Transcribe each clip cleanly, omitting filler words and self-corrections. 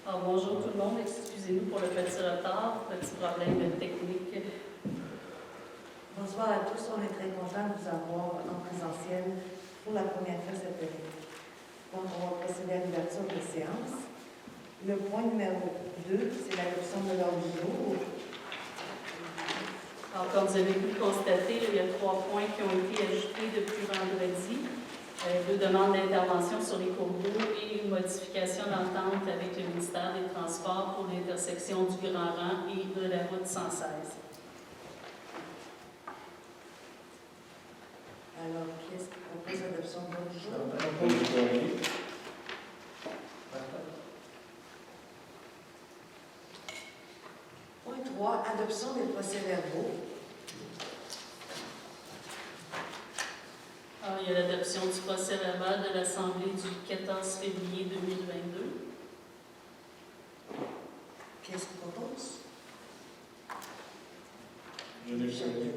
Alors, bonjour tout le monde, excusez-nous pour le petit retard, petit problème technique. Bonsoir à tous, on est très contents de vous avoir en présentiel pour la première fois cette année. Donc, on va procéder à l'ouverture de séance. Le point numéro 2, c'est l'adoption de l'ordre du jour. Alors, comme vous avez pu le constater, il y a 3 points qui ont été ajoutés depuis vendredi. 2 demandes d'intervention sur les cours d'eau et une modification d'entente avec le ministère des Transports pour l'intersection du Grand Rang et de la route 116. Alors, qui est-ce qui propose l'adoption de l'ordre du jour? Point 3, adoption des procès-verbaux. Alors, il y a l'adoption du procès-verbal de l'Assemblée du 14 février 2022. Qui est-ce qui propose? Je l'ai fait.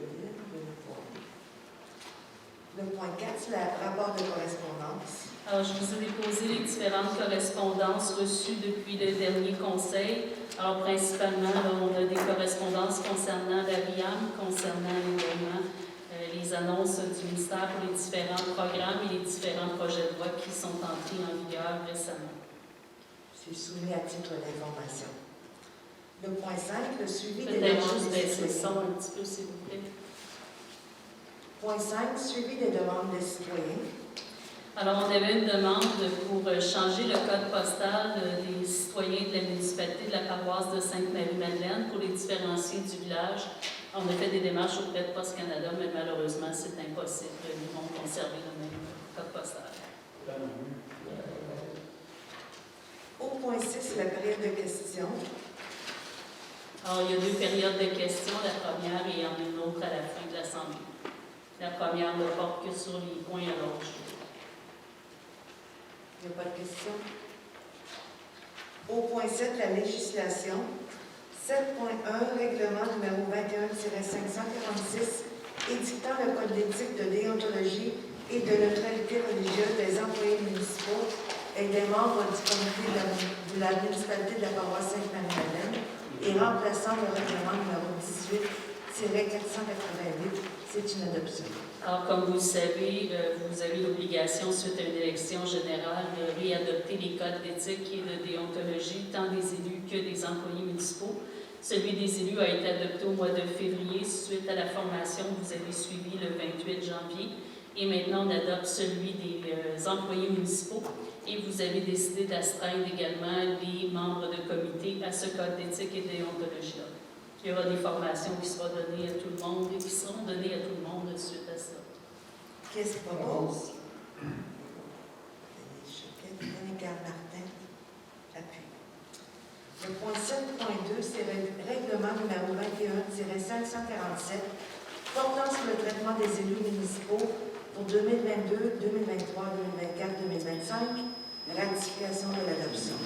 Le point 4, c'est le rapport de correspondance. Alors, je vous ai déposé les différentes correspondances reçues depuis le dernier conseil. Alors, principalement, là, on a des correspondances concernant la RIAM, concernant également les annonces du ministère pour les différents programmes et les différents projets de loi qui sont entrés en vigueur récemment. C'est soumis à titre d'information. Le point 5, le suivi des Peut-être demandes juste des baisser le citoyens. son un petit peu, s'il vous plaît. Point 5, suivi des demandes des citoyens. Alors, on avait une demande pour changer le code postal des citoyens de la municipalité de la paroisse de Sainte-Marie-Madeleine pour les différencier du village. On a fait des démarches auprès de Poste Canada, mais malheureusement, c'est impossible. Ils vont conserver le même code postal. Au point 6, la période de questions. Alors, il y a 2 périodes de questions. La première et il y en a une autre à la fin de l'Assemblée. La première ne porte que sur les points à l'ordre du jour. Il n'y a pas de questions. Au point 7, la législation. 7.1, règlement numéro 21-546, édictant le code d'éthique de déontologie et de neutralité religieuse des employés municipaux et des membres du comité de la municipalité de la paroisse Sainte-Marie-Madeleine et remplaçant le règlement numéro 18-488. C'est une adoption. Alors, comme vous le savez, vous avez l'obligation, suite à une élection générale, de réadopter les codes d'éthique et de déontologie, tant des élus que des employés municipaux. Celui des élus a été adopté au mois de février suite à la formation que vous avez suivie le 28 janvier. Et maintenant, on adopte celui des employés municipaux. Et vous avez décidé d'astreindre également les membres de comité à ce code d'éthique et de déontologie-là. Il y aura des formations qui seront données à tout le monde et qui seront données à tout le monde suite à ça. Qu'est-ce qu'il propose? René-Carl Martin, appuie. Le point 7.2, c'est le règlement numéro 21-547 portant sur le traitement des élus municipaux pour 2022, 2023, 2024, 2025. Ratification de l'adoption.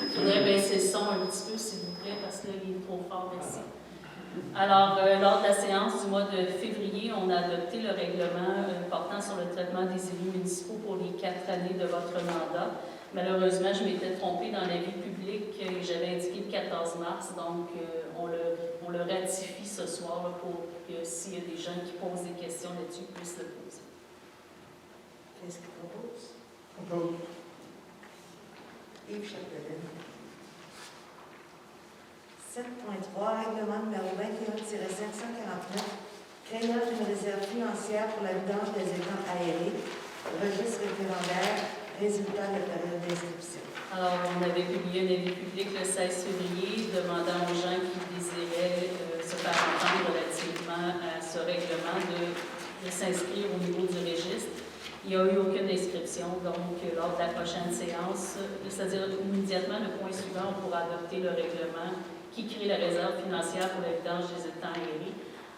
Je voudrais baisser le son un petit peu, s'il vous plaît, parce que là, il est trop fort, merci. Alors, lors de la séance du mois de février, on a adopté le règlement portant sur le traitement des élus municipaux pour les 4 années de votre mandat. Malheureusement, je m'étais trompée dans la vie publique et j'avais indiqué le 14 mars, donc on le ratifie ce soir là, pour que s'il y a des gens qui posent des questions là-dessus, ils puissent le poser. Qu'est-ce qu'il propose? Propose. Yves Chapdelaine. 7.3, règlement numéro 21-549, créage d'une réserve financière pour la vidange des étangs aérés, registre référendaire, résultat de la période d'inscription. Alors, on avait publié un avis public le 16 février demandant aux gens qui désiraient se faire entendre relativement à ce règlement de s'inscrire au niveau du registre. Il n'y a eu aucune inscription, donc lors de la prochaine séance, c'est-à-dire immédiatement le point suivant, on pourra adopter le règlement qui crée la réserve financière pour la vidange des étangs aérés.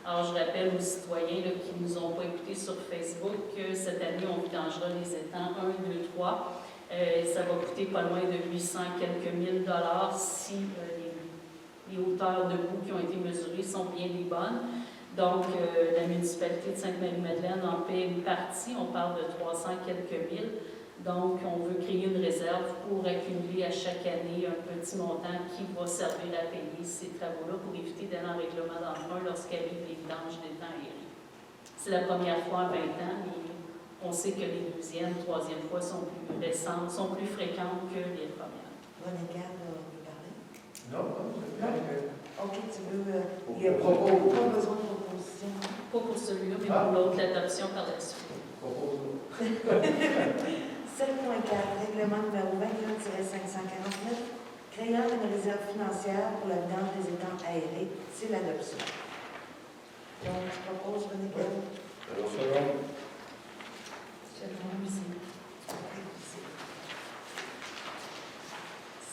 Alors, je rappelle aux citoyens là, qui ne nous ont pas écoutés sur Facebook que cette année, on vidangera les étangs 1, 2, 3. Ça va coûter pas loin de 800 quelques mille dollars si les hauteurs de boue qui ont été mesurées sont bien les bonnes. Donc, la municipalité de Sainte-Marie-Madeleine en paie une partie, on parle de 300 quelques mille. Donc, on veut créer une réserve pour accumuler à chaque année un petit montant qui va servir à payer ces travaux-là pour éviter d'aller en règlement d'emprunt lorsqu'arrivent les vidanges des temps aériens. C'est la première fois en 20 ans, mais on sait que les deuxièmes, troisième fois sont plus récentes, sont plus fréquentes que les premières. René Garde veut parler. Non, OK, tu veux... il n'y a pas besoin de proposition. Pas pour celui-là, mais pour l'autre, l'adoption par la suite. 7.4, règlement numéro 21-549, créant une réserve financière pour la vidange des étangs aérés. C'est l'adoption. Donc, je propose René Garde. Alors, second. Chevron aussi.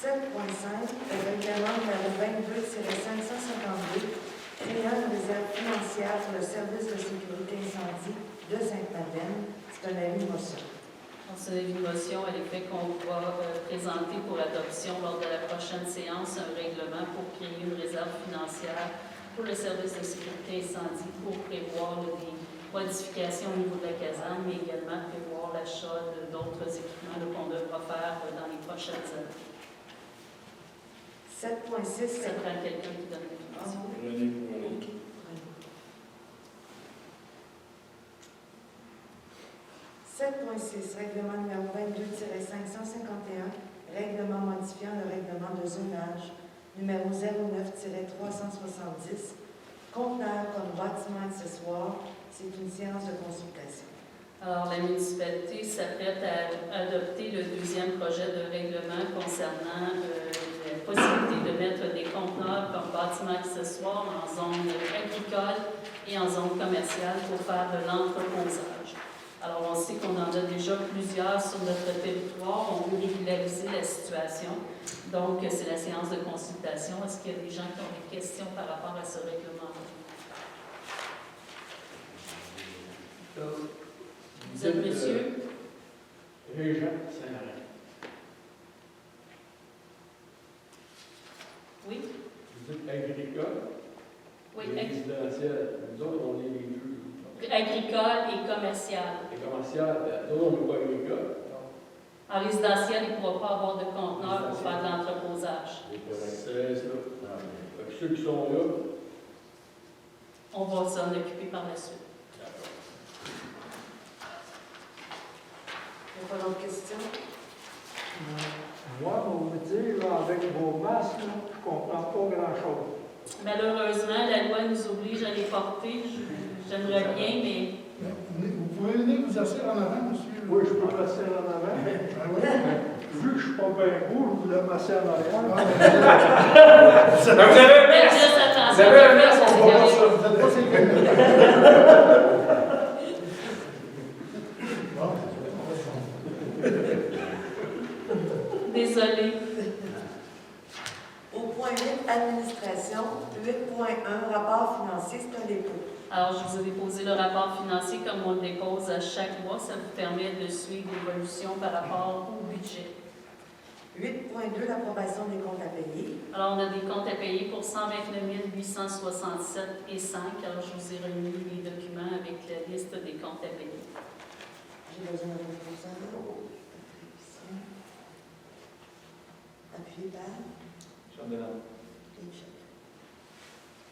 7.5, règlement numéro 22-552, créant une réserve financière pour le service de sécurité incendie de Sainte-Madeleine. C'est un avis de motion. C'est une motion à l'effet qu'on va présenter pour adoption lors de la prochaine séance un règlement pour créer une réserve financière pour le service de sécurité incendie pour prévoir des modifications au niveau de la caserne, mais également prévoir l'achat d'autres équipements qu'on devra faire dans les prochaines années. 7.6, Ça prend quelqu'un qui donne l'information. René pour René. 7.6, règlement numéro 22-551, règlement modifiant le règlement de zonage numéro 09-370, conteneur comme bâtiment accessoire. C'est une séance de consultation. Alors, la municipalité s'apprête à adopter le deuxième projet de règlement concernant la possibilité de mettre des conteneurs comme bâtiments accessoires en zone agricole et en zone commerciale pour faire de l'entreposage. Alors, on sait qu'on en a déjà plusieurs sur notre territoire. On veut régulariser la situation. Donc, c'est la séance de consultation. Est-ce qu'il y a des gens qui ont des questions par rapport à ce règlement-là? Vous êtes monsieur? Régent Saint-Laurent. Oui? Vous êtes agricole? Oui, Et résidentiel. Nous autres, on est les deux. agricole et commercial. Et commercial, nous, on n'est pas agricole. En résidentiel, il ne pourra pas avoir de conteneur pour faire de l'entreposage. C'est ça. Fait que ceux qui sont là, On va s'en occuper par la suite. Il n'y a pas d'autres questions? Moi, on me dit, là, avec vos masques, là, je ne comprends pas grand-chose. Malheureusement, la loi nous oblige à les porter. J'aimerais bien, mais Vous pouvez venir vous asseoir en avant, monsieur? Oui, je peux passer en avant. Ah oui? Vu que je ne suis pas bien beau, je voulais masser en arrière. Vous avez faites juste attention. Vous avez un masque, on va voir ça. Vous n'êtes pas sécurité. Désolée. Au point 8, administration. 8.1, rapport financier, c'est un dépôt. Alors, je vous ai déposé le rapport financier comme on le dépose à chaque mois. Ça vous permet de suivre l'évolution par rapport au budget. 8.2, l'approbation des comptes à payer. Alors, on a des comptes à payer pour 129 867 et 5. Alors, je vous ai remis les documents avec la liste des comptes à payer. J'ai besoin de votre ça. Appuyé par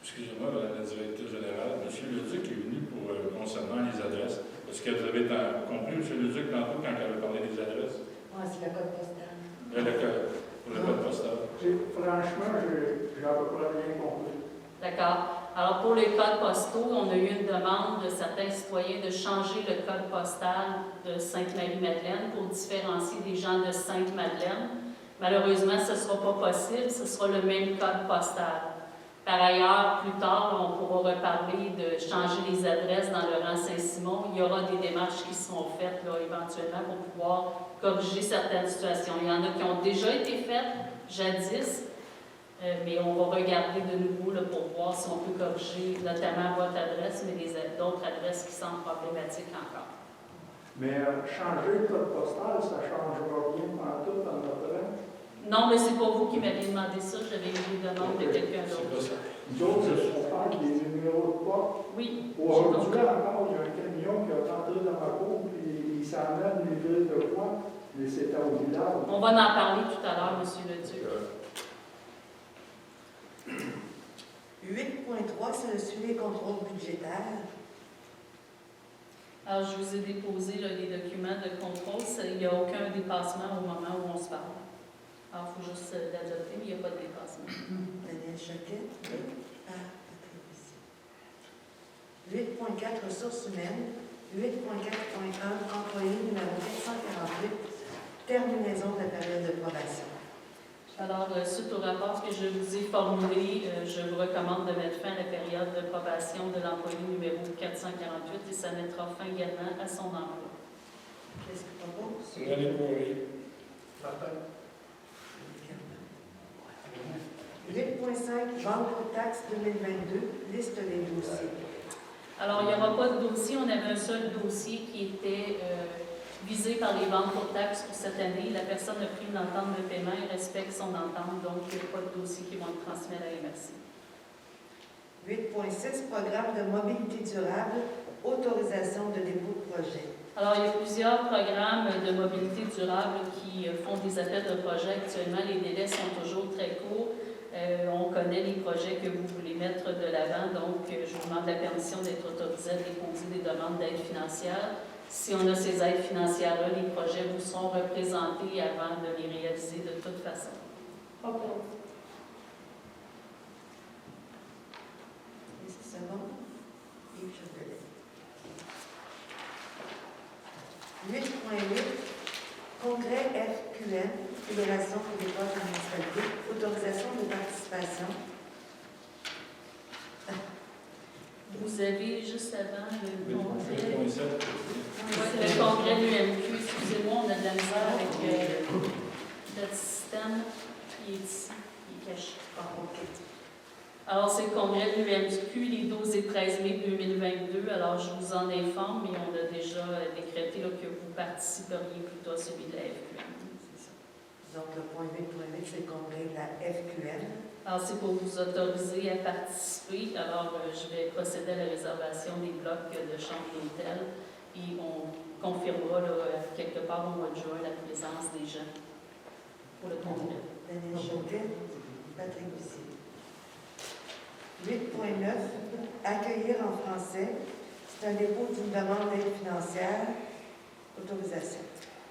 Excusez-moi, Madame la directrice générale, M. Leduc est venu pour, concernant les adresses. Est-ce que vous avez compris, M. Leduc, tantôt, quand il avait parlé des adresses? Oui, c'est le code postal. Pour le code postal. Franchement, j'ai à peu près rien compris. D'accord. Alors, pour les codes postaux, on a eu une demande de certains citoyens de changer le code postal de Sainte-Marie-Madeleine pour différencier des gens de Sainte-Madeleine. Malheureusement, ce ne sera pas possible. Ce sera le même code postal. Par ailleurs, plus tard, on pourra reparler de changer les adresses dans le rang Saint-Simon. Il y aura des démarches qui seront faites là, éventuellement pour pouvoir corriger certaines situations. Il y en a qui ont déjà été faites jadis, mais on va regarder de nouveau là, pour voir si on peut corriger notamment votre adresse, mais d'autres adresses qui sont problématiques encore. Mais changer le code postal, ça ne changera rien pendant tout dans notre rang. Non, mais c'est pas vous qui m'avez demandé ça. J'avais eu une demande de quelqu'un C'est d'autre. pas ça. Nous autres, on parle des numéros de porte. Oui. Aujourd'hui encore, il y a un camion qui est entré dans ma cour, puis il s'en a livré de quoi. Mais c'était au village. On va en parler tout à l'heure, M. Leduc. 8.3, c'est le suivi et contrôle budgétaire. Alors, je vous ai déposé là, les documents de contrôle. Il n'y a aucun dépassement au moment où on se parle. Alors, il faut juste l'adopter, mais il n'y a pas de dépassement. Daniel Choquet. Ah, 8.4, ressources humaines. 8.4.1, employé numéro 448, terminaison de la période de probation. Alors, suite au rapport que je vous ai formulé, je vous recommande de mettre fin à la période de probation de l'employé numéro 448 et ça mettra fin également à son emploi. Qu'est-ce que tu proposes? René Poirier. Martin. 8.5, banque aux taxes 2022, liste des dossiers. Alors, il n'y aura pas de dossier. On avait un seul dossier qui était visé par les banques pour taxes pour cette année. La personne a pris une entente de paiement et respecte son entente, donc il n'y a pas de dossier qui vont être transmis à la MRC. 8.6, programme de mobilité durable, autorisation de dépôt de projet. Alors, il y a plusieurs programmes de mobilité durable qui font des appels de projets. Actuellement, les délais sont toujours très courts. On connaît les projets que vous voulez mettre de l'avant, donc je vous demande la permission d'être autorisé à déposer des demandes d'aide financière. Si on a ces aides financières-là, les projets vous seront représentés avant de les réaliser de toute façon. Est-ce que c'est bon? Yves Chapdelaine. 8.8, congrès FQN, Fédération québécoise de municipalité, autorisation de participation. Vous avez juste avant le congrès. 8.7. Ouais, le congrès de l'UMQ, excusez-moi, on a de la misère avec notre système qui est ici, qui est caché. Ah, OK. Alors, c'est le congrès de l'UMQ les 12 et 13 mai 2022. Alors, je vous en informe, mais on a déjà décrété là, que vous participeriez plutôt à celui de la FQN. C'est ça. Donc, le point 8.8, c'est le congrès de la FQN. Alors, c'est pour vous autoriser à participer. Alors, je vais procéder à la réservation des blocs de chambre d'hôtel et on confirmera là, quelque part au mois de juin la présence des gens pour le congrès. Daniel Choquet, Patrick Bussier. 8.9, accueillir en français. C'est un dépôt d'une demande d'aide financière. Autorisation.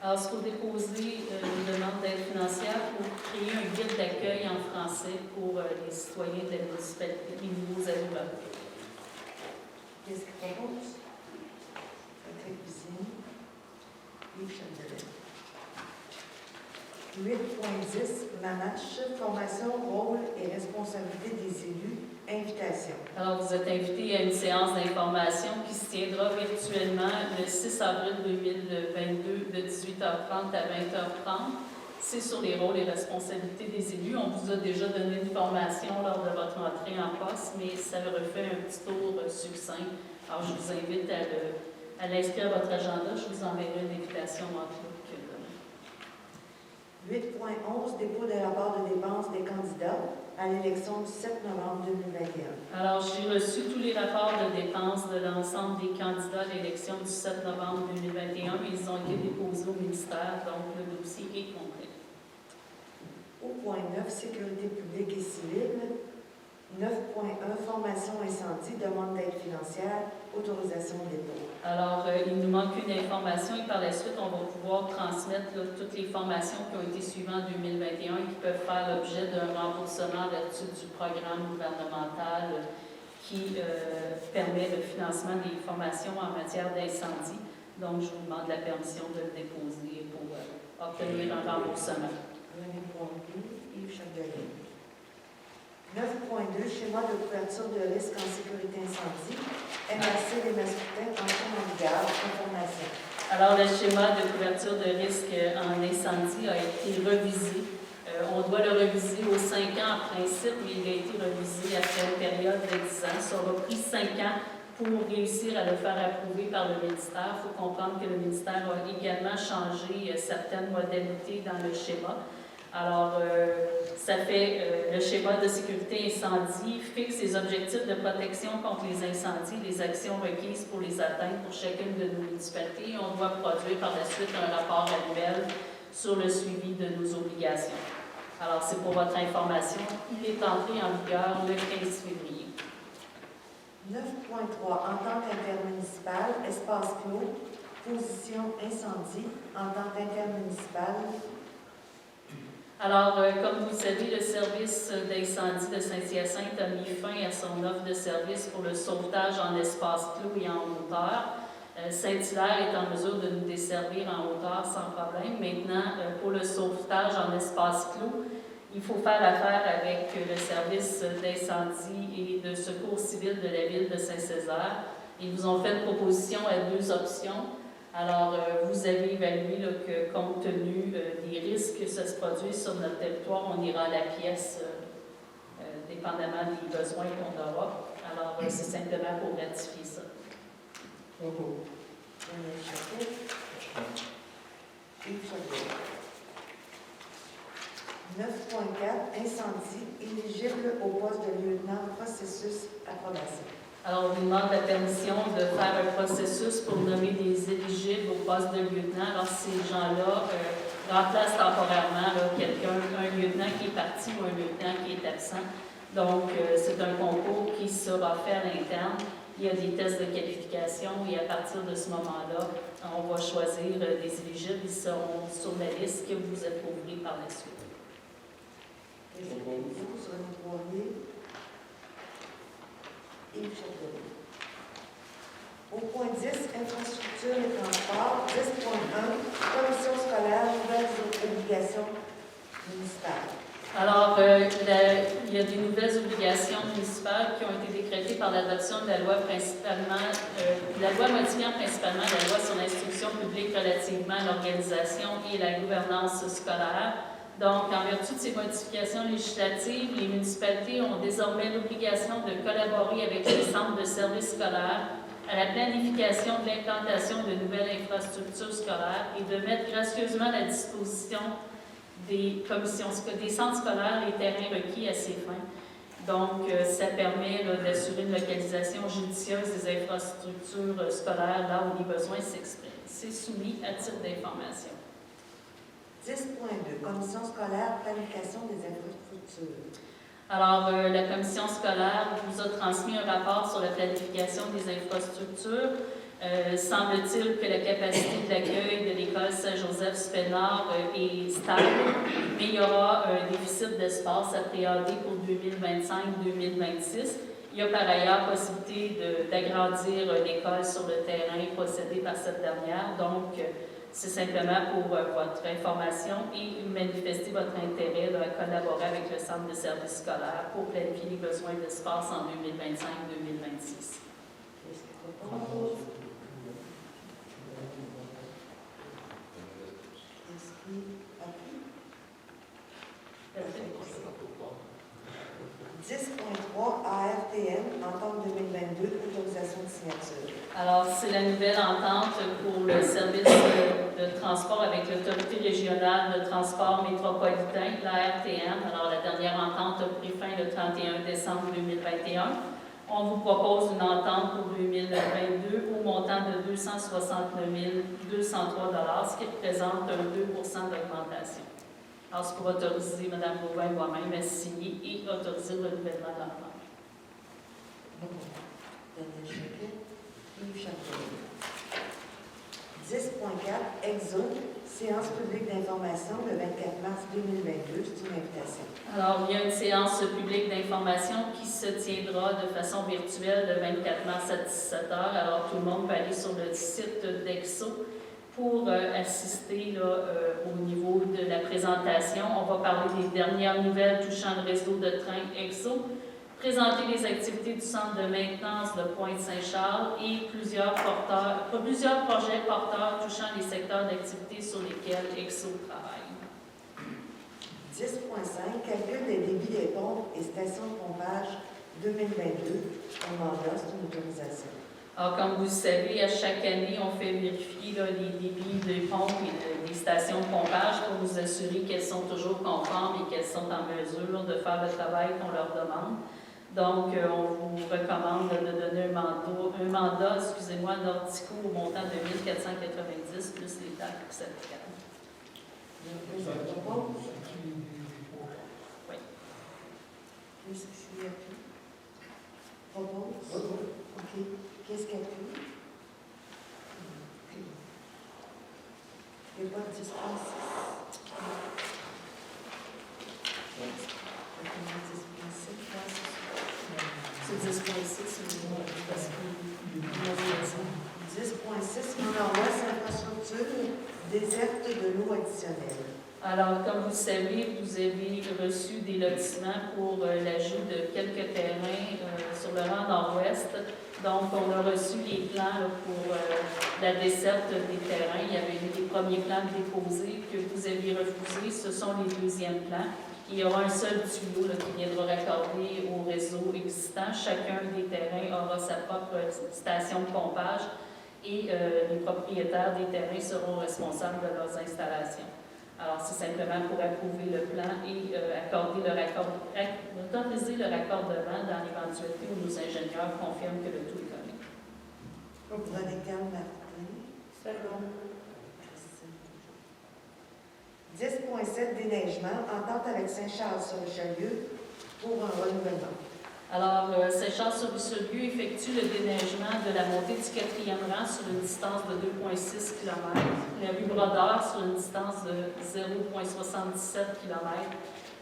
Alors, il faut déposer une demande d'aide financière pour créer un guide d'accueil en français pour les citoyens de la municipalité, les nouveaux arrivants. Qu'est-ce qu'il propose? Patrick Bussier. Yves Chapdelaine. 8.10, MAMACH, formation, rôle et responsabilité des élus, invitation. Alors, vous êtes invité à une séance d'information qui se tiendra virtuellement le 6 avril 2022 de 18h30 à 20h30. C'est sur les rôles et responsabilités des élus. On vous a déjà donné une formation lors de votre entrée en poste, mais ça refait un petit tour succinct. Alors, je vous invite à l'inscrire à votre agenda. Je vous enverrai une invitation en Outlook. 8.11, dépôt de rapport de dépenses des candidats à l'élection du 7 novembre 2021. Alors, j'ai reçu tous les rapports de dépenses de l'ensemble des candidats à l'élection du 7 novembre 2021. Ils ont été déposés au ministère, donc le dossier est complet. Au point 9, sécurité publique et civile. 9.1, formation incendie, demande d'aide financière, autorisation de dépôt. Alors, il nous manque une information et par la suite, on va pouvoir transmettre là, toutes les formations qui ont été suivies en 2021 et qui peuvent faire l'objet d'un remboursement là-dessus du programme gouvernemental qui permet le financement des formations en matière d'incendie. Donc, je vous demande la permission de le déposer pour obtenir un remboursement. René Poirier, Yves Chapdelaine. 9.2, schéma de couverture de risque en sécurité incendie, MRC des Mascoutins, entrée en vigueur, information. Alors, le schéma de couverture de risque en incendie a été revisé. On doit le reviser aux 5 ans en principe, mais il a été revisé après une période de 10 ans. Ça aura pris 5 ans pour réussir à le faire approuver par le ministère. Il faut comprendre que le ministère a également changé certaines modalités dans le schéma. Alors, ça fait le schéma de sécurité incendie fixe les objectifs de protection contre les incendies, les actions requises pour les atteindre pour chacune de nos municipalités. On doit produire par la suite un rapport annuel sur le suivi de nos obligations. Alors, c'est pour votre information, il est entré en vigueur le 15 février. 9.3, entente intermunicipale, espace clos, position incendie, entente intermunicipale. Alors, comme vous le savez, le service d'incendie de Saint-Hyacinthe a mis fin à son offre de service pour le sauvetage en espace clos et en hauteur. Saint-Hilaire est en mesure de nous desservir en hauteur sans problème. Maintenant, pour le sauvetage en espace clos, il faut faire affaire avec le service d'incendie et de secours civil de la ville de Saint-Césaire. Ils vous ont fait une proposition à 2 options. Alors, vous avez évalué là, que compte tenu des risques que ça se produise sur notre territoire, on ira à la pièce dépendamment des besoins qu'on aura. Alors, c'est simplement pour ratifier ça. Daniel Chappelle. Yves Chapelle. 9.4, incendie, éligible au poste de lieutenant, processus approbation. Alors, on vous demande la permission de faire un processus pour nommer des éligibles au poste de lieutenant. Alors, ces gens-là remplacent temporairement quelqu'un, un lieutenant qui est parti ou un lieutenant qui est absent. Donc, c'est un concours qui sera fait à l'interne. Il y a des tests de qualification et à partir de ce moment-là, on va choisir des éligibles. Ils seront sur la liste que vous êtes ouvrés par la suite. Vous, René Poirier. Yves Chapelle. Au point 10, infrastructure et transport. 10.1, commission scolaire, nouvelles obligations municipales. Alors, il y a des nouvelles obligations municipales qui ont été décrétées par l'adoption de la loi modifiant principalement la loi sur l'instruction publique relativement à l'organisation et la gouvernance scolaire. Donc, en vertu de ces modifications législatives, les municipalités ont désormais l'obligation de collaborer avec les centres de services scolaires à la planification de l'implantation de nouvelles infrastructures scolaires et de mettre gracieusement à la disposition des centres scolaires les terrains requis à ces fins. Donc, ça permet d'assurer une localisation judicieuse des infrastructures scolaires là où les besoins s'expriment. C'est soumis à titre d'information. 10.2, commission scolaire, planification des infrastructures. Alors, la commission scolaire vous a transmis un rapport sur la planification des infrastructures. Semble-t-il que la capacité d'accueil de l'école Saint-Joseph-Spénard est stable, mais il y aura un déficit d'espace appréhendé pour 2025-2026. Il y a par ailleurs possibilité d'agrandir l'école sur le terrain procédé par cette dernière. Donc, c'est simplement pour votre information et manifester votre intérêt à collaborer avec le Centre de services scolaires pour planifier les besoins d'espace en 2025-2026. Qu'est-ce qu'on propose? Est-ce qu'il appuie? 10.3, ARTM, entente 2022, autorisation de signature. Alors, c'est la nouvelle entente pour le service de transport avec l'Autorité régionale de transport métropolitain, la RTM. Alors, la dernière entente a pris fin le 31 décembre 2021. On vous propose une entente pour 2022 au montant de 269 203 $, ce qui représente un 2 d'augmentation. Alors, c'est pour autoriser Mme Gauvin et moi-même à signer et autoriser le renouvellement de l'entente. Daniel Chappelle. Yves Chapelle. 10.4, EXO, séance publique d'information le 24 mars 2022. C'est une invitation. Alors, il y a une séance publique d'information qui se tiendra de façon virtuelle le 24 mars à 17 h. Alors, tout le monde peut aller sur le site d'EXO pour assister au niveau de la présentation. On va parler des dernières nouvelles touchant le réseau de train EXO, présenter les activités du centre de maintenance de Pointe-Saint-Charles et plusieurs projets porteurs touchant les secteurs d'activité sur lesquels EXO travaille. 10.5, calcul des débits des pompes et stations de pompage 2022. On mandat, c'est une autorisation. Alors, comme vous le savez, à chaque année, on fait vérifier les débits des pompes et des stations de pompage pour nous assurer qu'elles sont toujours conformes et qu'elles sont en mesure de faire le travail qu'on leur demande. Donc, on vous recommande de donner un mandat nordico au montant de 1 490 plus les taxes applicables. Qu'est-ce qu'il propose? Qu'est-ce qu'il appuie? Propose? OK. Qu'est-ce qu'il appuie? Il n'y a pas de 10.6. C'est 10.6, parce que 10.6, nord-ouest, infrastructure déserte de l'eau additionnelle. Alors, comme vous le savez, vous avez reçu des lotissements pour l'ajout de quelques terrains sur le rang nord-ouest. Donc, on a reçu les plans là, pour la desserte des terrains. Il y avait eu des premiers plans déposés que vous aviez refusés. Ce sont les deuxièmes plans. Il y aura un seul tuyau là, qui viendra raccorder au réseau existant. Chacun des terrains aura sa propre station de pompage et les propriétaires des terrains seront responsables de leurs installations. Alors, c'est simplement pour approuver le plan et autoriser le raccordement dans l'éventualité où nos ingénieurs confirment que le tout est correct. René-Carl Martin. Second. 10.7, déneigement, entente avec Saint-Charles-sur-Richelieu pour un renouvellement. Alors, Saint-Charles-sur-Richelieu effectue le déneigement de la montée du 4e rang sur une distance de 2,6 km, la rue Brodeur sur une distance de 0,77 km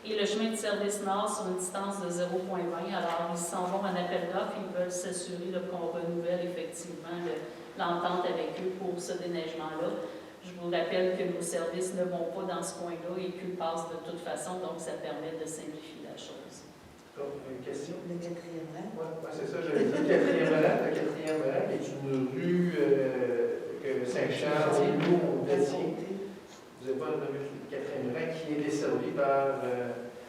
et le chemin de service nord sur une distance de 0,20. Alors, ils s'en vont en appel d'offres, ils veulent s'assurer qu'on renouvelle effectivement l'entente avec eux pour ce déneigement-là. Je vous rappelle que nos services ne vont pas dans ce coin-là et qu'ils passent de toute façon, donc ça permet de simplifier la chose. Donc, une question? Le 4e rang. Oui, c'est ça, j'avais dit le 4e rang. Le 4e rang est une rue que Saint-Charles et nous, on détient. Vous n'avez pas nommé le 4e rang qui est desservi par...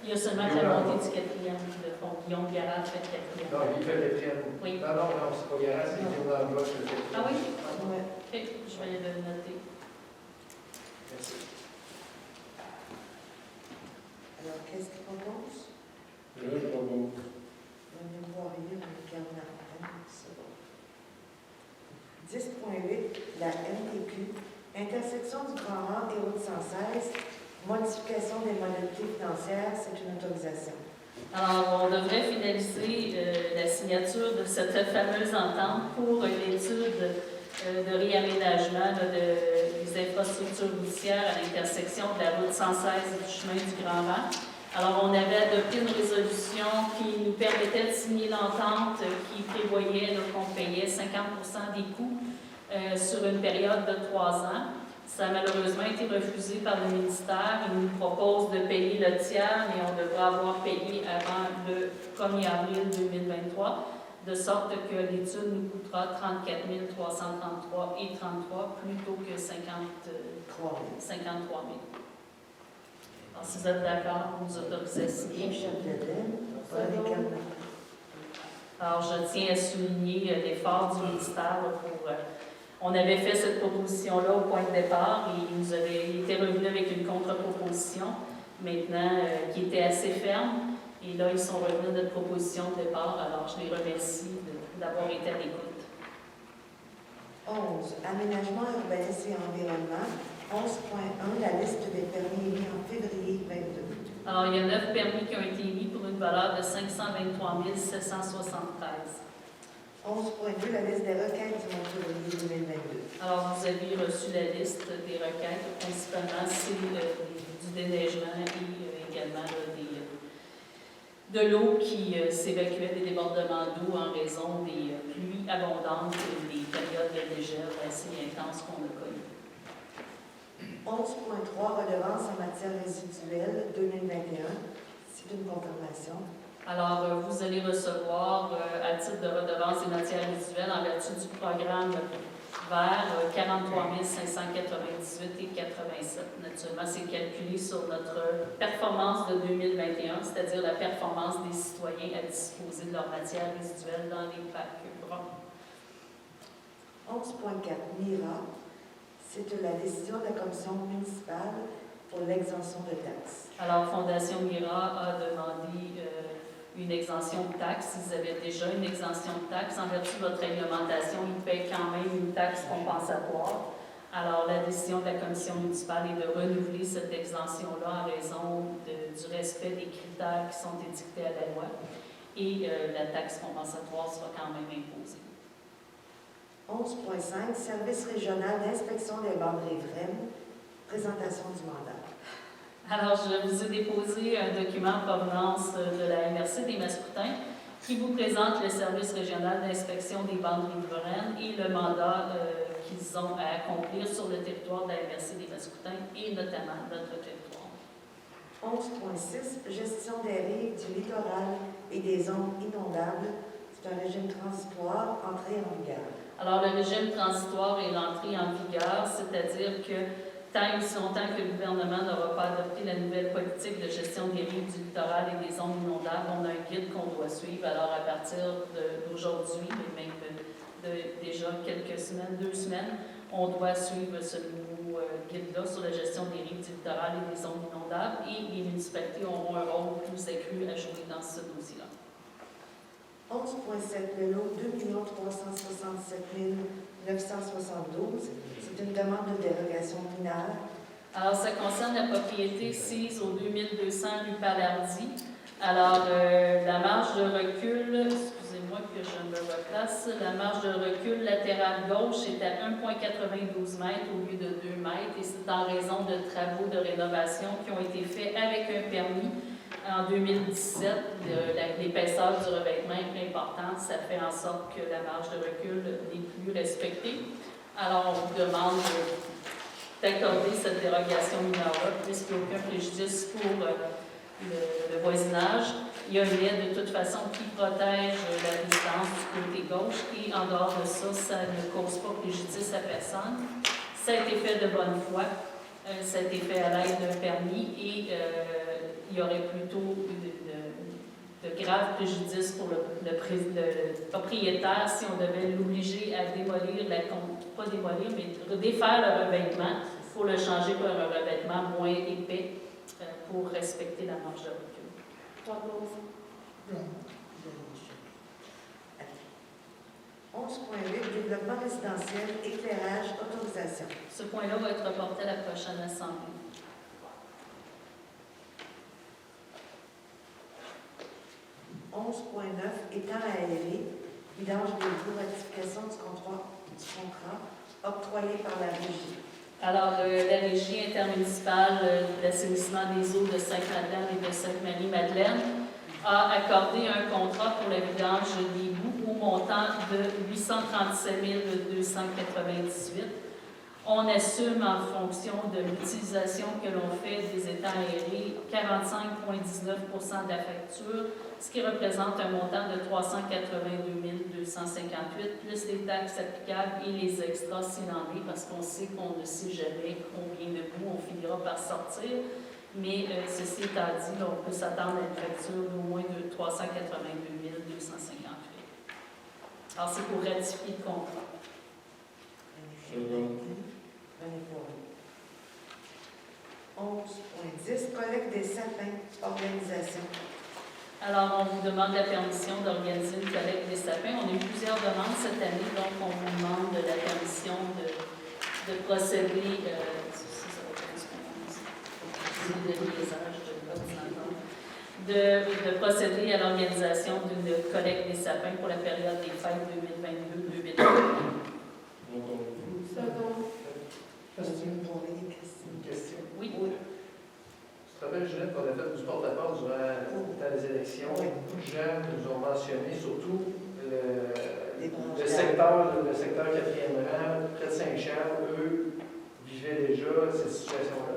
Il y a seulement que la montée du 4e de fond. Guillaume Garage fait le 4e. Non, il fait le 4e. Oui. Non, c'est pas Garage, c'est Guillaume Langlois, le 4e. Ah oui? Ouais. OK, je vais le noter. Merci. Alors, qu'est-ce qu'il propose? Je propose. René Poirier, René-Carl Martin, c'est bon. 10.8, la MTQ, intersection du Grand Rang et route 116, modification des modalités financières, c'est une autorisation. Alors, on devrait finaliser la signature de cette fameuse entente pour l'étude de réaménagement des infrastructures routières à l'intersection de la route 116 et du chemin du Grand Rang. Alors, on avait adopté une résolution qui nous permettait de signer l'entente qui prévoyait qu'on payait 50% des coûts sur une période de 3 ans. Ça a malheureusement été refusé par le ministère. Il nous propose de payer le tiers, mais on devra avoir payé avant le 1er avril 2023, de sorte que l'étude nous coûtera 34 333 et 33 plutôt que 53 000. Alors, si vous êtes d'accord, vous autorisez à signer. René-Carl Martin. Alors, je tiens à souligner l'effort du ministère pour... on avait fait cette proposition-là au point de départ et ils nous avaient été revenus avec une contre-proposition, maintenant, qui était assez ferme. Et là, ils sont revenus à notre proposition de départ. Alors, je les remercie d'avoir été à l'écoute. 11, aménagement, urbanisme et environnement. 11.1, la liste des permis émis en février 22. Alors, il y a 9 permis qui ont été émis pour une valeur de 523 773. 11.2, la liste des requêtes du mois de février 2022. Alors, vous avez reçu la liste des requêtes. Principalement, c'est du déneigement et également là, de l'eau qui s'évacuait des débordements d'eau en raison des pluies abondantes et des périodes de dégel assez intenses qu'on a connues. 11.3, redevance en matière résiduelle 2021. C'est une confirmation. Alors, vous allez recevoir, à titre de redevance des matières résiduelles, en vertu du programme vert, 43 598 et 87. Naturellement, c'est calculé sur notre performance de 2021, c'est-à-dire la performance des citoyens à disposer de leurs matières résiduelles dans les parcs bruns. 11.4, MIRA. C'est la décision de la commission municipale pour l'exemption de taxes. Alors, Fondation Mira a demandé une exemption de taxes. Ils avaient déjà une exemption de taxes. En vertu de votre réglementation, ils paient quand même une taxe compensatoire. Alors, la décision de la commission municipale est de renouveler cette exemption-là en raison du respect des critères qui sont édictés à la loi. Et la taxe compensatoire sera quand même imposée. 11.5, Service régional d'inspection des bandes riveraines, présentation du mandat. Alors, je vous ai déposé un document en provenance de la MRC des Mascoutins qui vous présente le service régional d'inspection des bandes riveraines et le mandat qu'ils ont à accomplir sur le territoire de la MRC des Mascoutins et notamment notre territoire. 11.6, gestion des rives du littoral et des zones inondables. C'est un régime transitoire, entrée en vigueur. Alors, le régime transitoire est l'entrée en vigueur, c'est-à-dire que tant et aussi longtemps que le gouvernement n'aura pas adopté la nouvelle politique de gestion des rives du littoral et des zones inondables, on a un guide qu'on doit suivre. Alors, à partir d'aujourd'hui, mais même déjà quelques semaines, 2 semaines, on doit suivre ce nouveau guide-là sur la gestion des rives du littoral et des zones inondables. Et les municipalités auront un rôle plus accru à jouer dans ce dossier-là. 11.7, le lot 2 367 972. C'est une demande de dérogation mineure. Alors, ça concerne la propriété sise au 2200 rue Palardy. Alors, la marge de recul, excusez-moi que je me replace, la marge de recul latérale gauche est à 1,92 mètres au lieu de 2 mètres et c'est en raison de travaux de rénovation qui ont été faits avec un permis. En 2017, l'épaisseur du revêtement est importante, ça fait en sorte que la marge de recul n'est plus respectée. Alors, on vous demande d'accorder cette dérogation mineure-là, puisqu'il n'y a aucun préjudice pour le voisinage. Il y a une aide de toute façon qui protège la distance du côté gauche et en dehors de ça, ça ne cause pas préjudice à personne. Ça a été fait de bonne foi, ça a été fait à l'aide d'un permis et il y aurait plutôt de graves préjudices pour le propriétaire si on devait l'obliger à démolir, pas démolir, mais défaire le revêtement pour le changer par un revêtement moins épais pour respecter la marge de recul. 3 pauses. 11.8, développement résidentiel, éclairage, autorisation. Ce point-là va être reporté à la prochaine assemblée. 11.9, étang aéré, vidange des eaux, ratification du contrat octroyé par la régie. Alors, la régie intermunicipale d'assainissement des eaux de Sainte-Madeleine et de Sainte-Marie-Madeleine a accordé un contrat pour la vidange des boues au montant de 837 298. On assume en fonction de l'utilisation que l'on fait des étangs aérés 45,19% de la facture, ce qui représente un montant de 382 258, plus les taxes applicables et les extras s'il en est, parce qu'on sait qu'on ne sait jamais combien de boues on finira par sortir. Mais ceci étant dit, on peut s'attendre à une facture d'au moins de 382 258. Alors, c'est pour ratifier le contrat. Second. 11.10, collecte des sapins, organisation. Alors, on vous demande la permission d'organiser une collecte des sapins. On a eu plusieurs demandes cette année, donc on vous demande la permission de procéder, de procéder à l'organisation d'une collecte des sapins pour la période des fêtes 2022-2023. Une question. Oui. Tu te rappelles, Jeannette, qu'on a fait du porte-à-porte durant les élections? Beaucoup de gens nous ont mentionné, surtout le secteur 4e rang, près de Saint-Charles, eux vivaient déjà cette situation-là.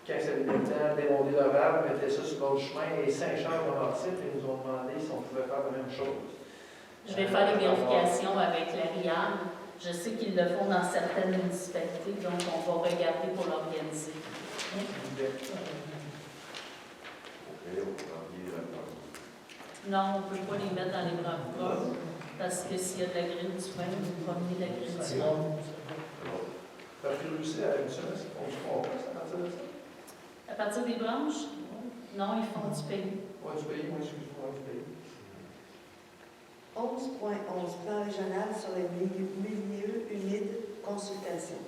Quand ça avait le temps d'émonder leur arbre, ils mettaient ça sur l'autre chemin et Saint-Charles en article et nous ont demandé si on pouvait faire la même chose. Je vais faire les vérifications avec la RIAM. Je sais qu'ils le font dans certaines municipalités, donc on va regarder pour l'organiser. Non, on ne peut pas les mettre dans les branches parce que s'il y a de la grille du frein, vous promenez la grille du frein. Parce que Russie a une seule, on se trompe à partir de ça? À partir des branches? Non, ils font du pays. Oui, du pays, moi, excuse-moi, du pays. 11.11, plan régional sur les milieux humides, consultation.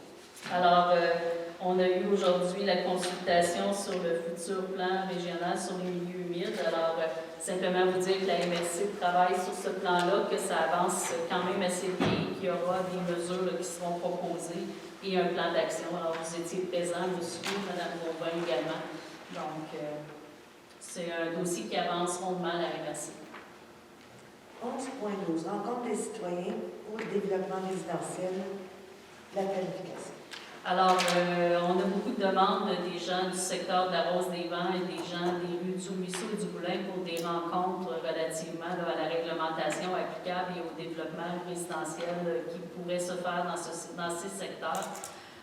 On a eu aujourd'hui la consultation sur le futur plan régional sur les milieux humides. Alors, simplement vous dire que la MRC travaille sur ce plan-là, que ça avance quand même assez bien, qu'il y aura des mesures là, qui seront proposées et un plan d'action. Alors, vous étiez présents, monsieur, Mme Gauvin également. Donc, c'est un dossier qui avance rondement à la MRC. 11.12, rencontre des citoyens pour le développement résidentiel, la planification. Alors, on a beaucoup de demandes des gens du secteur de la Rose des Vents et des gens des rues du Ruisseau et du Moulin pour des rencontres relativement là, à la réglementation applicable et au développement résidentiel qui pourrait se faire dans ces secteurs.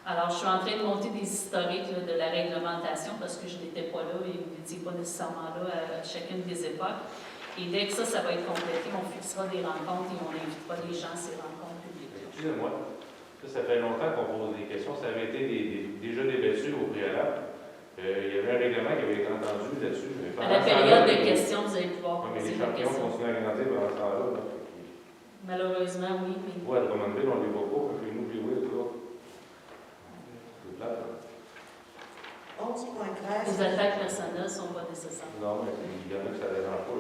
Alors, je suis en train de monter des historiques là, de la réglementation parce que je n'étais pas là et vous n'étiez pas nécessairement là à chacune des époques. Et dès que ça va être complété, on fixera des rencontres et on invitera les gens à ces rencontres publiques. Excusez-moi, ça fait longtemps qu'on pose des questions. Ça avait été déjà débattu au préalable. Il y avait un règlement qui avait été entendu là-dessus. À la période des questions, vous allez pouvoir Mais poser les des champignons questions. continuent à grandir pendant ce temps-là. Malheureusement, oui. Mais... Ouais, à Drummondville, on ne les voit pas. Chez nous, puis oui, en tout cas. C'est plate, hein? 11.13, Les attaques personnelles ne sont pas nécessaires. Non, mais il y en a que ça ne dérange pas.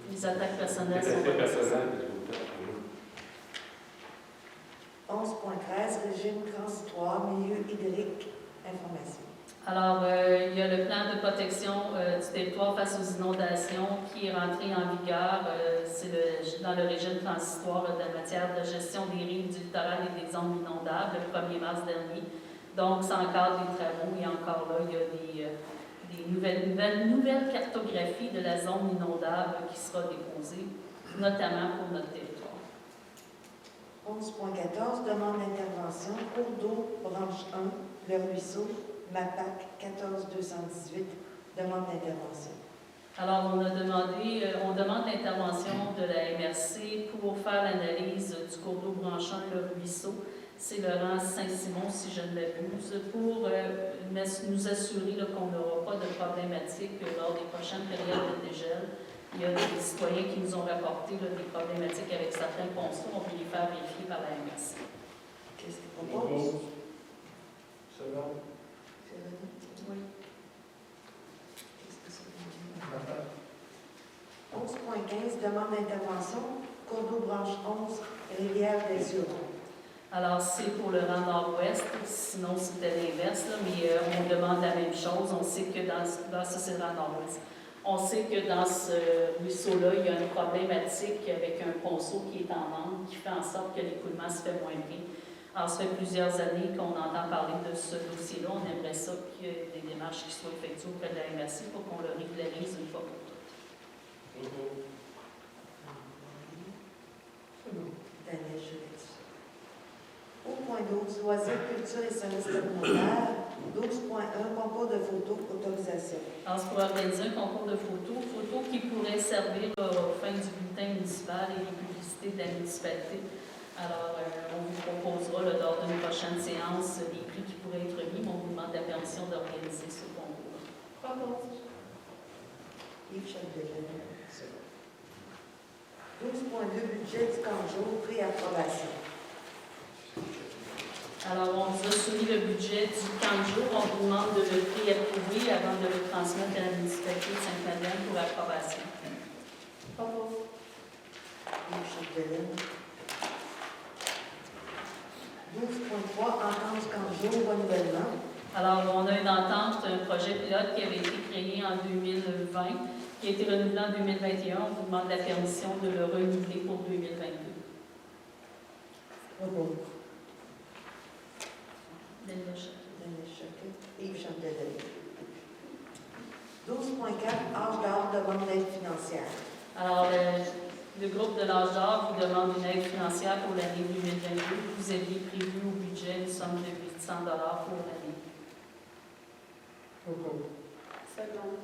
Les attaques personnelles C'est sont assez pas nécessaires. personnel. 11.13, régime transitoire, milieu hydrique, information. Alors, il y a le plan de protection du territoire face aux inondations qui est rentré en vigueur. C'est dans le régime transitoire là, de la matière de gestion des rives du littoral et des zones inondables le 1er mars dernier. Donc, ça encadre des travaux et encore là, il y a des nouvelles cartographies de la zone inondable qui sera déposée, notamment pour notre territoire. 11.14, demande d'intervention, cours d'eau, branche 1, le ruisseau, MAPAC 14218, demande d'intervention. Alors, on demande l'intervention de la MRC pour faire l'analyse du cours d'eau branchant le ruisseau. C'est le rang Saint-Simon, si je ne l'abuse, pour nous assurer qu'on n'aura pas de problématiques lors des prochaines périodes de dégel. Il y a des citoyens qui nous ont rapporté là, des problématiques avec certains ponceaux. On peut les faire vérifier par la MRC. Qu'est-ce qu'il propose? Second. Oui. Qu'est-ce que c'est? 11.15, demande d'intervention, cours d'eau branche 11, rivière des Hurons. Alors, c'est pour le rang nord-ouest, sinon c'était l'inverse, là, mais on demande la même chose. On sait que ça, c'est le rang nord-ouest. On sait que dans ce ruisseau-là, il y a une problématique avec un ponceau qui est en manque, qui fait en sorte que l'écoulement se fait moins bien. Alors, ça fait plusieurs années qu'on entend parler de ce dossier-là. On aimerait ça qu'il y ait des démarches qui soient effectuées auprès de la MRC pour qu'on le régularise une fois pour toutes. Daniel Jules. Au point 12, loisirs, culture et services communautaires. 12.1, concours de photos, autorisation. Alors, c'est pour organiser un concours de photos qui pourrait servir aux fins du bulletin municipal et des publicités de la municipalité. Alors, on vous proposera lors d'une prochaine séance des prix qui pourraient être mis, mais on vous demande la permission d'organiser ce concours. Yves Chapdelaine. 12.2, budget du camp de jour, pré-approbation. Alors, on vous a soumis le budget du camp de jour. On vous demande de le pré-approuver avant de le transmettre à la municipalité de Sainte-Madeleine pour approbation. Yves Chapdelaine. 12.3, entente du camp de jour, renouvellement. Alors, on a une entente, un projet pilote qui avait été créé en 2020, qui a été renouvelé en 2021. On vous demande la permission de le renouveler pour 2022. Daniel Choquet. Yves Chapdelaine. 12.4, âge d'or, demande d'aide financière. Alors, le groupe de l'âge d'or vous demande une aide financière pour l'année 2022. Vous aviez prévu au budget une somme de 800 $ pour l'année. Second.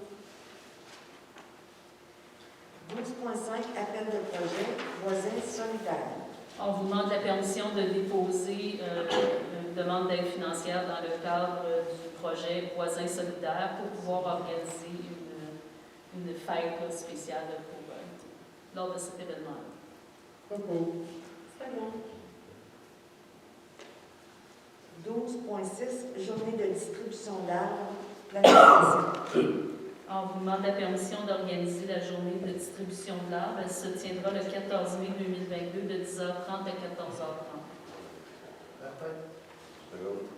12.5, appel de projet, voisins solidaires. On vous demande la permission de déposer une demande d'aide financière dans le cadre du projet Voisins solidaires pour pouvoir organiser une fête spéciale lors de cet événement-là. Second. 12.6, 12.6, journée de distribution d'arbres, planification. On vous demande la permission d'organiser la journée de distribution de l'arbre. Elle se tiendra le 14 mai 2022 de 10h30 à 14h30. Martin? Seconde.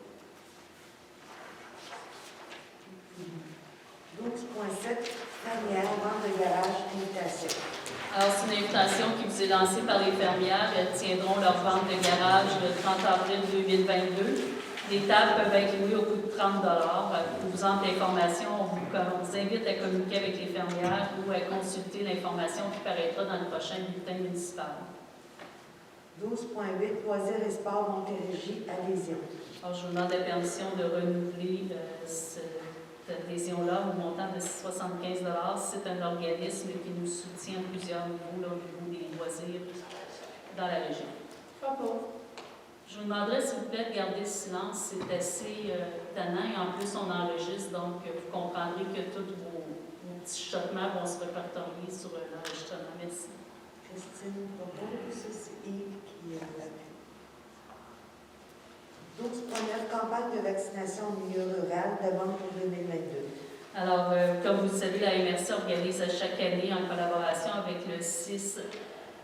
12.7, fermière, vente de garage, invitation. Alors, c'est une invitation qui vous est lancée par les fermières. Elles tiendront leur vente de garage le 30 avril 2022. Les tables peuvent être louées au coût de 30 Pour vous en d'informations, on vous invite à communiquer avec les fermières ou à consulter l'information qui paraîtra dans le prochain bulletin municipal. 12.8, loisirs et sports Montérégie, adhésion. Alors, je vous demande la permission de renouveler cette adhésion-là au montant de 75 $. C'est un organisme qui nous soutient à plusieurs niveaux, là, au niveau des loisirs dans la région. Je vous demanderais, s'il vous plaît, de garder le silence. C'est assez tannant et en plus, on enregistre, donc vous comprendrez que tous vos petits chuchotements vont se répertorier sur l'enregistrement. Merci. Christine propose, c'est Yves qui a la main. 12.9, campagne de vaccination au milieu rural, demande pour 2022. Alors, comme vous le savez, la MRC organise à chaque année, en collaboration avec le CIS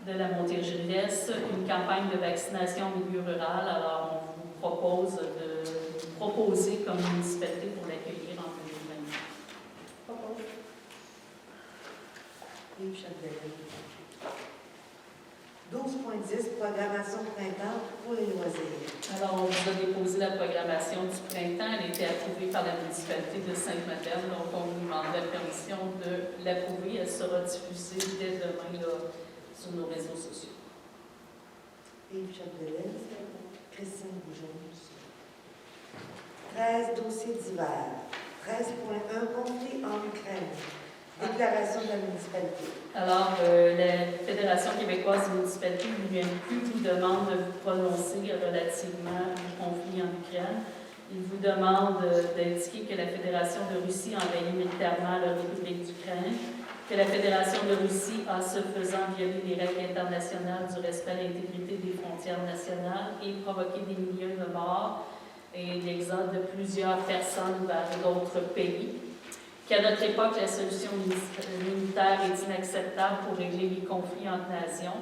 de la Montérégie-L'Est, une campagne de vaccination au milieu rural. Alors, on vous propose de vous proposer comme municipalité pour l'accueillir en 2022. Yves Chapdelaine. 12.10, programmation printemps pour les loisirs. Alors, on vous a déposé la programmation du printemps. Elle a été approuvée par la municipalité de Sainte-Madeleine. Donc, on vous demande la permission de l'approuver. Elle sera diffusée dès demain là, sur nos réseaux sociaux. Yves Chapdelaine, Christine Boujon. 13, dossiers divers. 13.1, conflit en Ukraine. Déclaration de la municipalité. Alors, la Fédération québécoise des municipalités, l'UMQ, vous demande de vous prononcer relativement au conflit en Ukraine. Il vous demande d'indiquer que la Fédération de Russie envahit militairement la République d'Ukraine, que la Fédération de Russie a, ce faisant, violé les règles internationales du respect à l'intégrité des frontières nationales et provoqué des milliers de morts et l'exode de plusieurs personnes vers d'autres pays. Qu'à notre époque, la solution militaire est inacceptable pour régler les conflits entre nations,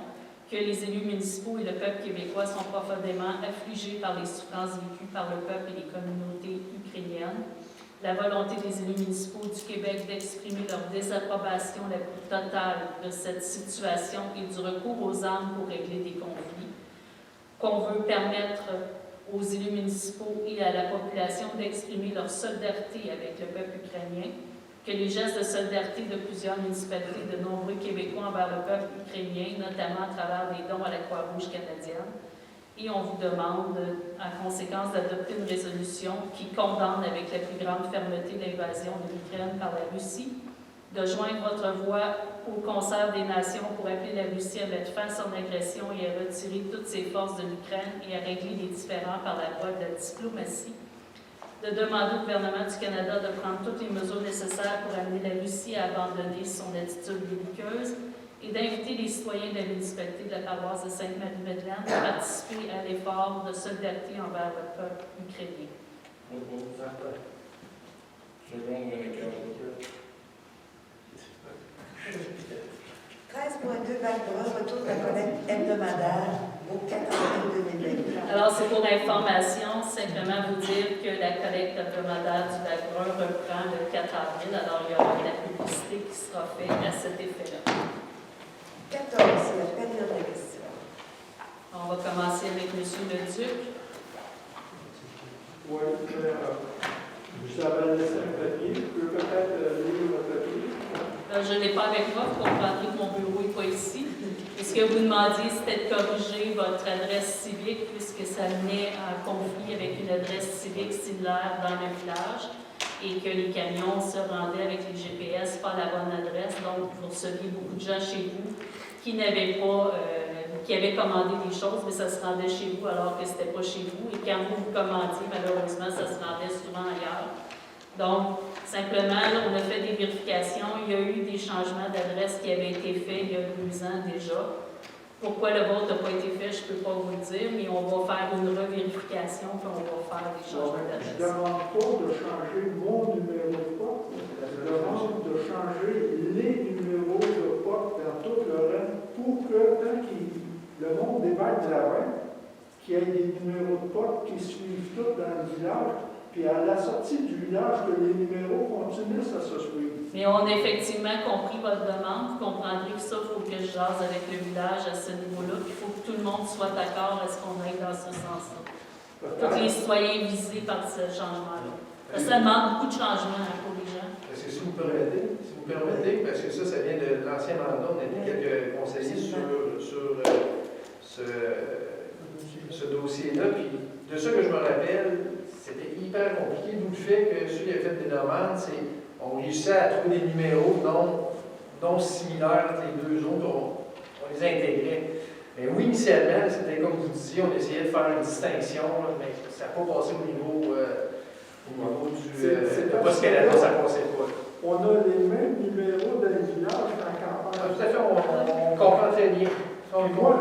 que les élus municipaux et le peuple québécois sont profondément affligés par les souffrances vécues par le peuple et les communautés ukrainiennes, la volonté des élus municipaux du Québec d'exprimer leur désapprobation la plus totale de cette situation et du recours aux armes pour régler des conflits, qu'on veut permettre aux élus municipaux et à la population d'exprimer leur solidarité avec le peuple ukrainien, que les gestes de solidarité de plusieurs municipalités, de nombreux Québécois envers le peuple ukrainien, notamment à travers des dons à la Croix-Rouge canadienne. Et on vous demande, en conséquence, d'adopter une résolution qui condamne avec la plus grande fermeté l'invasion de l'Ukraine par la Russie, de joindre votre voix au concert des nations pour appeler la Russie à mettre fin à son agression et à retirer toutes ses forces de l'Ukraine et à régler les différends par la voie de la diplomatie, de demander au gouvernement du Canada de prendre toutes les mesures nécessaires pour amener la Russie à abandonner son attitude belliqueuse et d'inviter les citoyens de la municipalité de la paroisse de Sainte-Marie-Madeleine à participer à l'effort de solidarité envers le peuple ukrainien. Martin? Seconde, René Carl. 13.2, Val-Brun, retour de la collecte hebdomadaire au 4 avril 2022. Alors, c'est pour information, simplement vous dire que la collecte hebdomadaire du Val-Brun reprend le 4 avril. Alors, il y aura de la publicité qui sera faite à cet effet-là. 14, c'est la période de questions. On va commencer avec M. Leduc. Oui, vous avez laissé un papier, je peux peut-être lire votre papier. Je ne l'ai pas avec moi, vous comprendrez que mon bureau n'est pas ici. Et ce que vous demandiez, c'était de corriger votre adresse civique, puisque ça venait en conflit avec une adresse civique similaire dans le village, et que les camions se rendaient avec les GPS pas à la bonne adresse. Donc, vous receviez beaucoup de gens chez vous qui n'avaient pas, qui avaient commandé des choses, mais ça se rendait chez vous alors que ce n'était pas chez vous. Et quand vous commandiez, malheureusement, ça se rendait souvent ailleurs. Donc, simplement, là, on a fait des vérifications. Il y a eu des changements d'adresse qui avaient été faits il y a 2 ans déjà. Pourquoi le vote n'a pas été fait, je ne peux pas vous le dire, mais on va faire une revérification, puis on va faire des changements Je ne d'adresse. demande pas de changer mon numéro de porte, je demande de changer les numéros de porte dans tout le reste pour que, tant que le monde débarque de la rue, qu'il y ait des numéros de porte qui suivent tout dans le village, puis à la sortie du village, que les numéros continuent à se suivre. Mais on a effectivement compris votre demande. Vous comprendrez que ça, il faut que je jase avec le village à ce niveau-là. Il faut que tout le monde soit d'accord à ce qu'on aille dans ce sens-là. Tous les citoyens visés par ce changement-là. Parce que ça demande beaucoup de changements pour les gens. Parce que si vous permettez, parce que ça vient de l'ancien mandat, on a mis quelques conseillers sur ce dossier-là. Puis de ce que je me rappelle, c'était hyper compliqué. D'où le fait que celui qui a fait des demandes, c'est on réussissait à trouver des numéros non similaires entre les deux zones, on les intégrait. Mais oui, initialement, c'était comme vous disiez, on essayait de faire une distinction, mais ça n'a pas passé au niveau du Poste Canada, ça ne passait pas. On a les mêmes numéros dans les villages qu'en campagne. Tout à fait, on comprend très bien. Moi,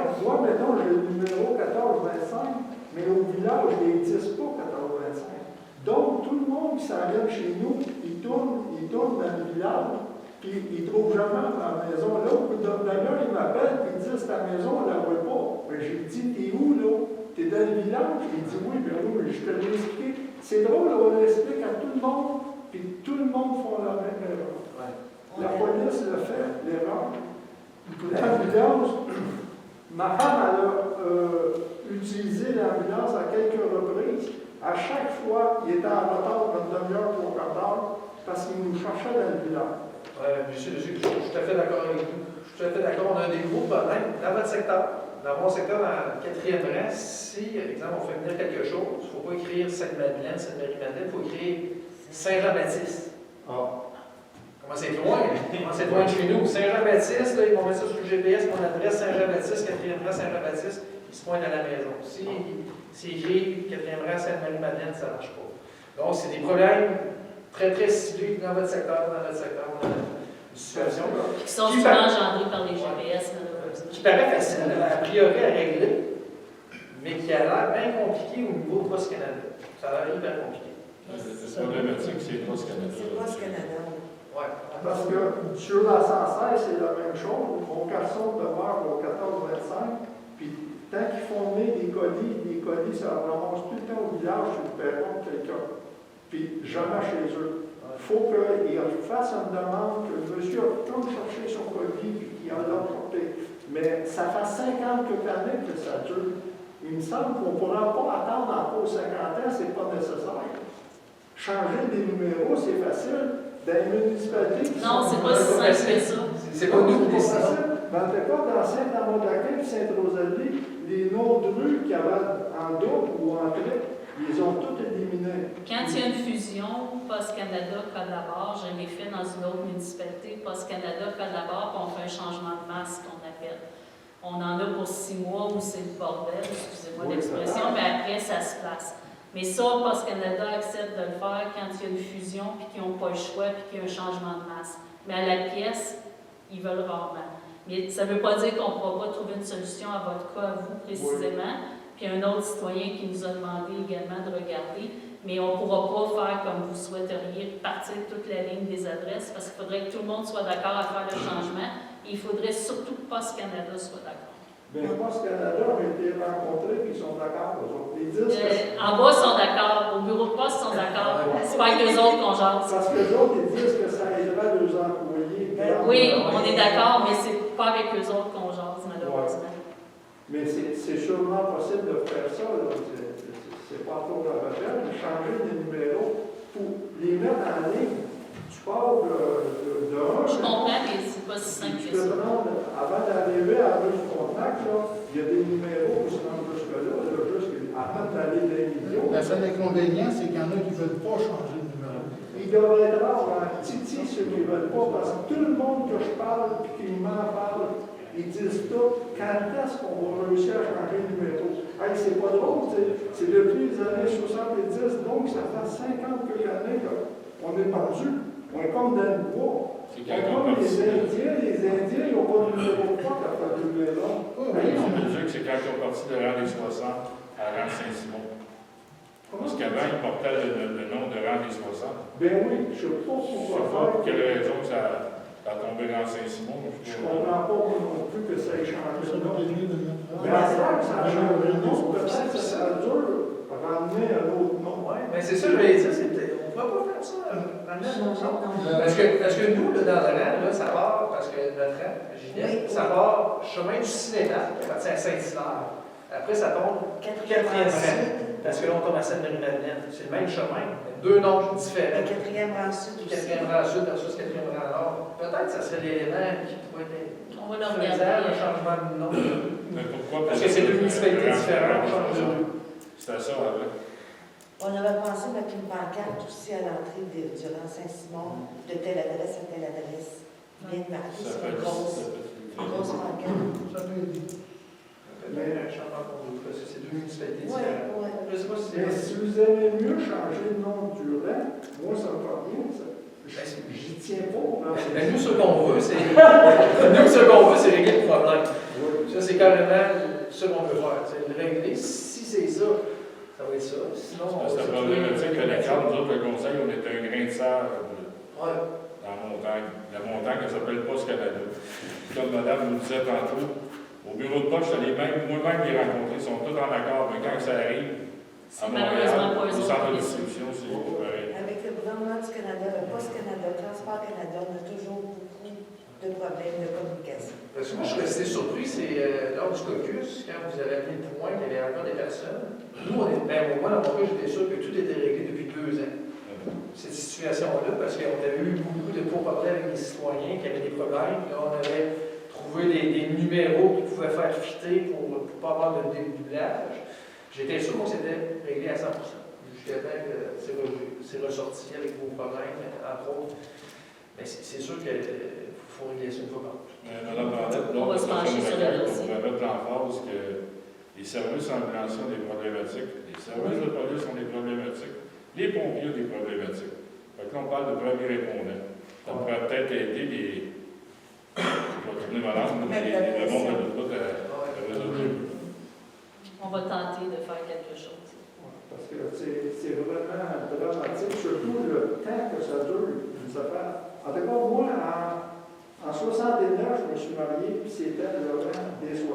mettons, j'ai le numéro 1425, mais au village, il n'existe pas 1425. Donc, tout le monde qui s'en vient chez nous, il tourne dans le village, puis il ne trouve jamais la maison. Là, d'ailleurs, il m'appelle, puis il dit, c'est ta maison, on ne la voit pas. Mais j'ai dit, t'es où, là? T'es dans le village? Il dit, oui, bien oui, mais je te l'ai expliqué. C'est drôle, on l'explique à tout le monde, puis tout le monde fait la même erreur. Ouais. La police le fait, l'erreur. L'ambulance, ma femme, elle a utilisé l'ambulance à quelques reprises. À chaque fois, il était en retard d'une demi-heure, 3 quarts d'heure, parce qu'il nous cherchait dans le village. Je suis tout à fait d'accord avec vous. Je suis tout à fait d'accord. On a des gros problèmes dans votre secteur. Dans mon secteur, dans le 4e rang, si, par exemple, on fait venir quelque chose, il ne faut pas écrire Sainte-Madeleine, Sainte-Marie-Madeleine, il faut écrire Saint-Jean-Baptiste. Ah. Comment c'est loin? Comment c'est loin de chez nous? Saint-Jean-Baptiste, là, ils vont mettre ça sur le GPS, mon adresse Saint-Jean-Baptiste, 4e rang Saint-Jean-Baptiste, ils se pointent à la maison. Si écrit 4e rang Sainte-Marie-Madeleine, ça ne marche pas. Donc, c'est des problèmes très, très ciblés dans votre secteur, on a une situation Qui sont souvent engendrés par les GPS, malheureusement. qui paraît facile, a priori, à régler, mais qui a l'air bien compliqué au niveau de Poste Canada. Ça a l'air hyper compliqué. C'est problématique, c'est Poste Canada. C'est pas ce Canada. Ouais. Parce que sur la 116, c'est la même chose. Mon garçon demeure au 1425, puis tant qu'ils font venir des colis, ça ramasse tout le temps au village sur le perron de quelqu'un. Puis jamais chez eux. Il faut qu'ils fassent une demande, que le monsieur retourne chercher son colis, puis qu'il en l'a porté. Mais ça fait 50 quelques années que ça dure. Il me semble qu'on ne pourra pas attendre encore 50 ans, c'est pas nécessaire. Changer des numéros, c'est facile. Dans les municipalités qui Non, sont... c'est pas si simple que ça. C'est pas nous qui décidons. Dans le cas dans Saint-Amand-de-la-Quai et Sainte-Rosalie, les noms de rues qu'il y avait en double ou en triple, ils ont tous éliminés. Quand il y a une fusion, Poste Canada collabore, je l'ai fait dans une autre municipalité, Poste Canada collabore, puis on fait un changement de masse qu'on appelle. On en a pour 6 mois où c'est le bordel, excusez-moi l'expression, mais après ça se place. Mais ça, Poste Canada accepte de le faire quand il y a une fusion, puis qu'ils n'ont pas le choix, puis qu'il y a un changement de masse. Mais à la pièce, ils veulent rarement. Mais ça ne veut pas dire qu'on ne pourra pas trouver une solution à votre cas, à vous précisément. Puis un autre citoyen qui nous a demandé également de regarder. Mais on ne pourra pas faire comme vous souhaiteriez, partir toute la ligne des adresses, parce qu'il faudrait que tout le monde soit d'accord à faire le changement. Et il faudrait surtout que Poste Canada soit d'accord. Bien, Poste Canada a été rencontrés et ils sont d'accord. Ils disent que... En bas, ils sont d'accord. Au bureau de poste, ils sont d'accord. C'est pas avec eux autres qu'on jase. Parce que les autres, ils disent que ça aiderait leurs employés. Oui, on est d'accord, mais c'est pas avec eux autres qu'on jase, malheureusement. Mais c'est sûrement possible de faire ça. C'est pas trop la recherche, de changer les numéros pour les mettre en ligne. Tu pars de Je comprends, mais c'est pas si simple que ça. Avant d'arriver à Russe Contact, il y a des numéros qui se rendent jusque-là, avant d'aller dans les millions. La seule inconvénient, c'est qu'il y en a qui ne veulent pas changer de numéro. Ils devraient être en titi ceux qui ne veulent pas, parce que tout le monde que je parle et qui m'en parle, ils disent tout, quand est-ce qu'on va réussir à changer de numéro? Hey, c'est pas drôle, c'est depuis les années 70, donc ça fait 50 quelques années qu'on est perdu. On est comme dans le bois. C'est quand Comme on les partit. Indiens, ils n'ont pas de numéro de poids quand tu as doublé là. Le Duc, c'est quand ils sont partis de rang des 60 à rang Saint-Simon. Parce qu'avant, ils portaient le nom de rang des 60. Ben oui, je ne sais pas Je ne sais pourquoi pas pour faire. quelle raison ça a tombé rang Saint-Simon. Je ne comprends pas moi non plus que ça ait changé Ça de nom. va régler de mettre. Mais à ça, ça a changé de nom, peut-être que ça sera dur de ramener un autre nom. Ouais, mais c'est ça, je voulais dire, on ne pourrait pas faire ça, ramener un autre nom. Parce que nous, là, dans le rang, là, ça part, parce que notre rang, Ginette, Oui. ça part chemin du cinéma, ça partit à Saint-Hilaire. Après, ça tombe quatrième rang. Parce que là, on tombe à Sainte-Marie-Madeleine. C'est le même chemin, mais deux noms différents. Le quatrième rang sud aussi. Quatrième rang sud versus quatrième rang nord. Peut-être que ça serait l'élément qui pourrait être On va le faisable, un regarder. changement de nom. Mais pourquoi? Parce que c'est deux municipalités différentes, on change de nom. C'était ça avant. On avait pensé mettre une pancarte aussi à l'entrée du rang Saint-Simon, de telle adresse à telle adresse. Bien marqué Ça sur fait une grosse pancarte. Ça peut aider. Peut-être un changement pour vous, parce que c'est deux municipalités Oui, différentes. oui. Je ne sais pas si Mais si vous aimez mieux changer le nom du rang, moi, ça me va bien, ça. Ben, J'y tiens pas. Là. ben, nous, ce qu'on veut, c'est régler le problème. Ça, c'est carrément ce qu'on veut faire. C'est le régler. Si c'est ça, ça va être ça. Sinon, on va C'est la problématique que les cadres, nous autres, le conseil, on était un grain de sable Ouais. dans la montagne. La montagne, elle s'appelle Poste Canada. Comme madame nous disait tantôt, au bureau de poste, moi-même les rencontrés, ils sont tous en accord, mais quand ça arrive, à C'est Montréal, malheureusement pas eux au autres centre de qui décident. distribution, c'est pareil. Avec le gouvernement du Canada, le Poste Canada, Transport Canada, on a toujours beaucoup de problèmes de communication. Parce que moi, je suis resté surpris, c'est lors du caucus, quand vous avez mis le point, il y avait encore des personnes. Nous, moi, dans mon cas, j'étais sûr que tout était réglé depuis 2 ans. Cette situation-là, parce qu'on avait eu beaucoup de pourparlers avec les citoyens qui avaient des problèmes. Là, on avait trouvé des numéros qui pouvaient faire fitter pour ne pas avoir de doublage. J'étais sûr qu'on s'était réglé à 100%. Jusqu'à temps que c'est ressorti avec vos problèmes, entre autres. Mais c'est sûr qu'il faut régler ça une fois par toutes. Madame Bandette, On va se pencher sur le dossier. on pourrait mettre l'emphase que les services ambulanciers ont des problématiques, les services de police ont des problématiques, les pompiers ont des problématiques. Fait que là, on parle de premier répondant. Ça pourrait peut-être aider les. Je vais tourner ma langue, mais le monde de l'autoroute à résoudre. On va tenter de faire quelque chose. Parce que c'est vraiment dramatique, surtout le temps que ça dure, une affaire. En tout cas, moi, en 69, je me suis marié, puis c'était le rang des 60.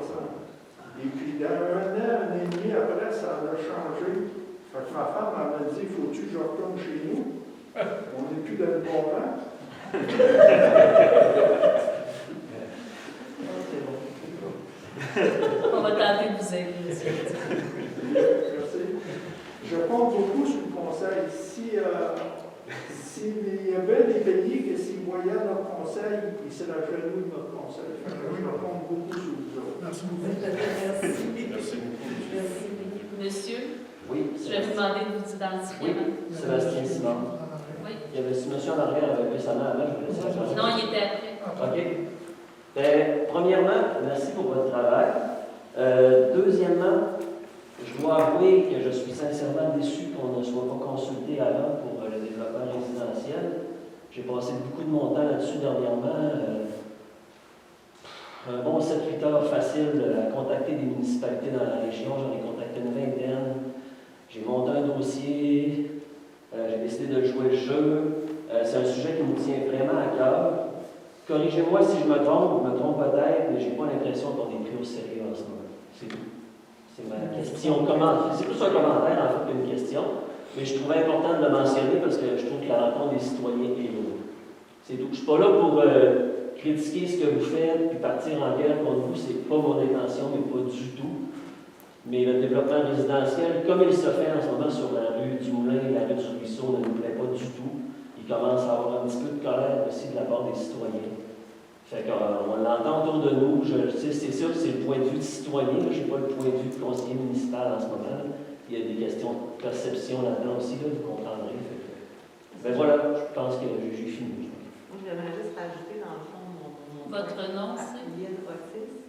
Et puis, dans 1 an et demi après, ça a changé. Fait que ma femme m'a dit, faut-tu que je retourne chez nous? On n'est plus dans le bon rang. On va tenter de vous aider, monsieur. Merci. Je compte beaucoup sur le conseil. S'il y avait des pays que s'ils voyaient notre conseil, ils seraient à genoux de notre conseil. Fait que je compte beaucoup sur vous autres. Merci beaucoup. Merci. Merci beaucoup. Merci. Monsieur, Oui, je vais vous demander de vous identifier. Oui. Sébastien Simon. Oui. Il y avait ce monsieur en arrière avec récemment avant, je voulais savoir. Non, il était après. OK. Ben, premièrement, merci pour votre travail. Deuxièmement, je dois avouer que je suis sincèrement déçu qu'on ne soit pas consulté avant pour le développement résidentiel. J'ai passé beaucoup de mon temps là-dessus dernièrement. Un bon 7-8 heures facile à contacter des municipalités dans la région. J'en ai contacté une vingtaine. J'ai monté un dossier. J'ai décidé de jouer le jeu. C'est un sujet qui me tient vraiment à cœur. Corrigez-moi si je me trompe peut-être, mais je n'ai pas l'impression qu'on est pris au sérieux en ce moment. C'est tout. C'est ma question. C'est plus un commentaire en fait qu'une question, mais je trouvais important de le mentionner parce que je trouve que la rencontre des citoyens est lourde. C'est tout. Je ne suis pas là pour critiquer ce que vous faites puis partir en guerre contre vous. C'est pas mon intention, mais pas du tout. Mais le développement résidentiel, comme il se fait en ce moment sur la rue du Moulin et la rue du Ruisseau, ne nous plaît pas du tout. Il commence à avoir un petit peu de colère aussi de la part des citoyens. Fait qu'on l'entend autour de nous. Je sais, c'est sûr, c'est le point de vue du citoyen. Je n'ai pas le point de vue du conseiller municipal en ce moment. Là. Il y a des questions de perception là-dedans aussi, là, vous comprendrez. Ben voilà, je pense que j'ai fini. Moi, j'aimerais juste rajouter dans le fond mon Votre nom, c'est? Lynn Otis.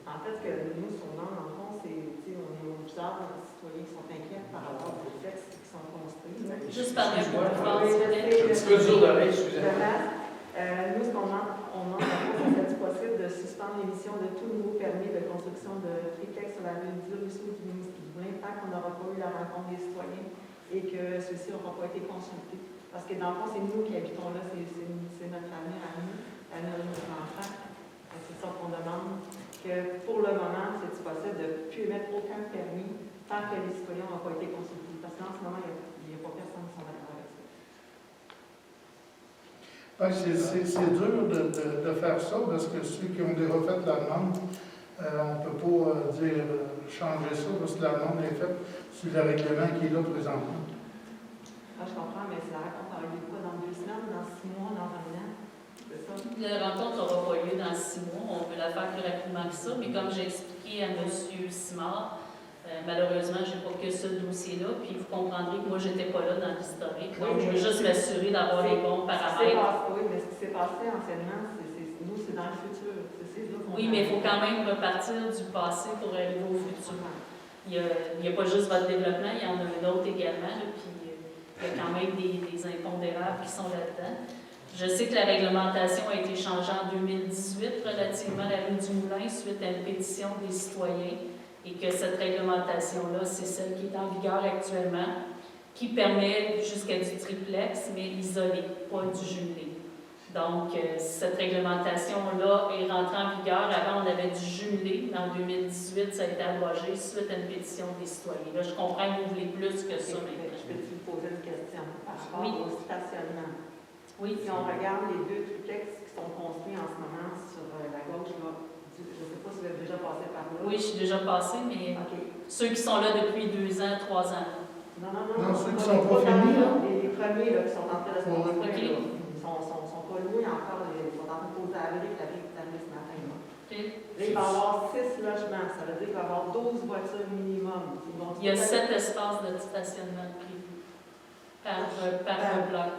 En fait, ce que nous, son nom, dans le fond, c'est, tu sais, on est plusieurs citoyens qui sont inquiets par rapport aux textes qui sont construits. Juste parler un peu plus fort, Oui, s'il vous je plaît. sais, Un petit peu dur d'oreille, excusez-moi. Vraiment. Nous, ce qu'on demande, c'est possible de suspendre l'émission de tout nouveau permis de construction de triplex sur la rue du Ruisseau du Ministre tant qu'on n'aura pas eu la rencontre des citoyens et que ceux-ci n'auront pas été consultés. Parce que dans le fond, c'est nous qui habitons là, c'est notre avenir à nous, à nos enfants. C'est ça qu'on demande. Que pour le moment, c'est possible de ne plus émettre aucun permis tant que les citoyens n'ont pas été consultés. Parce qu'en ce moment, il n'y a pas personne qui sont d'accord avec ça. C'est dur de faire ça parce que ceux qui ont déjà fait la demande, on ne peut pas dire changer ça parce que la demande est faite sur le règlement qui est là présentement. Ah, je comprends, mais c'est la rencontre aura lieu quoi dans 2 semaines, dans 6 mois, dans 1 an? C'est ça? La rencontre n'aura pas lieu dans 6 mois. On veut la faire plus rapidement que ça, mais comme j'ai expliqué à M. Simard, malheureusement, je n'ai pas que ce dossier-là, puis vous comprendrez que moi, je n'étais pas là dans l'historique. Donc, je veux juste m'assurer d'avoir les bons paramètres. Oui, mais ce qui s'est passé anciennement, nous, c'est dans le futur. Oui, mais il faut quand même repartir du passé pour arriver au futur. Il n'y a pas juste votre développement, il y en a un autre également, là, puis il y a quand même des impondérables qui sont là-dedans. Je sais que la réglementation a été changée en 2018 relativement à la rue du Moulin suite à une pétition des citoyens et que cette réglementation-là, c'est celle qui est en vigueur actuellement, qui permet jusqu'à du triplex, mais isolé, pas du jumelé. Donc, cette réglementation-là est rentrée en vigueur. Avant, on avait du jumelé. En 2018, ça a été abrogé suite à une pétition des citoyens. Là, je comprends que vous voulez plus que ça maintenant. Je peux te poser une question par rapport Oui. au stationnement. Oui. Si on regarde les 2 triplex qui sont construits en ce moment sur la gauche, là, je ne sais pas si vous avez déjà passé par là. Oui, je suis déjà passée, mais OK. ceux qui sont là depuis 2 ans, 3 ans. Non, ceux qui sont pas finis, là. Les premiers là, qui sont en train de se construire, OK. là, ils sont pas loin encore, ils sont en train de poser à l'abri ce matin. Là. OK. Là, il va y avoir 6 logements, ça veut dire qu'il va y avoir 12 voitures minimum. Il y a 7 espaces de stationnement prévus par bloc.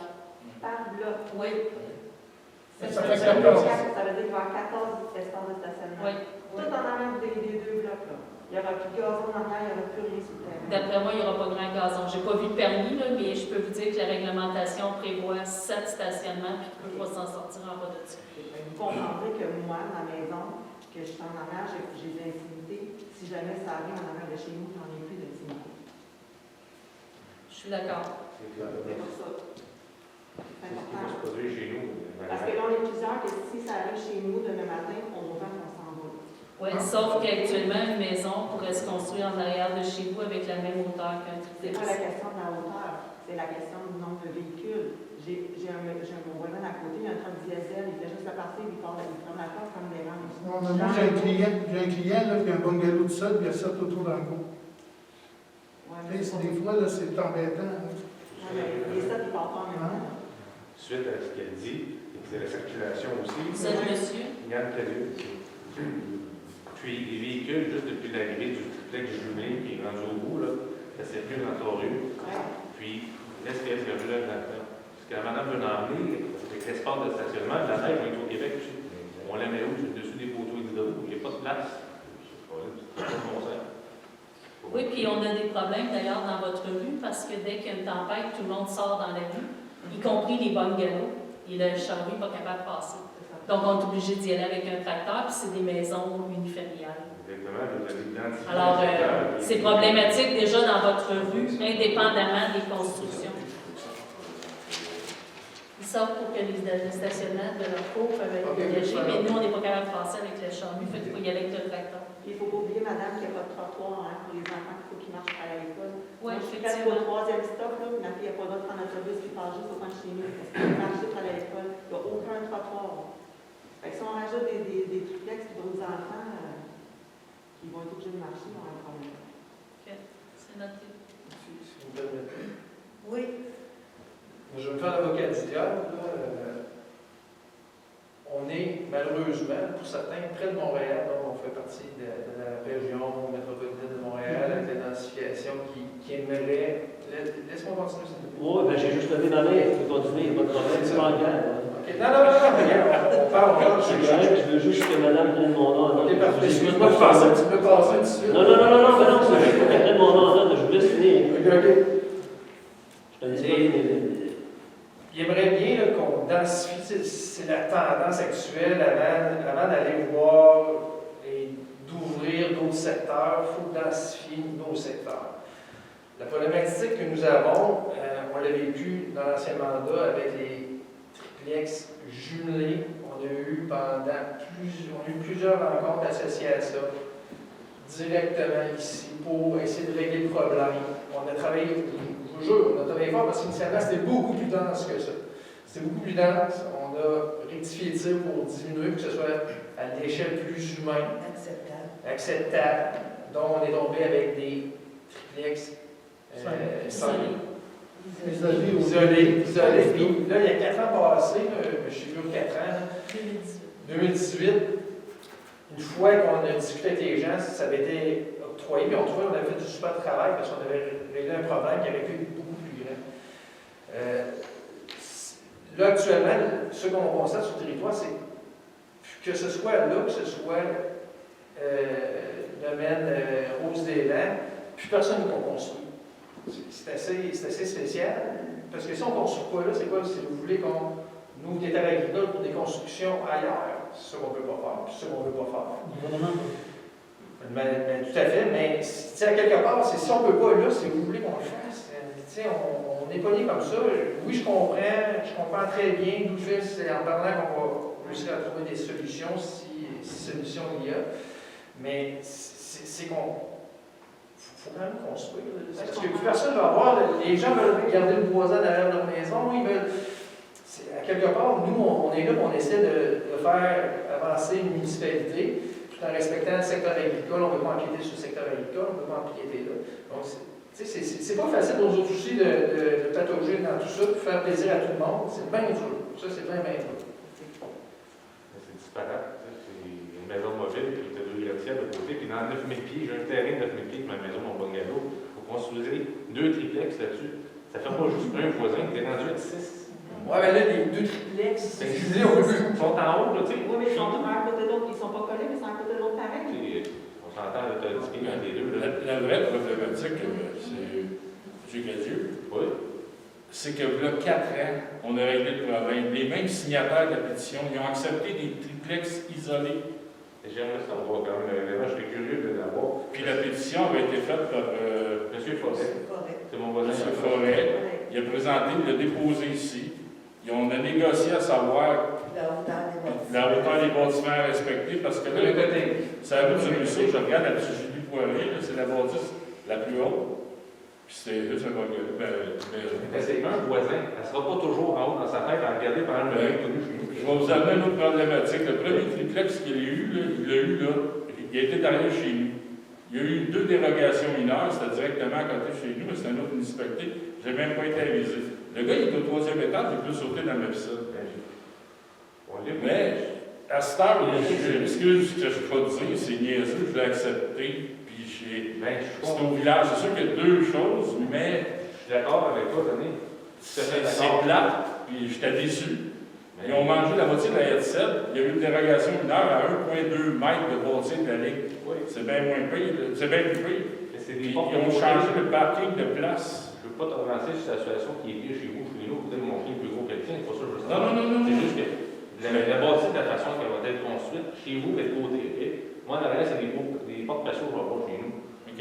Par bloc. Oui. Ça fait 14. Ça veut dire qu'il va y avoir 14 espaces de stationnement. Oui. Tout en arrière des 2 blocs. Là. Il n'y aura plus de gazon en arrière, il n'y aura plus rien sur le terrain. D'après moi, il n'y aura pas grand gazon. Je n'ai pas vu le permis, là, mais je peux vous dire que la réglementation prévoit 7 stationnements et qu'on ne peut pas s'en sortir en bas de ça. Vous comprendrez que moi, ma maison, que je suis en arrière, j'ai de l'intimité. Si jamais ça arrive en arrière de chez nous, j'en ai plus d'intimité. Je suis d'accord. C'est pour ça. C'est C'est ce qui va se important. produire chez nous. Parce que là, on est plusieurs que si ça arrive chez nous demain matin, on va qu'on s'en va. Oui, sauf qu'actuellement, une maison pourrait se construire en arrière de chez vous avec la même hauteur qu'un C'est triplex. pas la question de la hauteur, c'est la question du nombre de véhicules. J'ai mon voisin à côté, il a un train de diesel, il fait juste la partie, il ferme la porte comme des rangs. Non, mais moi, j'ai un client là, qui a un bungalow tout seul, puis il y a 7 autos dans le coin. Ouais, Des fois, là, c'est embêtant. Hein. les 7, ils partent pas en même temps. Suite à ce qu'elle dit, c'est la circulation aussi. Vous êtes monsieur? Yann Prévu. Puis les véhicules, juste depuis l'arrivée du triplex jumelé qui est rendu au bout, là, ça circule dans ta rue. Puis, laisse qu'il y ait ce là-dedans. Parce que la madame veut l'emmener, avec l'espace de stationnement, la neige est au Québec aussi. On la met où? Dessus des poteaux d'eau, il n'y a pas de place. C'est pas bon sens. Oui, puis on a des problèmes d'ailleurs dans votre rue parce que dès qu'il y a une tempête, tout le monde sort dans la rue, y compris les bungalows, et le chariot n'est pas capable de passer. Donc, on est obligé d'y aller avec un tracteur, puis c'est des maisons unifamiliales. Exactement, vous avez identifié. Alors, c'est problématique déjà dans votre rue, indépendamment des constructions. Ils sortent pour que les stationnements de leur cours peuvent être dégagés, mais nous, on n'est pas capable de passer avec le chariot, fait qu'il faut y aller avec le tracteur. Il ne faut pas oublier, madame, qu'il n'y a pas de trottoir hein, pour les enfants, qu'il faut qu'ils marchent à l'école. Oui, Moi, je suis presque au 3e stop, là, ma fille n'a pas le droit de prendre l'autobus qui passe juste au coin de chez nous, parce qu'elle marche pour aller à l'école. Il n'y a aucun trottoir. Fait que si on rajoute des triplex et d'autres enfants qui vont être obligés de marcher, on va avoir un problème. OK, c'est noté. Si vous me permettez. Oui. Je vais me faire l'avocat du diable. On est malheureusement, pour certains, près de Montréal. Donc on fait partie de la région métropolitaine de Montréal avec la densification qui aimerait. Laisse-moi continuer, s'il te plaît. Oui, ben, j'ai juste levé ma main, je peux continuer, il n'y a pas de problème, c'est pas en guerre. OK. Non, regarde, on parle. C'est correct, je veux juste que madame prenne mon nom. OK, parfait. Excuse-moi de faire ça, tu peux passer tout de suite. Non, c'est juste qu'elle prenne mon nom en note, je vous laisse finir. OK. Je te dis pas, Il aimerait bien là, qu'on densifie. c'est la tendance actuelle avant d'aller voir et d'ouvrir d'autres secteurs, il faut densifier nos secteurs. La problématique que nous avons, on l'a vécu dans l'ancien mandat avec les triplex jumelés. On a eu plusieurs rencontres associées à ça, directement ici, pour essayer de régler le problème. On a travaillé, je vous jure, on a travaillé fort parce qu'initialement, c'était beaucoup plus dense que ça. C'était beaucoup plus dense. On a rectifié le tir pour diminuer, pour que ce soit à l'échelle plus humaine. Acceptable. Donc, on est tombé avec des triplex isolés. Puis là, il y a 4 ans passés, je suis plus 4 ans, 2018, une fois qu'on a discuté avec les gens, ça avait été octroyé, puis on avait fait du super travail parce qu'on avait réglé un problème qui avait été beaucoup plus grand. Là, actuellement, ce qu'on constate sur le territoire, c'est que ce soit là, que ce soit le domaine Rose des Landes, puis personne ne construit. C'est assez spécial, parce que si on ne construit pas là, c'est quoi? Si vous voulez qu'on ouvre des terres agricoles pour des constructions ailleurs, c'est ce qu'on ne peut pas faire, puis c'est ce qu'on ne veut pas faire. Mais, tout à fait, mais à quelque part, si on ne peut pas là, si vous voulez qu'on le fasse, on est pogné comme ça. Oui, je comprends très bien d'où c'est en parlant qu'on va réussir à trouver des solutions, si solutions il y a, mais c'est qu'on faut quand même construire. Parce que plus personne ne va voir, les gens veulent garder le boisage derrière leur maison, ils veulent. À quelque part, nous, on est là, on essaie de faire avancer une municipalité, tout en respectant le secteur agricole. On ne veut pas empiéter sur le secteur agricole, on ne veut pas empiéter là. Donc, c'est pas facile pour nous autres aussi de patauger dans tout ça, de faire plaisir à tout le monde. C'est bien dur. Ça, c'est bien dur. C'est disparate. C'est une maison mobile, puis tu as 2 gratte-ciels de côté, puis dans 9000 pieds, j'ai un terrain de 9000 pieds, ma maison, mon bungalow. Vous construisez 2 triplex là-dessus. Ça fait pas juste un voisin, tu es rendu à 6. Ouais, mais là, les 2 triplex, c'est jumelé, ils sont en haut, là, tu sais. Oui, mais ils sont un à côté de l'autre, ils ne sont pas collés, mais c'est à côté de l'autre pareil. On s'entend, là, tu as 10 pieds entre les deux. Là. La vraie problématique, c'est Dieu, oui. C'est que là, 4 ans, on a réglé le problème. Les mêmes signataires de la pétition, ils ont accepté des triplex isolés. J'aimerais savoir quand même l'élément, je serais curieux de l'avoir. Puis la pétition avait été faite par M. Forêt. C'est mon voisin. M. Forêt. Il a présenté, il l'a déposé ici. Et on a négocié à savoir la hauteur des bâtiments à respecter parce que là, c'est la rue du Ruisseau, je regarde la petite Julie Poirier, c'est la bâtisse la plus haute. Puis c'est juste un mais c'est un voisin. Elle ne sera pas toujours en haut dans sa tête à regarder par exemple le mec connu chez nous. Je vais vous amener une autre problématique. Le premier triplex qu'il a eu, il a été derrière chez nous. Il y a eu 2 dérogations mineures, c'était directement à côté de chez nous, mais c'est une autre municipalité. Je n'ai même pas été avisé. Le gars, il est au 3e étage, j'ai pu sauter dans ma piscine. Mais, à cette heure, excuse ce que je peux dire, c'est niaiseux, je l'ai accepté, puis c'est au village. C'est sûr qu'il y a 2 choses, mais. Je suis d'accord avec toi, Denis. C'est plat, puis j'étais déçu. Ils ont mangé la moitié de la headset. Il y a eu une dérogation mineure à 1,2 mètres de bâtiment de la ligue. Oui. C'est bien moins pire. C'est bien plus pire. Ils ont changé changé le parking de place. Je ne veux pas t'avancer sur la situation qui est liée chez vous. Chez nous, vous allez montrer le plus gros chrétien. C'est pas ça que je veux savoir. Non. C'est juste que la bâtisse, de la façon qu'elle va être construite, chez vous, elle est côté. Okay? Moi, la reste, c'est des portes patio que je vais voir chez nous. OK.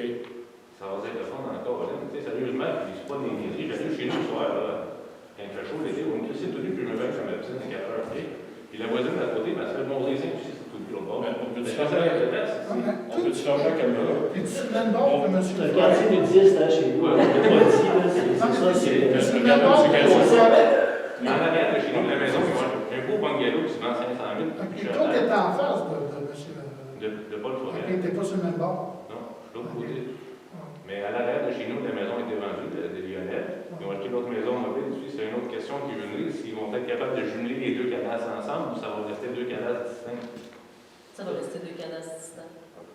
Ça va être le fun encore. Là. Sérieusement, puis c'est pas des niaiseries. J'allais chez nous ce soir, là. Quand il fait chaud l'été, on me dit c'est tenu, puis je me mets sur ma piscine à 4 heures. Puis la voisine d'à côté, ben, ça fait mon raisin, tu sais, c'est tout le l'autre bord. On peut-tu fermer la caméra? Puis tu même bord que monsieur. Le quartier nudiste, hein, chez nous. C'est ça, c'est. Même bord que En arrière de chez nous, la maison, un beau bungalow qui se vend 500 000. puis toi, tu étais en face de monsieur. De Paul Forêt. Tu n'étais pas sur le même bord. Non, l'autre côté. Mais à l'arrière de chez nous, la maison a été vendue, des Lyonnais. Ils ont acheté l'autre maison mobile dessus. C'est une autre question qui veut venir. S'ils vont être capables de jumeler les 2 cadastres ensemble ou ça va rester 2 cadastres distincts? Ça va rester 2 cadastres distincts.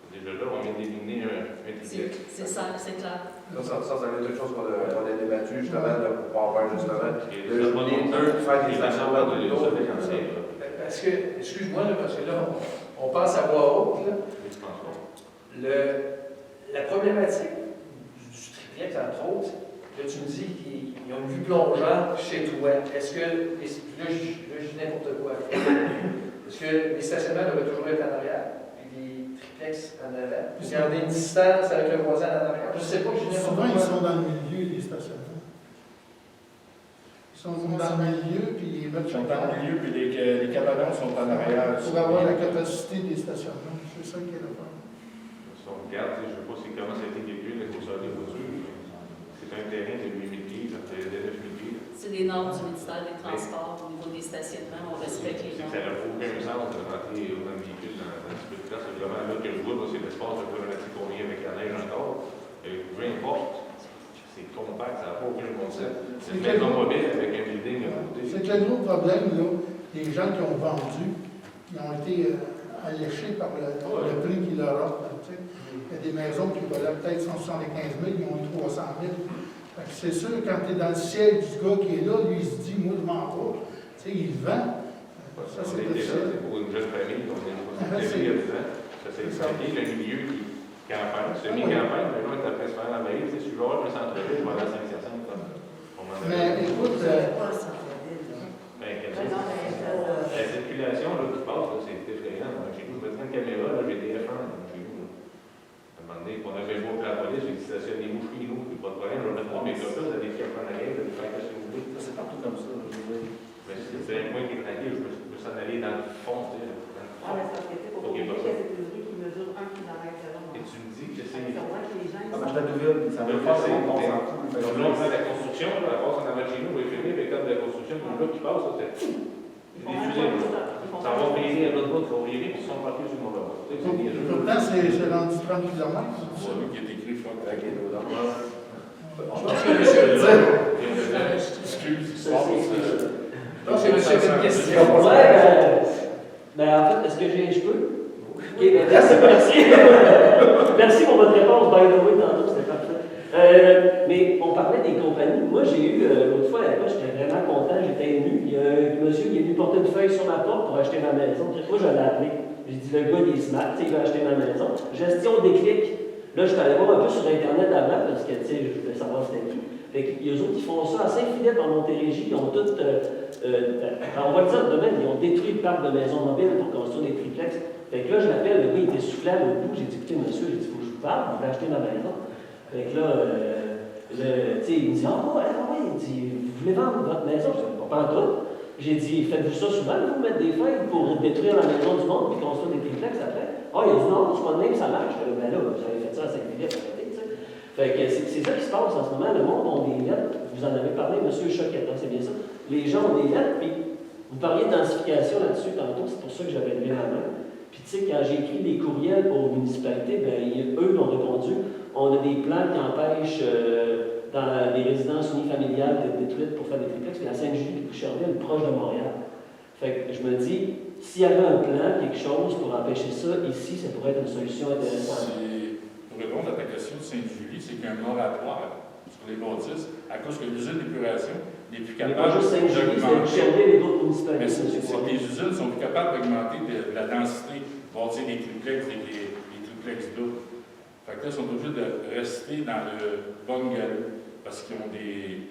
Déjà là, on vient d'éliminer un triplex. C'est ça, c'est clair. Ça, c'est une chose qu'on a débattu justement pour pouvoir faire justement de Les deux faire des actions dans le dos. Parce que, excuse-moi, parce que là, on pense à voix haute. Là. La problématique du triplex, entre autres, là, tu me dis qu'ils ont une vue plongeante chez toi. Est-ce que, là, je dis n'importe quoi. Est-ce que les stationnements doivent toujours être en arrière, puis les triplex en avant, puis garder une distance avec le voisin en arrière? Je ne sais pas, je dis n'importe Souvent, quoi. ils sont dans le milieu, les stationnements. Ils sont dans le milieu, puis ils mettent Ils sont dans le milieu, puis les cabanons sont en arrière. pour avoir la capacité des stationnements. C'est ça qui est le problème. Si on regarde, je ne sais pas comment ça a été calculé, la grosseur des voitures. C'est un terrain de 8000 pieds, de 9000 pieds. C'est des normes du ministère des Transports au niveau des stationnements. On respecte les Ça normes. n'a aucun sens de rentrer dans le véhicule dans un petit peu de place. C'est vraiment là que je vois, c'est l'espace de problématique qu'on est avec la neige encore. Peu importe, c'est compact, ça n'a pas aucun concept. C'est une maison mobile avec un building à côté. C'est que le gros problème, là, les gens qui ont vendu, ils ont été alléchés par le prix qu'ils leur offrent. Tu sais. Il y a des maisons qui valaient peut-être 175 000, ils ont eu 300 000. Fait que c'est sûr, quand tu es dans le ciel du gars qui est là, lui, il se dit, moi, je m'en vais. Tu sais, il vend. Ça, c'est difficile. C'est pour une jeune famille, on est il y a 10 ans. Ça s'est expliqué, le milieu qui campagne, semi-campagne, mais là, on est après se faire envahir. Tu sais, si je vais avoir le centre-ville, je vais aller à Saint-Hyacinthe. Mais écoute, la circulation là, qui passe, là, c'est effrayant. Chez nous, je me tiens une caméra, là, j'ai des F1 chez nous. Là. À un moment donné, on avait beau pour la police, j'ai dit stationnez-vous chez nous, il n'y a pas de problème, je vais mettre mon make-up là, vous avez des F1 à l'arrière, vous allez faire ce que vous voulez. C'est partout comme ça. Mais c'est un point qui est tranquille, je peux s'en aller dans le fond, tu sais. Ah, mais c'est parce que c'est pour oublier qu'il y a cette mesure qui mesure 1 km selon moi. Et tu me dis que c'est. C'est vrai que les gens, ils Ça marche sont... la nouvelle, ça veut pas c'est on s'en fout. Donc là, on fait la construction, là, la passe en avant de chez nous, on va y filmer, mais comme la construction, tout le gars qui passe, ça, c'est. Ils font Des un fusées, point là. ils font Ça va payer à l'autre bout, ça va payer, puis ils sont partis sur mon bord. pourtant, c'est rendu 30 km. C'est lui qui est écrit fuck la Ok, gueule. donc, Excuse, Donc, c'est monsieur qui a une question. Ouais, ben, en fait, est-ce que je peux? Ok, ben, merci. Merci pour votre réponse, by the way, tantôt, c'était parfait. Mais on parlait des compagnies. Moi, j'ai eu, l'autre fois, là, j'étais vraiment content, j'étais ému. Il y a un monsieur qui est venu porter une feuille sur ma porte pour acheter ma maison. Moi, je l'ai appelé. J'ai dit, le gars, il est smart, il va acheter ma maison. Gestion des clics. Là, je suis allé voir un peu sur Internet avant, parce que, tu sais, je voulais savoir c'était qui. Fait que, eux autres, ils font ça à Saint-Philippe, en Montérégie. Ils ont tout, on va le dire demain, ils ont détruit le parc de maisons mobiles pour construire des triplex. Fait que là, je l'appelle, le gars, il était soufflé à l'autre bout. J'ai dit, écoutez, monsieur, j'ai dit, il faut que je vous parle, vous voulez acheter ma maison. Fait que là, tu sais, il me dit, ah ouais, il dit, vous voulez vendre votre maison? Je dis, pas en tout. J'ai dit, faites-vous ça souvent, vous mettre des feuilles pour détruire la maison du monde puis construire des triplex après? Ah, il a dit, non, c'est pas de même, ça marche. Je dis, ben là, vous avez fait ça à Saint-Philippe, arrêtez, tu sais. Fait que c'est ça qui se passe en ce moment. Le monde a des lettres. Vous en avez parlé, M. Choquette, hein, c'est bien ça. Les gens ont des lettres, puis vous parliez de densification là-dessus tantôt, c'est pour ça que j'avais levé la main. Puis tu sais, quand j'ai écrit des courriels aux municipalités, ben, eux m'ont répondu, on a des plans qui empêchent dans les résidences unifamiliales d'être détruites pour faire des triplex, puis la Sainte-Julie de Boucherville, proche de Montréal. Fait que je me dis, s'il y avait un plan, quelque chose pour empêcher ça, ici, ça pourrait être une solution intéressante. Pour répondre à ta question de Sainte-Julie, c'est qu'il y a un moratoire sur les bâtisses à cause que l'usine d'épuration n'est plus Mais capable pas juste Sainte-Julie, c'est d'augmenter. Boucherville et d'autres municipalités. Mais c'est M. que les usines sont plus capables d'augmenter de la densité, bâtir des triplex et des triplex doubles. Fait que là, ils sont obligés de rester dans le bungalow parce qu'ils ont des.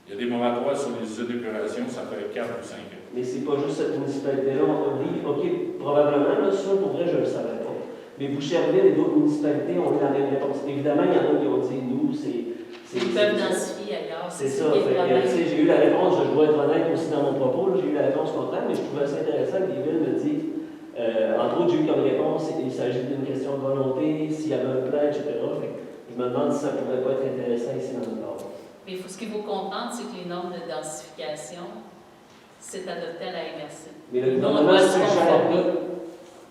Il y a des moratoires sur les usines d'épuration, ça fait 4 ou 5 ans. Mais c'est pas juste cette municipalité-là. On dit, OK, probablement, là, ça, pour vrai, je ne le savais pas. Mais Boucherville et d'autres municipalités ont eu la même réponse. Évidemment, il y en a qui ont dit, nous, c'est. Ils peuvent densifier ailleurs. C'est ça ça. qui est le problème. J'ai eu la réponse, je dois être honnête aussi dans mon propos, j'ai eu la réponse contraire, mais je trouvais ça intéressant que les villes me disent, entre autres, j'ai eu comme réponse, il s'agit d'une question de volonté, s'il y avait un plan, etc. Fait que je me demande si ça ne pourrait pas être intéressant ici dans notre ordre. Mais ce qu'il faut comprendre, c'est que les normes de densification, c'est adopté à la MRC. Mais le Donc, gouvernement on doit se suggère, conformer.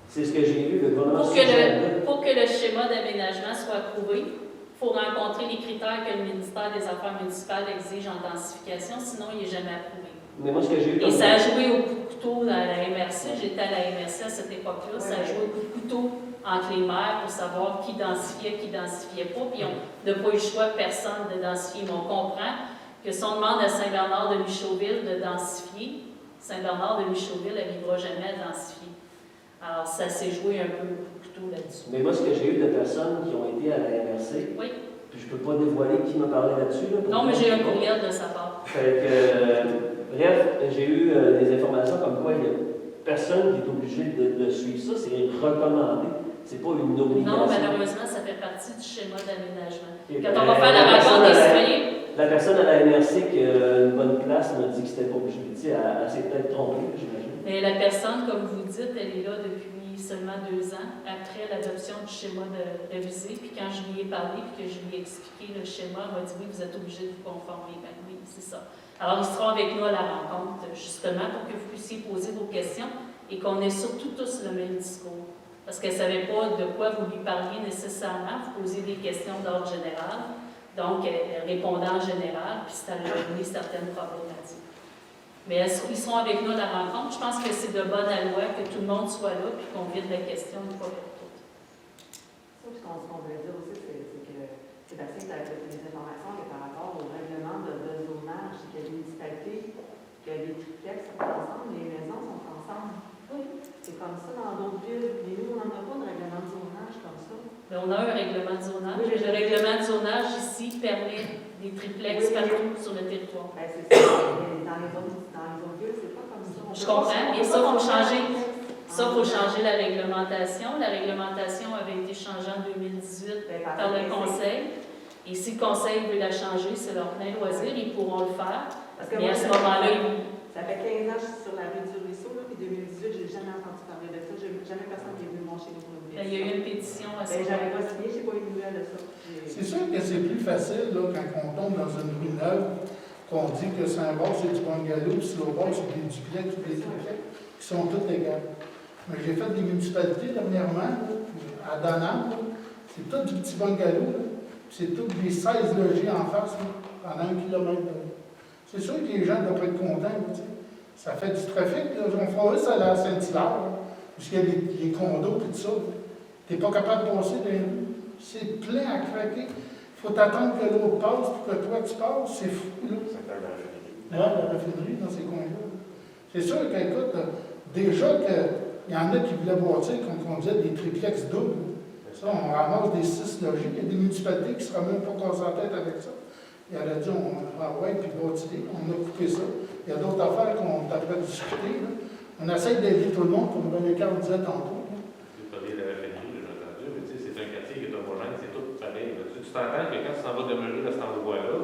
c'est ce que j'ai vu, le gouvernement Pour suggère. que le schéma d'aménagement soit approuvé, il faut rencontrer les critères que le ministère des Affaires municipales exige en densification, sinon il n'est jamais approuvé. Mais moi, ce que j'ai vu Et ça a joué au coup de couteau à la MRC. J'étais à la MRC à cette époque-là. Ça a joué au coup de couteau entre les maires pour savoir qui densifiait pas. Puis on n'a pas eu le choix, personne, de densifier. Mais on comprend que si on demande à Saint-Bernard de Michauville de densifier, Saint-Bernard de Michauville n'arrivera jamais à densifier. Alors, ça s'est joué un peu au coup de couteau là-dessus. Mais moi, ce que j'ai eu de personnes qui ont été à la MRC, Oui. puis je ne peux pas dévoiler qui m'a parlé là-dessus. Là, Non, mais j'ai un courriel de sa part. Fait que, bref, j'ai eu des informations comme quoi il n'y a personne qui est obligé de suivre ça. C'est recommandé. C'est pas une obligation. Non, malheureusement, ça fait partie du schéma d'aménagement. Et Quand on va faire la rencontre des citoyens, la personne à la MRC qui a une bonne place m'a dit que c'était pas obligé. Elle s'est peut-être trompée, j'imagine. mais la personne, comme vous dites, elle est là depuis seulement 2 ans, après l'adoption du schéma de révisé. Puis quand je lui ai parlé et que je lui ai expliqué le schéma, elle m'a dit oui, vous êtes obligé de vous conformer. Ben oui, c'est ça. Alors, ils seront avec nous à la rencontre, justement, pour que vous puissiez poser vos questions et qu'on ait surtout tous le même discours. Parce qu'elle ne savait pas de quoi vous lui parliez nécessairement. Vous posiez des questions d'ordre général. Donc, elle répondait en général, puis ça lui a donné certaines problématiques. Mais ils seront avec nous à la rencontre. Je pense que c'est de bonne loi que tout le monde soit là, puis qu'on vide la question une fois pour toutes. Ce qu'on voulait dire aussi, c'est que Sébastien, tu as des informations que par rapport au règlement de zonage, qu'il y a des municipalités, qu'il y a des triplex sont ensemble, les maisons sont ensemble. Oui. C'est comme ça dans d'autres villes. Mais nous, on n'en a pas de règlement de zonage comme ça. Mais on a un règlement de zonage. Oui, le règlement de zonage ici permet des triplex partout sur le territoire. Ben, c'est ça. Mais dans les autres villes, c'est pas comme ça. Je comprends. Et ça, il faut changer. Ça, il faut changer la réglementation. La réglementation avait été changée en 2018 par le Conseil. Et si le Conseil veut la changer, c'est leur plein loisir. Ils pourront le faire. Mais à ce moment-là, ça fait 15 ans que je suis sur la rue du Ruisseau, puis 2018, je n'ai jamais entendu parler de ça. Jamais personne qui est venu chez nous pour nous dire. il y a eu une pétition à ce Ben, j'avais pas moment-là. signé, je n'ai pas eu de nouvelles de ça. C'est sûr que c'est plus facile là, quand on tombe dans une rue neuve, qu'on dit que c'est un bord, c'est du bungalow, puis l'autre bord, c'est des duplex ou des triplex, qui sont toutes égales. Mais j'ai fait des municipalités dernièrement, là, à Donham, c'est tout du petit bungalow, là, puis c'est tous des 16 logis en face, là, pendant 1 kilomètre de rue. C'est sûr que les gens doivent être contents, tu sais. Ça fait du trafic, là. On fera ça à la Saint-Hilaire, puisqu'il y a des condos et tout ça. Tu n'es pas capable de passer dans les rues. C'est plein à craquer. Il faut attendre que l'autre passe pour que toi tu passes. C'est fou, là. Ouais, la raffinerie dans ces coins-là. C'est sûr qu'écoute, déjà qu'il y en a qui voulaient bâtir, comme on disait, des triplex doubles. Ça, on ramasse des 6 logis. Il y a des municipalités qui ne seraient même pas cassées la tête avec ça. Et elle a dit, on va puis bâtir. On a coupé ça. Il y a d'autres affaires qu'on est en train de discuter. Là. On essaie d'aider tout le monde, comme René Carl disait tantôt. Tu parlais de la raffinerie, j'ai entendu, mais tu sais, c'est un quartier qui est homogène, c'est tout pareil. Là. Tu t'entends que quand tu s'en vas demeurer à cet endroit-là,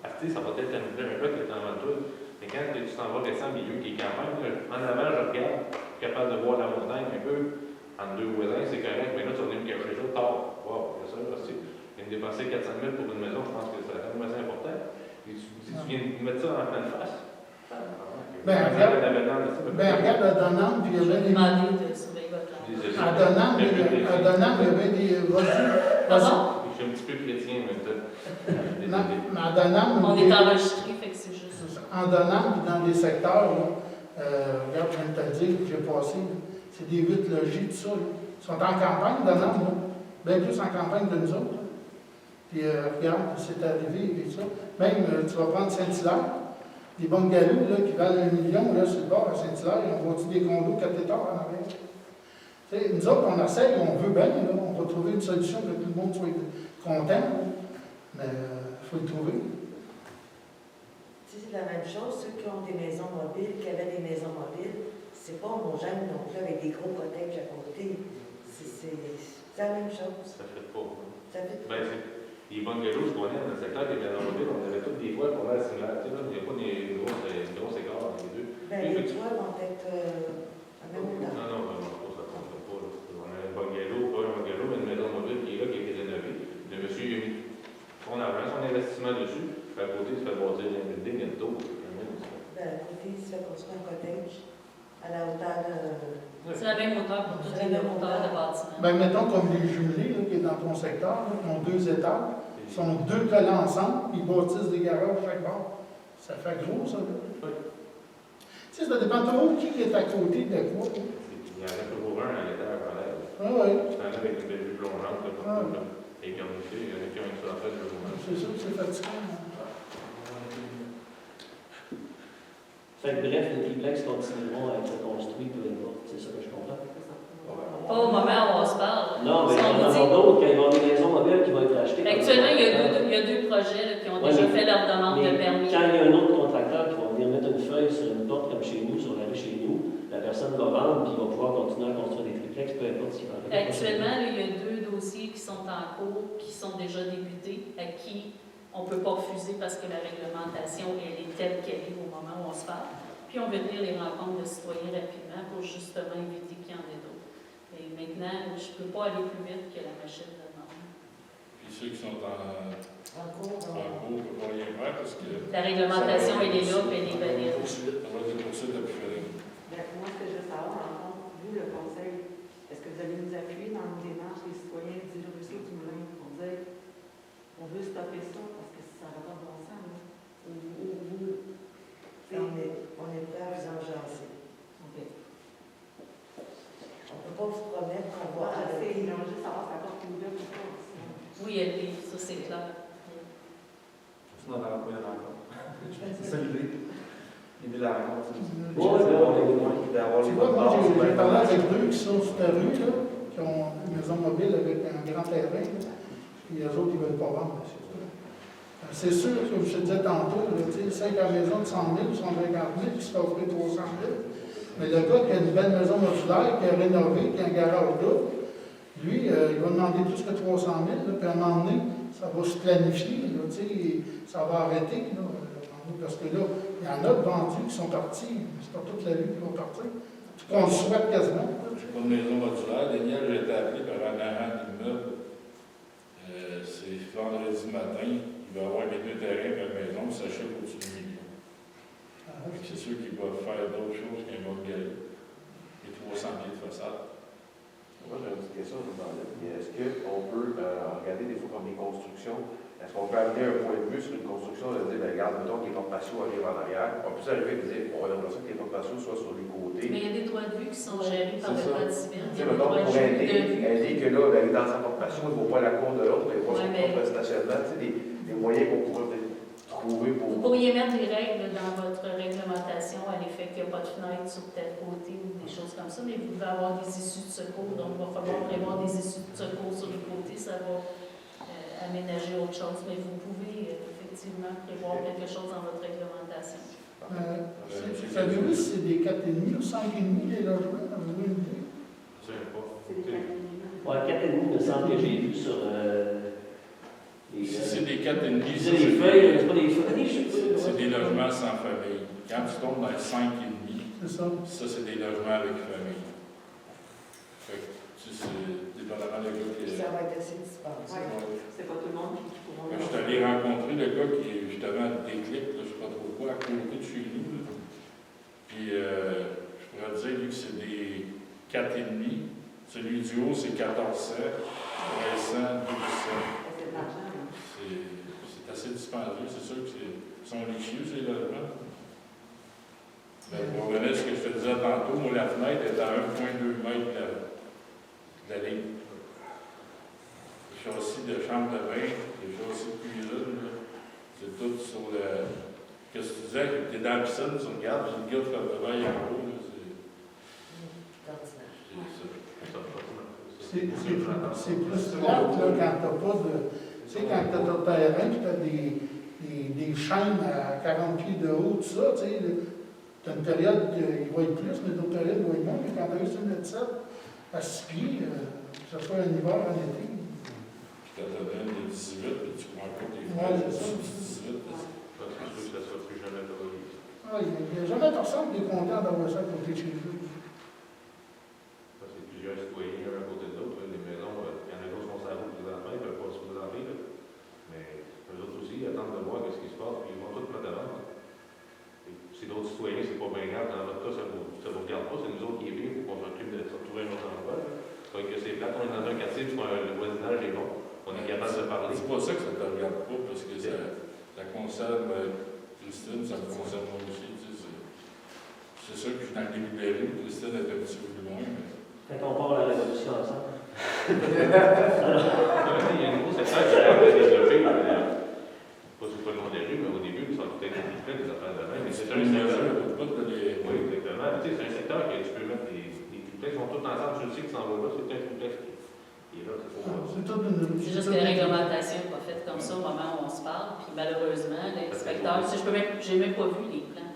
ça va peut-être t'amuser un peu que tu es en toi. Mais quand tu t'en vas rester en milieu qui est campagne, en avant, je regarde, je suis capable de voir la montagne un peu. Entre 2 voisins, c'est correct, mais là, tu vas venir me cacher ça tard. Wow, c'est ça, là, tu viens de dépenser 400 000 pour une maison, je pense que c'est quand même assez important. Et si tu viens de mettre ça en pleine face, regarde à Donham, puis il y avait des. Demandez de surveiller votre langue. À Donham, il y avait des voitures. Pardon? Je suis un petit peu chrétien, mais peut-être. Non, mais à Donham. On est enregistré, fait que c'est juste. En Donham, puis dans des secteurs, là, regarde, je viens de te le dire, j'ai passé, c'est des 8 logis, tout ça. Là. Ils sont en campagne, Donham, là. Bien plus en campagne que nous autres. Là. Puis regarde, c'est arrivé et ça. Même, tu vas prendre Saint-Hilaire. Les bungalows là, qui valent 1 million, là, sur le bord à Saint-Hilaire, ils ont bâti des condos 4 étages en arrière. Nous autres, on essaye, on veut bien, là, on va trouver une solution pour que tout le monde soit content, là. Mais il faut le trouver. C'est la même chose, ceux qui ont des maisons mobiles, qui avaient des maisons mobiles, c'est pas homogène non plus avec des gros cottages à côté. C'est la même chose. Ça fait pas. Ça fait Ben, les bungalows, je connais, dans le secteur des maisons mobiles, on avait toutes des fois qu'on a la similaire. Tu sais, là, il n'y a pas des grosses écarts entre les deux. ben, les toits vont être à même hauteur. Non, ça ne compte pas. Là. On a un bungalow, pas un bungalow, mais une maison mobile qui est là, qui a été rénovée. Le monsieur, il a mis son argent, son investissement dessus. Puis à côté, il se fait bâtir un building, il y a d'autres. Ben, à côté, il se fait construire un cottage à la hauteur de. C'est la même hauteur pour toutes les hauteurs de bâtiments. Ben, mettons comme les jumelés, là, qui est dans ton secteur, là, qui ont 2 étages, ils sont 2 collés ensemble, ils bâtissent des garages chaque bord. Ça fait gros, ça, là. Oui. Tu sais, ça dépend toujours qui est à côté de quoi. Il y en a toujours un à l'étage en l'air. Ah oui. C'est un avec une belle vue plongeante, là, partout, là. Et qui ont il y en a qui ont une sur la face de l'eau. C'est sûr que c'est fatigant. Fait que bref, les triplex continueront à être construits, peu importe. C'est ça que je comprends. Pas au moment où on se parle. Non, mais Si il on va y en vous dit- avoir d'autres, quand il va y avoir des maisons mobiles qui vont être achetées. Actuellement, il y a deux projets là, qui ont Ouais, déjà mais- fait leur demande de Mais permis. quand il y a un autre contracteur qui va venir mettre une feuille sur une porte comme chez nous, sur la rue chez nous, la personne va vendre puis il va pouvoir continuer à construire des triplex, peu importe s'il va en faire. Actuellement, là, il y a deux dossiers qui sont en cours, qui sont déjà débutés, à qui on ne peut pas refuser parce que la réglementation, elle est telle qu'elle est au moment où on se parle. Puis on veut tenir les rencontres de citoyens rapidement pour justement éviter qu'il y en ait d'autres. Et maintenant, je ne peux pas aller plus vite que la machine de demande. Puis ceux qui sont en cours, cours, on ne peut pas rien faire parce que La réglementation, elle est là, puis elle est valide. ça va être des poursuites de plus. Ben, moi, ce que je veux savoir, en fond, vous, le conseil, est-ce que vous allez nous appuyer dans nos démarches des citoyens du ruisseau du Moulin pour dire on veut stopper ça parce que ça n'a pas de bon sens, là? Ou vous, On est prêt à vous enjacer. OK. On ne peut pas vous promettre qu'on Moi, va je sais, arrêter. mais on veut juste savoir si la porte est ouverte ou pas. sinon. Oui, elle est, ça c'est clair. Sinon, on n'aura pas de rencontre. C'est ça l'idée. L'idée de la rencontre, c'est Ouais, ouais, d'avoir Tu les vois, bonnes moi, bases. j'ai parlé avec deux qui sont sur ta rue, là, qui ont une maison mobile avec un grand terrain, là, puis les autres, ils ne veulent pas vendre. C'est sûr, comme je te disais tantôt, là, tu sais, c'est la maison de 100 000, 150 000, qui se fait offrir 300 000. Mais le gars qui a une belle maison modulaire, qui a rénové, qui a un garage là, lui, il va demander plus que 300 000, là, puis à un moment donné, ça va se planifier, là, tu sais, ça va arrêter, là, parce que là, il y en a de vendus qui sont partis, c'est pas toute la rue qui va partir. On le souhaite quasiment. J'ai pas de maison modulaire. Daniel, j'ai été appelé par un agent d'immeuble. C'est vendredi matin. Il va avoir les deux terrains et la maison, ça s'achète au-dessus de 1 million. C'est sûr qu'il va faire d'autres choses qu'un mode galé. Les 300 pieds de façade. Moi, j'ai une petite question à vous demander. Est-ce qu'on peut regarder des fois comme les constructions? Est-ce qu'on peut amener un point de vue sur une construction de dire, ben, regarde, mettons que les portes patio arrivent en arrière? On peut s'arriver et dire, on aimerait ça que les portes patio soient sur les côtés. Mais il y a des droits de vue qui sont gérés par le C'est ça. Code civil. Tu Il y sais, a des mettons, droits pour de aider vue. que là, d'aller dans sa porte patio, il ne vaut pas la cour de l'autre, il n'y a pas Ouais, son mais- propre stationnement. Tu sais, des moyens qu'on pourrait peut-être trouver pour. Vous pourriez mettre des règles dans votre réglementation à l'effet qu'il n'y a pas de fenêtre sur tel côté ou des choses comme ça, mais vous devez avoir des issues de secours, donc il va falloir prévoir des issues de secours sur les côtés, ça va aménager autre chose, mais vous pouvez effectivement prévoir quelque chose dans votre réglementation. Savez-vous si c'est des 4,5 ou 5,5 les logements? Avez-vous une idée? Je sais pas. C'est des catégories. Ouais, 4,5, il me semble que j'ai vu sur les. Si c'est des 4,5, C'est des feuilles, c'est pas des feuilles. c'est des logements sans famille. Quand tu tombes dans les 5,5, C'est ça. ça, c'est des logements avec famille. Fait que, tu sais, c'est dépendamment de gars qui. Ça va être assez dispendieux. C'est pas tout le monde qui pourra. Je suis allé rencontrer le gars qui est justement Déclic, là, je ne sais pas trop quoi, à côté de chez nous. Là. Puis je pourrais dire lui, que c'est des 4,5. Celui du haut, c'est 1400, 1300, 1200. C'est de l'argent, là. C'est assez dispendieux, c'est sûr que ils sont richieux, ces logements. Mais pour revenir à ce que je te disais tantôt, moi, la fenêtre est à 1,2 mètres de la ligne. Le châssis de chambre de bain, le châssis de cuisine, là, c'est tout sur le. Qu'est-ce que tu disais? Tu es dans la piscine, tu regardes, puis le gars de faire le bain en haut, là, C'est plus plate, là, quand t'as pas de. Tu sais, quand t'as ton terrain, puis t'as des chaînes à 40 pieds de haut, tout ça, tu sais, t'as une période qu'il va être plus, mais d'autres périodes il va être moins. Mais quand t'as juste une 7 à 6 pieds, que ce soit un hiver, un été. Puis quand t'as même des 18, puis tu prends pas tes Ouais, fenêtres, c'est ça. 18. Parce que ça ne sera plus jamais autorisé. Ah, il n'y a jamais personne qui est content d'avoir ça à côté de chez lui. Parce que plusieurs citoyens, un à côté de l'autre, les maisons, il y en a d'autres qui sont sur la route présentement, ils ne peuvent pas se présenter. Là. Mais eux autres aussi, ils attendent de voir ce qui se passe, puis ils vont tout mettre à vendre. Si d'autres citoyens, c'est pas bien grave, dans votre cas, ça ne vous regarde pas, c'est nous autres qui est bien, il faut qu'on s'occupe de trouver un autre endroit. Donc c'est plate, on est dans un quartier, puis le voisinage est bon, on est capable de parler. C'est pas ça que ça te regarde pas, parce que ça concerne Christine, ça me concerne moi aussi. Tu sais, c'est sûr que je suis dans le début de la rue, Christine est un petit peu plus loin, mais. Quand on part à la révolution ensemble. Il y a un nouveau secteur qui a été développé, pas sur le long des rues, mais au début, ça va peut-être être fait des affaires de même. Mais c'est un secteur. Oui, Oui, exactement. Tu sais, c'est un secteur que tu peux mettre des triplex, sont tous ensemble, tu le sais qu'ils s'en vont là, c'est un triplex qui est là. C'est toute une... C'est juste que la réglementation n'est pas faite comme ça au moment où on se parle. Puis malheureusement, l'inspecteur, j'ai même pas vu les plans,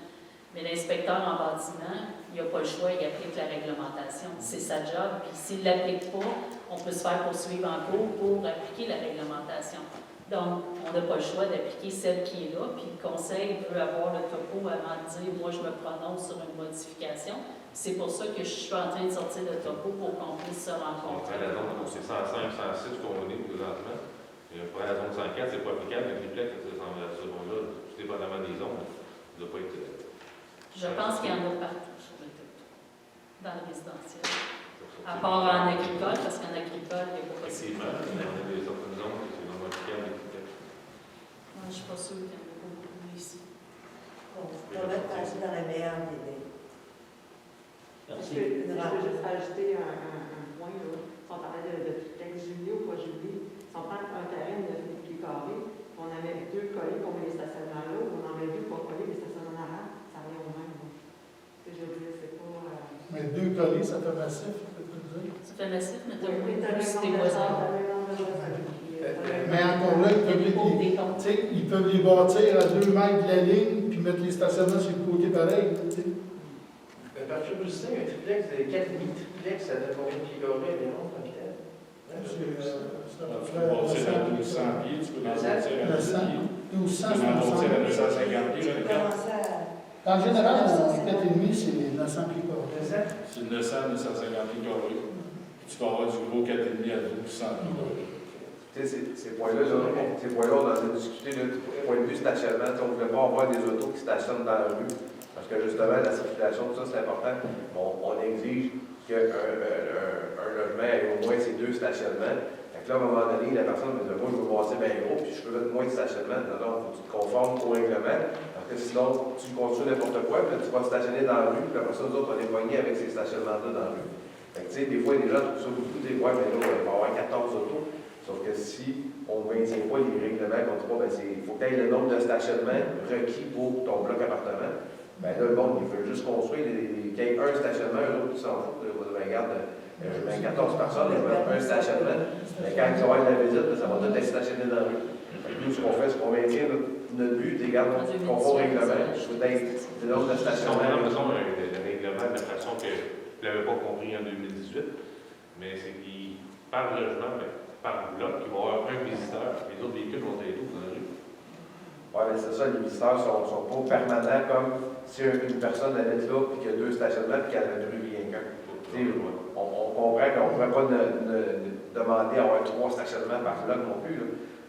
mais l'inspecteur en bâtiment, il n'a pas le choix, il applique la réglementation. C'est sa job. Puis s'il ne l'applique pas, on peut se faire poursuivre en cours pour appliquer la réglementation. Donc, on n'a pas le choix d'appliquer celle qui est là, puis le conseil peut avoir le topo avant de dire « moi, je me prononce sur une modification ». C'est pour ça que je suis en train de sortir le topo pour qu'on puisse se rencontrer. La zone, c'est 105, 106 qu'on est présentement. Et pour la zone 104, c'est pas applicable, mais les triplex, ce zone-là, tout dépendamment des zones, ça ne doit pas être... Je pense qu'il y en a partout sur le topo, dans le résidentiel. À part en agricole, parce qu'en agricole, il n'y a pas possible. Effectivement, on a des autres zones qui sont non applicables. Moi, je ne suis pas sûre qu'il y en a beaucoup ici. On va passer dans la meilleure des idées. Merci. Je peux juste ajouter un point. Là. Si on parlait de triplex Julie ou pas Julie, si on prend un terrain de 9 pieds carrés, on en met 2 collés, on met les stationnements là, ou on en met 2 pour coller les stationnements en arrière, ça revient au même. Ce que je veux dire, c'est pas... Mais 2 collés, ça fait massif, peut-être dire. Ça fait massif, mais tu Oui, as plus tes voisins. Mais encore là, ils peuvent les bâtir à 2 mètres de la ligne, puis mettre les stationnements sur le côté pareil. Par curiosité, un triplex de 4,5 triplex, ça donne combien de pieds carrés les noms comme tel? Tu peux bâtir à 1200 pieds, tu peux l'endosser à 1000 pieds. 1200, Tu peux l'endosser à 250 pieds, je regarde. En général, un 4,5, c'est 900 pieds carrés. C'est 900, 950 pieds carrés. Tu peux avoir du gros 4,5 à 1200 pieds carrés. Tu sais, ces points-là, on en a discuté du point de vue stationnement. On ne voulait pas avoir des autos qui stationnent dans la rue. Parce que justement, la circulation, tout ça, c'est important. On exige qu'un logement ait au moins ces 2 stationnements. Fait que là, à un moment donné, la personne me dit « moi, je veux bâtir bien gros, puis je peux mettre moins de stationnement. » Non, il faut que tu te conformes au règlement. Parce que sinon, tu construis n'importe quoi, puis là, tu vas stationner dans la rue, puis après ça, nous autres, on est poignés avec ces stationnements-là dans la rue. Fait que, tu sais, des fois, les gens trouvent ça beaucoup, des fois, mais là, il va y avoir 14 autos. Sauf que si on ne maintient pas les règlements, qu'on dit pas, il faut que tu aies le nombre de stationnements requis pour ton bloc appartement. Ben là, le monde, il veut juste construire, qu'il y ait un stationnement, un autre qui s'en fout. Regarde, 14 personnes, il y a un stationnement. Mais quand ils vont avoir la visite, ça va tout être stationné dans la rue. Nous, ce qu'on fait, c'est qu'on maintient notre but, des gardes conforme au règlement. Je veux être le nombre de stationnements. On a besoin d'un règlement de façon que je ne l'avais pas compris en 2018, mais c'est qu'il, par logement, par bloc, il va y avoir un visiteur, les autres véhicules vont être tous dans la rue. Oui, mais c'est ça, les visiteurs ne sont pas permanents comme si une personne habite là, puis qu'il y a 2 stationnements, puis qu'elle a 2 rien qu'un. On comprend qu'on ne pourrait pas demander à avoir 3 stationnements par bloc non plus, là.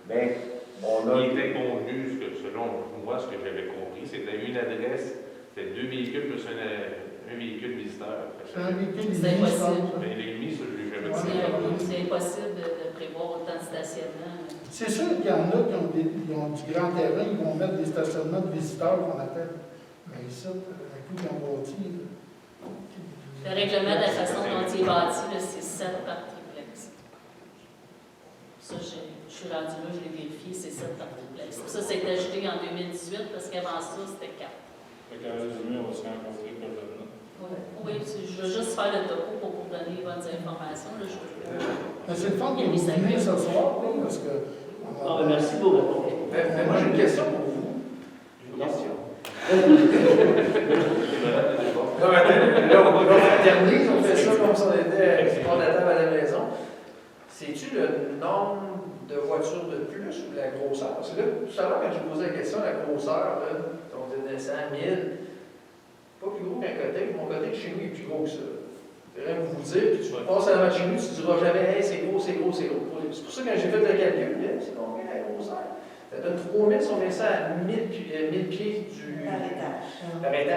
Mais on a... Il était convenu, selon moi, ce que j'avais compris, c'était une adresse, c'était 2 véhicules plus un véhicule visiteur. C'est un véhicule C'est impossible. Mais les limites, ça, je l'ai jamais dit. C'est impossible de prévoir autant de stationnements. C'est sûr qu'il y en a qui ont du grand terrain, ils vont mettre des stationnements de visiteurs qu'on appelle. Mais ça, un coup qu'ils ont bâti. Le règlement de la façon dont il est bâti, c'est 7 par triplex. Ça, je suis rendu là, je l'ai vérifié, c'est 7 par triplex. Ça, c'est ajouté en 2018 parce qu'avant ça, c'était 4. Fait qu'en résumé, on va se rencontrer prochainement. Oui, je veux juste faire le topo pour vous donner les bonnes informations. Là, Mais c'est le fun que vous venez ce soir, là, parce que... Merci pour votre réponse. Mais moi, j'ai une question pour vous. J'ai une question. Non, mais là, on fraternise, on fait ça comme si on était hors de la table à la maison. C'est-tu le nombre de voitures de plus ou la grosseur? Parce que là, tout à l'heure, quand je posais la question, la grosseur, là, on dit 900, 1000, pas plus gros qu'un côté. Mon côté de chez nous est plus gros que ça. Je vais vous dire, puis tu passes à la chez nous, tu ne diras jamais, hey, c'est gros, c'est gros, c'est gros. C'est pour ça que quand j'ai fait le calcul, c'est combien la grosseur? Ça donne 3000 si on met ça à 1000 pieds par étage. Ça fait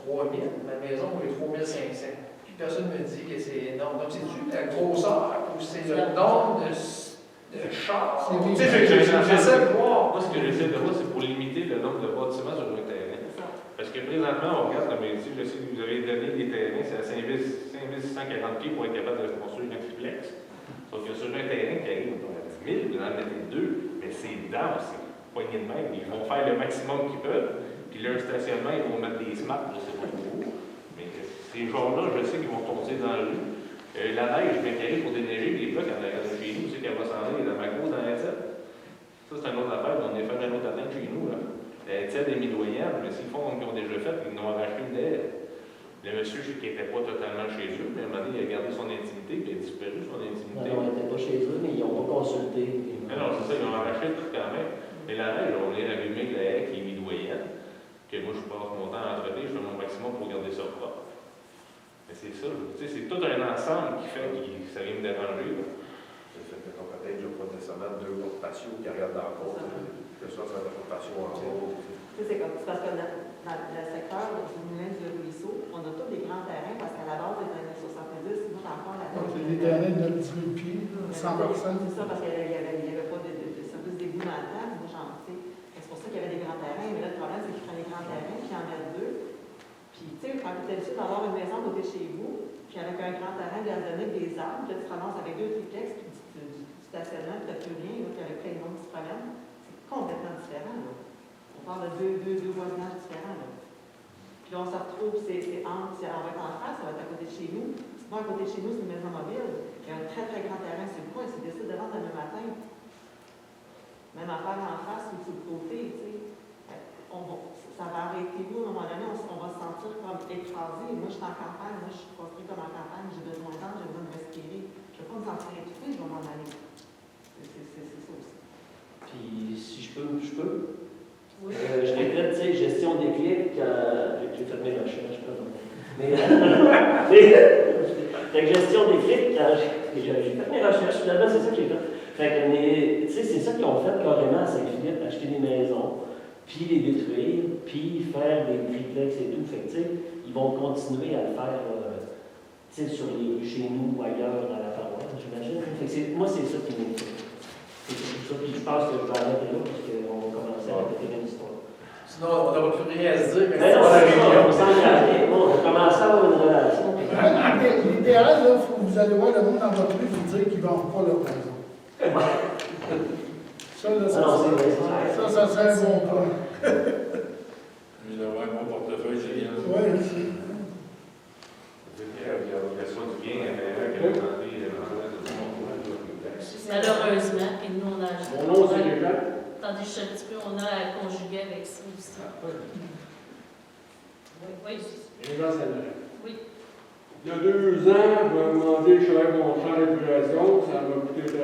3000. Ma maison, on est 3500. Puis personne ne me dit que c'est énorme. Donc, c'est-tu la grosseur ou c'est le nombre de chars? Tu sais, j'essaie de voir. Moi, ce que j'essaie de voir, c'est pour limiter le nombre de bâtiments sur un terrain. Parce que présentement, on regarde le métier, je sais que vous avez donné des terrains, c'est à 5140 pieds pour être capable de construire un triplex. Sauf que sur un terrain qui arrive à 10 000, vous en mettez 2, mais c'est dense, c'est poignée de même. Ils vont faire le maximum qu'ils peuvent, puis leur stationnement, ils vont mettre des smart, je sais pas trop. Mais ces gens-là, je sais qu'ils vont tomber dans la rue. La neige, je m'inquiète pour déneiger les blocs en arrière de chez nous, c'est qu'elle va s'en aller dans ma cour dans la tête. Ça, c'est une autre affaire, on est fait un autre atteinte chez nous. Là. La tête est midoyable, mais s'ils font comme ils ont déjà fait, ils n'ont arraché une d'air. Le monsieur, je sais qu'il n'était pas totalement chez eux, mais à un moment donné, il a gardé son intimité, puis il a disparu son intimité. Non, ils n'étaient pas chez eux, mais ils n'ont pas consulté. Non, c'est ça, ils ont arraché tout quand même. Mais la neige, on est allumé la haie qui est midoyenne, que moi, je passe mon temps à entretenir, je fais mon maximum pour garder ça propre. Mais c'est ça, tu sais, c'est tout un ensemble qui fait que ça vient me déranger. Là. Donc peut-être, je n'ai pas nécessairement 2 portes patio qui regardent dans le côte, que ce soit la porte patio en haut. C'est parce que dans le secteur du moulin du ruisseau, on a tous des grands terrains parce qu'à la base des années 70, sinon encore la C'est des terrains de 18 pieds, 100 personnes. C'est ça, parce qu'il n'y avait pas de service d'égout dans le temps. C'est pour ça qu'il y avait des grands terrains. Mais là, le problème, c'est qu'ils prennent des grands terrains, puis ils en mettent 2. Puis, tu sais, quand tu es habitué d'avoir une maison à côté de chez vous, puis avec un grand terrain gazonné avec des arbres, puis là, tu te ramasses avec 2 triplex, puis du stationnement, puis tu n'as plus rien, puis avec plein de monde qui se promène. C'est complètement différent, là. On parle de deux voisinages différents, là. Puis là, on se retrouve, on va être en face, ça va être à côté de chez nous. Sinon, à côté de chez nous, c'est une maison mobile. Il y a un très, très grand terrain sur le coin, c'est décidé de vendre demain matin. Même affaire en face ou sur le côté, tu sais. Ça va arrêter où, à un moment donné, on va se sentir comme écrasé. Moi, je suis en campagne, moi, je suis construite comme en campagne, j'ai besoin d'air, j'ai besoin de respirer. Je ne veux pas me sentir étouffée, je vais m'en aller. C'est ça aussi. Puis, si je peux. Oui. Je répète, tu sais, gestion des clics, j'ai fait mes recherches, pardon. Mais, gestion des clics, j'ai fait mes recherches, finalement, c'est ça que j'ai fait. Fait que, tu sais, c'est ça qu'ils ont fait carrément à Saint-Philippe, acheter des maisons, puis les détruire, puis faire des triplex et tout. Fait que, tu sais, ils vont continuer à le faire, tu sais, sur les rues chez nous ou ailleurs dans la paroisse, j'imagine. Fait que moi, c'est ça qui m'inquiète. C'est tout ça, puis je pense que je vais arrêter là, parce qu'on va commencer à répéter une histoire. Sinon, on n'aura plus rien à se dire, mais Mais c'est non, pas la c'est ça, réunion. on s'engage. Bon, on va commencer à avoir une relation. L'idéal, là, il faut que vous allez voir le monde dans votre rue vous dire qu'ils ne vendent pas leur maison. Ça, là, ça serait un bon point. Mais d'avoir un bon portefeuille, c'est bien. Oui, aussi. Il y a soit du bien à l'intérieur que la santé et l'emploi de tout le monde. Malheureusement, et nous, on a. Mon nom, c'est les gens. Attendez, je suis un petit peu, on a à conjuguer avec ça aussi. Oui. Les gens, c'est vrai. Oui. Il y a 2 ans, je me demandais, je savais mon champ d'épuration, ça m'a coûté 30 000.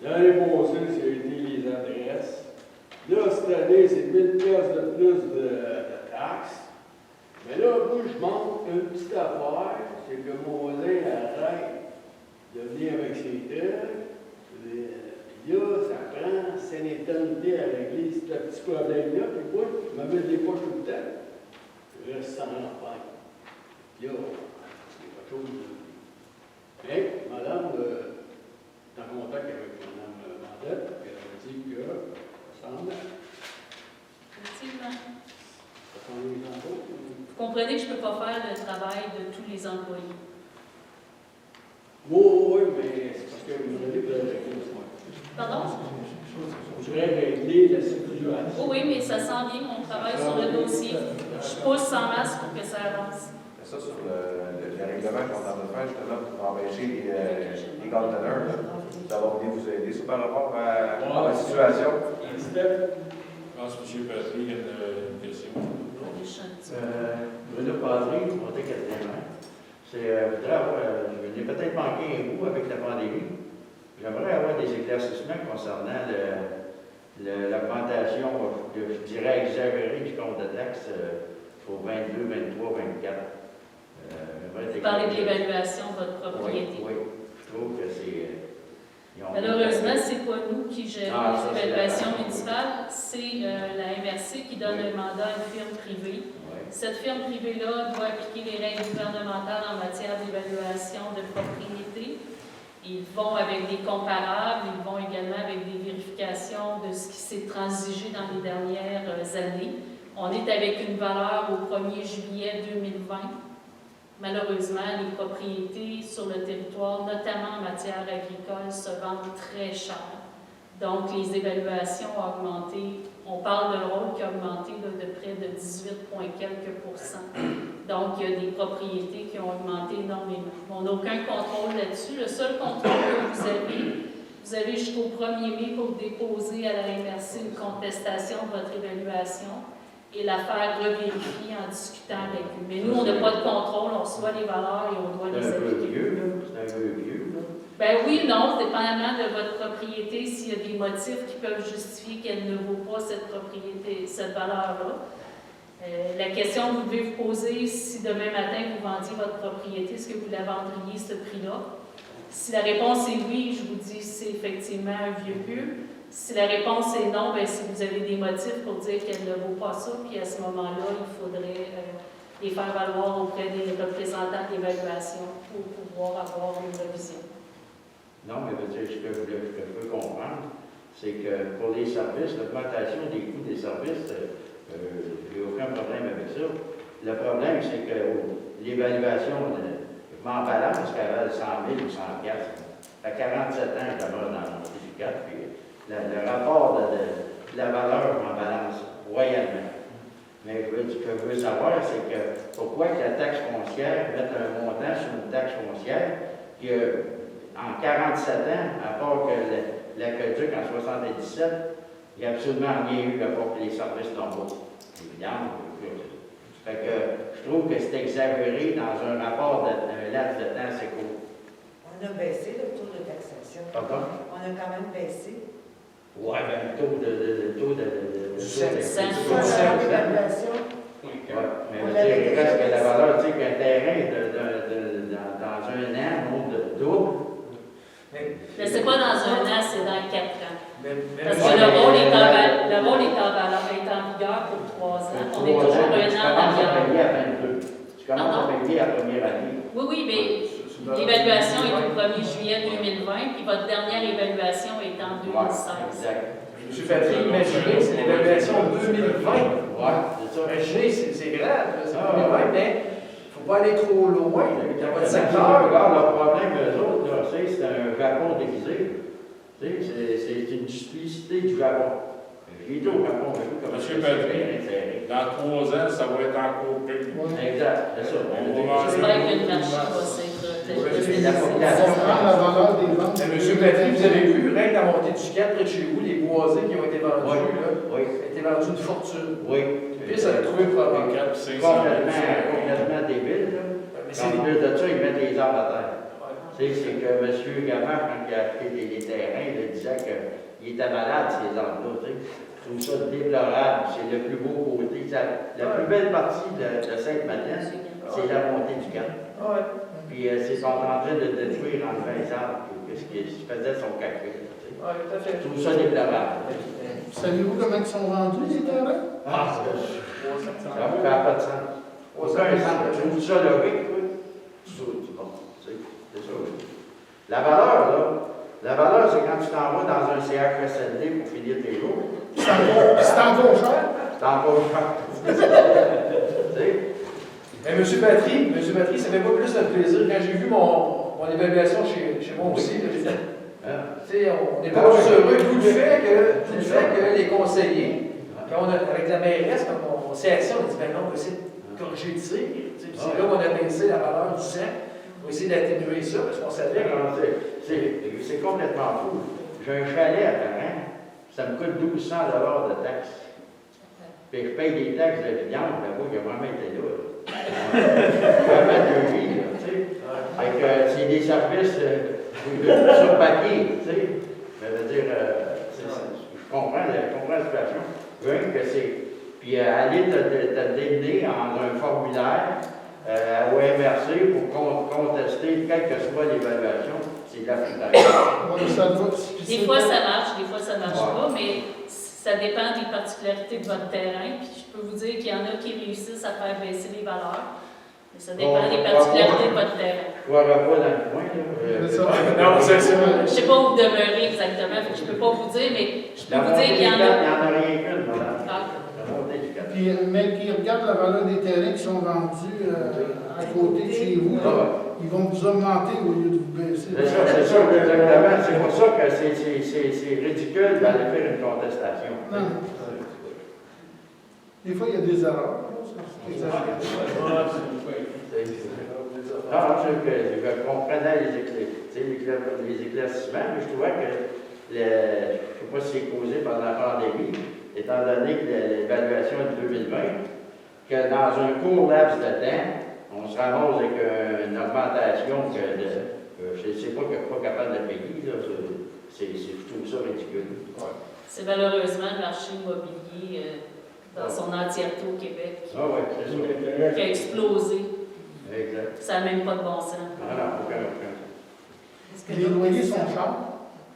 L'année passée, ça a été les adresses. Là, cette année, c'est 1000 pièces de plus de taxes. Mais là, moi, je manque une petite affaire, c'est que mon voisin arrête de venir avec ses trucs. Puis là, ça prend une éternité à régler ce petit problème-là. Puis quoi, je me mets des poches tout le temps. Je reste sans affaire. Là, c'est pas chose de... Mais, madame, est en contact avec madame Mandette, puis elle a dit que ça semble. Effectivement. Ça semble les impôts. Vous comprenez que je ne peux pas faire le travail de tous les employés. Oui, mais c'est parce que vous avez régler ça. Pardon? Je voudrais régler la situation. Oui, mais ça sent bien, on travaille sur le dossier. Je pousse sans masque pour que ça avance. Ça, sur le règlement qu'on est en train de faire, justement, pour empêcher les conteneurs, ça va venir vous aider, ça, par rapport à la situation. Je pense que M. Patry, il y a une question. Bruno Padry, monté quatrièmement. J'ai peut-être manqué un bout avec la pandémie. J'aimerais avoir des éclaircissements concernant l'augmentation, je dirais exagérée du compte de taxes pour 22, 23, 24. Vous parlez de l'évaluation de votre propriété. Oui, je trouve que c'est... Malheureusement, ce n'est pas nous qui gérons les évaluations c'est municipales, c'est la MRC qui donne un mandat à une firme privée. Cette firme privée-là doit appliquer les règles gouvernementales en matière d'évaluation de propriété. Ils vont avec des comparables, ils vont également avec des vérifications de ce qui s'est transigé dans les dernières années. On est avec une valeur au 1er juillet 2020. Malheureusement, les propriétés sur le territoire, notamment en matière agricole, se vendent très cher. Donc, les évaluations ont augmenté. On parle d'un rôle qui a augmenté de près de 18 quelques %. Donc, il y a des propriétés qui ont augmenté énormément. On n'a aucun contrôle là-dessus. Le seul contrôle que vous avez jusqu'au 1er mai pour déposer à la MRC une contestation de votre évaluation et la faire revérifier en discutant avec eux. Mais nous, on n'a pas de contrôle, on reçoit les valeurs et on doit les C'est un peu appliquer. vieux, là. C'est un peu vieux, là. Ben oui, non, dépendamment de votre propriété, s'il y a des motifs qui peuvent justifier qu'elle ne vaut pas cette propriété, cette valeur-là. La question que vous devez vous poser, si demain matin vous vendiez votre propriété, est-ce que vous la vendriez ce prix-là? Si la réponse est oui, je vous dis c'est effectivement un vieux pu. Si la réponse est non, bien, si vous avez des motifs pour dire qu'elle ne vaut pas ça, puis à ce moment-là, il faudrait les faire valoir auprès des représentants d'évaluation pour pouvoir avoir une révision. Non, mais ce que je peux comprendre, c'est que pour les services, l'augmentation des coûts des services, j'ai aucun problème avec ça. Le problème, c'est que l'évaluation, je m'en balance parce qu'elle avait 100 000 ou 100 piastres. À 47 ans, je demeure dans mon certificat, puis le rapport de la valeur, je m'en balance royalement. Mais ce que je veux savoir, c'est que pourquoi que la taxe foncière, mettre un montant sur une taxe foncière qui, en 47 ans, à part que l'aqueduc en 77, il n'y a absolument rien eu à part que les services normaux. Évidemment, fait que je trouve que c'est exagéré dans un rapport d'un laps de temps assez court. On a baissé le taux de taxation. Pardon? On a quand même baissé. Ouais, ben le taux de L'évaluation. Ouais, mais il reste que la valeur, tu sais, qu'un terrain dans un an monte de double. Mais c'est pas dans un an, c'est dans 4 ans. Parce que mais- le rôle est en vigueur pour 3 ans. On est toujours un an Tu commences à payer d'avant. à 22. Tu commences à payer à la première année. Oui, oui, mais l'évaluation est au 1er juillet 2020, puis votre dernière évaluation est en 2016. Exact. M. Patrick, imaginez, c'est l'évaluation 2020. Ouais, c'est ça. Imaginez, c'est grave, là, c'est 2020, mais il ne faut pas aller trop loin là, dans votre secteur. Regarde, le problème, eux autres, là, c'est un Japon déguisé. Tu sais, c'est une duplicité du Japon. J'ai été au Japon, j'ai vu comment Monsieur c'est Patrick, bien inséré. dans 3 ans, ça va être encore pire. Exact, c'est ça. J'espère que le marché va s'être C'est la On population. comprend la valeur des ventes. Mais M. Patrick, vous avez vu, rien que la montée du 4 près de chez vous, les boisés qui ont été vendus, Oui. là, Oui, ont été vendus une fortune. oui. Puis ça a trouvé un problème. 4 500 Complètement débile, là. Mais En plus de ça, ils mettent les arbres à terre. Tu sais, c'est que M. Gamard, quand il a acheté les terrains, il disait qu'il était malade, ces arbres-là, tu sais. Je trouve ça déplorable, c'est le plus beau côté. La plus belle partie de Sainte-Madeleine, c'est la montée du camp. Ouais. Puis c'est en train de détruire en 20 arbres, ce qui faisait son café. Tu sais. Oui, tout à fait. Je trouve ça déplorable. Savez-vous comment ils sont vendus, les terrains? Ah, ça n'a pas de sens. Aucun sens. Je trouve ça logique, oui. C'est ça. La valeur, c'est quand tu t'en vas dans un CHSLD pour finir tes jours. C'est encore cher. C'est encore cher. Tu sais? Mais M. Patry, ça fait pas plus de plaisir. Quand j'ai vu mon évaluation chez moi aussi, là, j'ai dit, tu sais, on n'est pas plus heureux. Tout le fait que les conseillers, quand on a, avec la mairesse, quand on s'est assis, on a dit, ben non, on va essayer de corriger le tir. Tu sais, puis c'est là où on a baissé la valeur du sang. On va essayer d'atténuer ça, parce qu'on savait que... C'est complètement fou. J'ai un chalet à Paris, ça me coûte 1200 $ de taxes. Puis je paye des taxes de viande, là, il a vraiment été là. Vraiment de vie, là, tu sais. Fait que c'est des services sur papier, tu sais. Ça veut dire, je comprends la situation. Rien que c'est. Puis aller te démener en un formulaire au MRC pour contester quelle que soit l'évaluation, c'est de la foutage. Des fois, ça marche, des fois, ça marche pas, mais ça dépend des particularités de votre terrain. Puis je peux vous dire qu'il y en a qui réussissent à faire baisser les valeurs. Mais ça dépend des particularités de votre terrain. Je vois pas dans le coin, là. Non, c'est ça. Je ne sais pas où vous demeurez exactement, fait que je ne peux pas vous dire, mais je peux vous dire qu'il y en a. Il n'y en a rien qu'une, madame. Ah. Puis, mais qui regardent la valeur des terrains qui sont vendus à côté de chez vous, là, ils vont vous augmenter au lieu de vous baisser. C'est ça, exactement. C'est pour ça que c'est ridicule d'aller faire une contestation. Non. Des fois, il y a des erreurs. ça. Non, je comprenais les éclaircissements, mais je trouvais que, je ne sais pas si c'est causé par la pandémie, étant donné que l'évaluation est de 2020, que dans un court laps de temps, on se ramasse avec une augmentation que je ne sais pas capable de payer. Là, je trouve ça ridicule. Ouais. C'est malheureusement le marché immobilier dans son entièreté au Québec qui a explosé. Exact. Ça n'a même pas de bon sens. Non, aucun. Les loyers sont chers.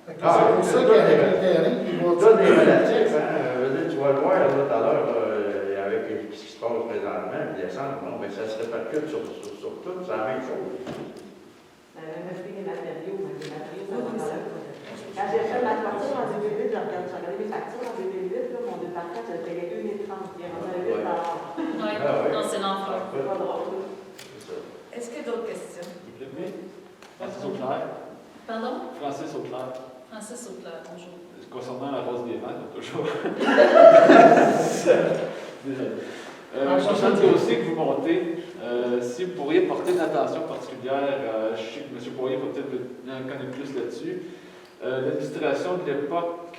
C'est Ah, pour ça qu'il y a des terrains qui vont... Tout est relatif, hein. Tu vas le voir là, tout à l'heure, avec ce qui se passe présentement, l'essence, non, mais ça se répercute sur tout, c'est la même chose. Même prix des matériaux, ça va ça. Quand j'ai fait ma toiture en 2008, j'ai regardé mes factures en 2008, là, mon département, je le payais 1,30 $. Il y en avait 8 $. Oui, non, c'est l'enfer. Est-ce qu'il y a d'autres questions? Francis Auclair. Pardon? Francis Auclair. Francis Auclair, bonjour. Concernant la rose des vents, comme toujours. Désolé. Prochain dossier que vous montez, si vous pourriez porter une attention particulière, je sais que M. Poirier va peut-être en connaître plus là-dessus. L'administration de l'époque,